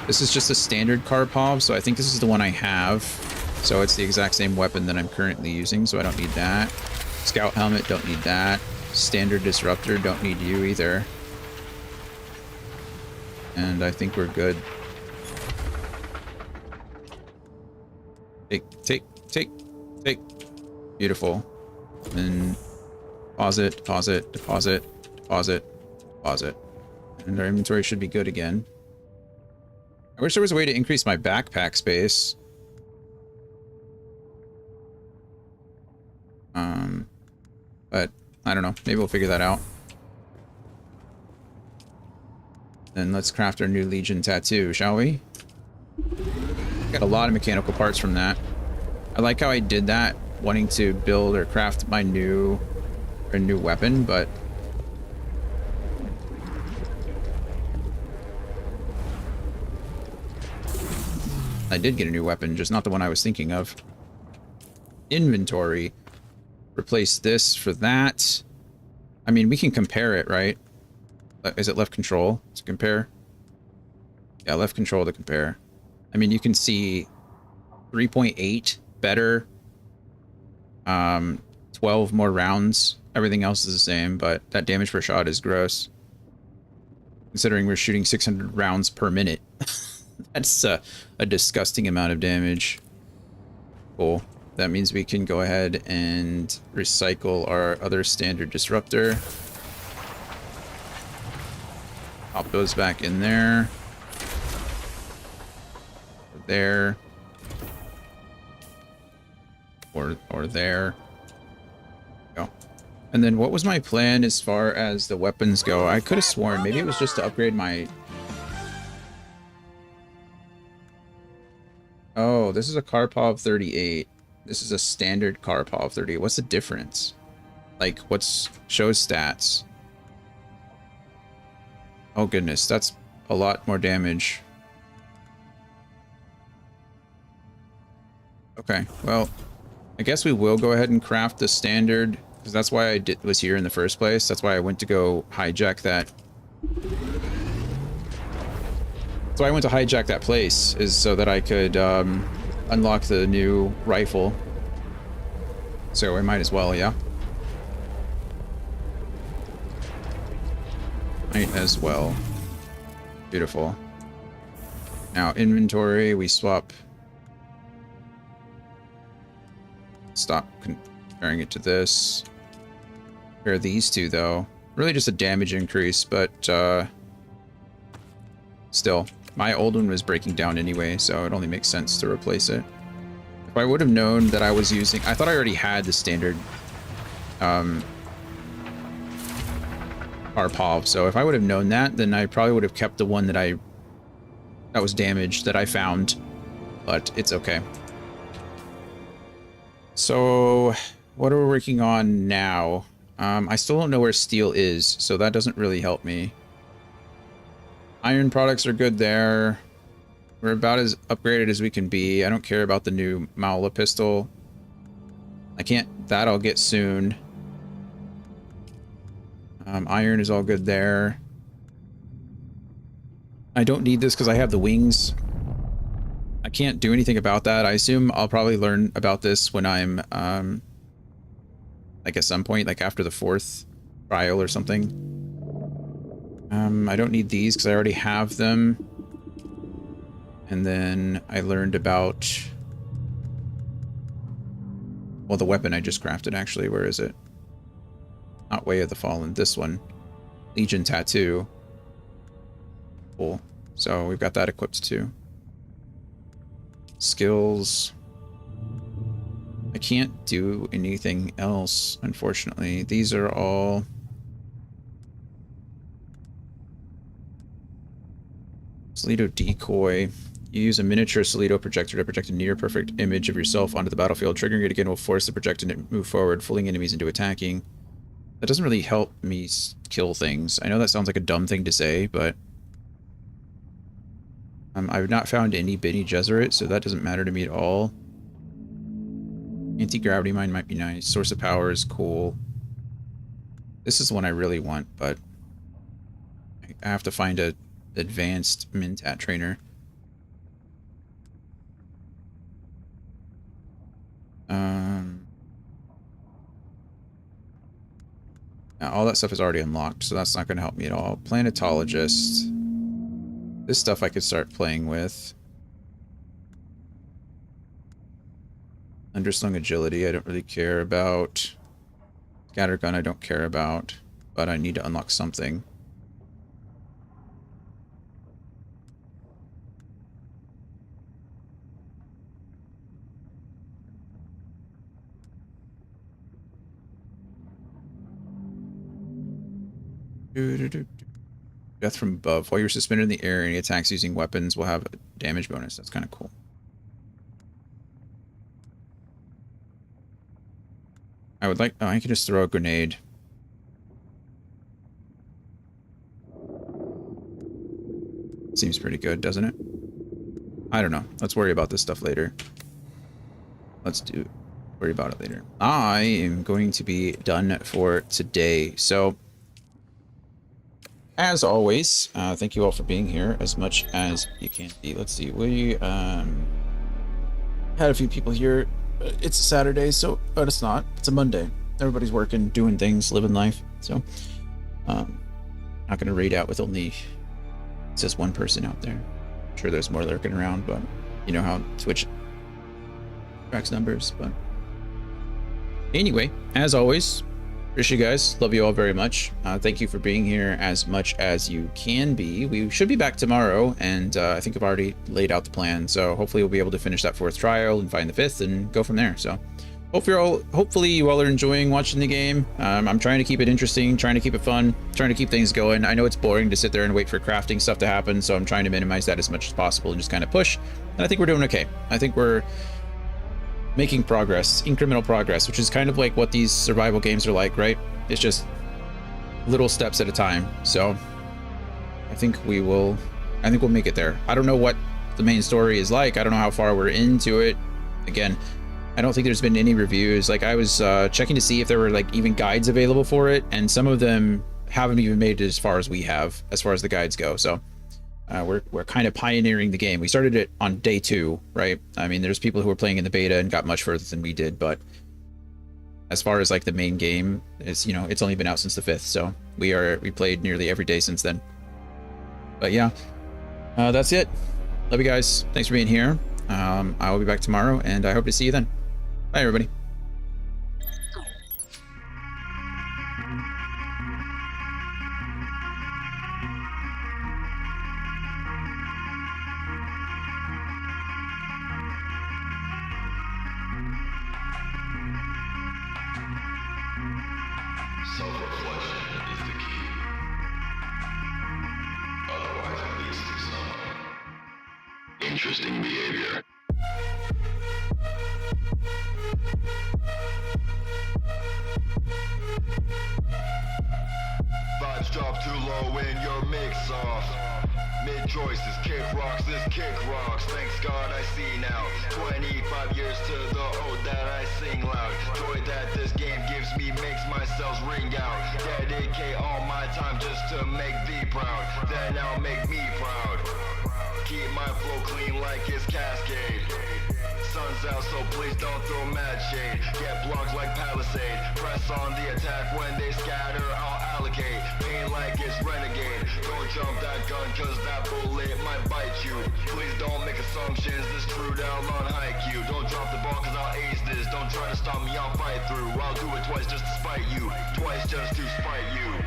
This is just a standard Karpov, so I think this is the one I have. So it's the exact same weapon that I'm currently using, so I don't need that. Scout helmet. Don't need that. Standard disruptor. Don't need you either. And I think we're good. Take. Beautiful. Then deposit. And our inventory should be good again. I wish there was a way to increase my backpack space. But I don't know. Maybe we'll figure that out. Then let's craft our new Legion tattoo, shall we? Got a lot of mechanical parts from that. I like how I did that, wanting to build or craft my new weapon, but I did get a new weapon, just not the one I was thinking of. Inventory. Replace this for that. I mean, we can compare it, right? Is it left control to compare? Yeah, left control to compare. I mean, you can see 3.8 better. 12 more rounds. Everything else is the same, but that damage per shot is gross. Considering we're shooting 600 rounds per minute. That's a disgusting amount of damage. Cool. That means we can go ahead and recycle our other standard disruptor. Pop those back in there. There. Or there. Go. And then what was my plan as far as the weapons go? I could have sworn maybe it was just to upgrade my... Oh, this is a Karpov 38. This is a standard Karpov 38. What's the difference? Like, shows stats? Oh goodness, that's a lot more damage. Okay, well, I guess we will go ahead and craft the standard, because that's why I was here in the first place. That's why I went to go hijack that. That's why I went to hijack that place, is so that I could unlock the new rifle. So I might as well, yeah. Might as well. Beautiful. Now inventory, we swap. Stop comparing it to this. Compare these two though. Really just a damage increase, but still. My old one was breaking down anyway, so it only makes sense to replace it. If I would have known that I was using... I thought I already had the standard Karpov, so if I would have known that, then I probably would have kept the one that was damaged, that I found. But it's okay. So, what are we working on now? I still don't know where steel is, so that doesn't really help me. Iron products are good there. We're about as upgraded as we can be. I don't care about the new Mala pistol. That I'll get soon. Iron is all good there. I don't need this because I have the wings. I can't do anything about that. I assume I'll probably learn about this when I'm, like at some point, like after the 4th trial or something. I don't need these because I already have them. And then I learned about, well, the weapon I just crafted, actually. Where is it? Not Way of the Fallen. This one. Legion Tattoo. Cool. So we've got that equipped too. Skills. I can't do anything else, unfortunately. These are all... Solido Decoy. You use a miniature Solido projector to project a near-perfect image of yourself onto the battlefield. Triggering it again will force the projector to move forward, fooling enemies into attacking. That doesn't really help me kill things. I know that sounds like a dumb thing to say, but... I've not found any Bene Gesserit, so that doesn't matter to me at all. Anti-gravity mine might be nice. Source of power is cool. This is one I really want, but... I have to find a advanced Mentat trainer. Now all that stuff is already unlocked, so that's not going to help me at all. Planetologist. This stuff I could start playing with. Underslung agility I don't really care about. Scattergun I don't care about, but I need to unlock something. Death from above. While you're suspended in the air, any attacks using weapons will have a damage bonus. That's kind of cool. I would like... Oh, I could just throw a grenade. Seems pretty good, doesn't it? I don't know. Let's worry about this stuff later. Worry about it later. I am going to be done for today. So... As always, thank you all for being here as much as you can be. Let's see, we had a few people here. It's a Saturday, so but it's not. It's a Monday. Everybody's working, doing things, living life. So, not gonna raid out with only just one person out there. I'm sure there's more lurking around, but you know how Twitch tracks numbers. But anyway, as always. Appreciate you guys. Love you all very much. Thank you for being here as much as you can be. We should be back tomorrow, and I think I've already laid out the plan. So hopefully we'll be able to finish that 4th trial and find the 5th and go from there. So hopefully you all are enjoying watching the game. I'm trying to keep it interesting, trying to keep it fun, trying to keep things going. I know it's boring to sit there and wait for crafting stuff to happen, so I'm trying to minimize that as much as possible and just kind of push. And I think we're doing okay. I think we're making progress, incremental progress, which is kind of like what these survival games are like, right? It's just little steps at a time. So I think we'll make it there. I don't know what the main story is like. I don't know how far we're into it. Again, I don't think there's been any reviews. Like I was checking to see if there were like even guides available for it, and some of them haven't even made it as far as we have, as far as the guides go. So we're kind of pioneering the game. We started it on day 2, right? I mean, there's people who were playing in the beta and got much further than we did, but as far as like the main game, it's, you know, it's only been out since the 5th, so we played nearly every day since then. But yeah, that's it. Love you guys. Thanks for being here. I will be back tomorrow, and I hope to see you then. Bye, everybody. Self-reflection is the key. Otherwise, it leads to some interesting behavior. Vibes drop too low in your mix off. Mid choices, kick rocks, this kick rocks. Thanks God I see now. 25 years to the ode that I sing loud. Joy that this game gives me makes my cells ring out. Dedicate all my time just to make thee proud. Then I'll make me proud. Keep my flow clean like it's Cascade. Sun's out, so please don't throw mad shade. Get blocked like Palisade. Press on the attack when they scatter. I'll allocate. Pain like it's renegade. Don't jump that gun cause that bullet might bite you. Please don't make assumptions, this true down on Haikyuu. Don't drop the ball cause I'll ace this. Don't try to stop me, I'll fight through. I'll do it twice just to spite you. Twice just to spite you.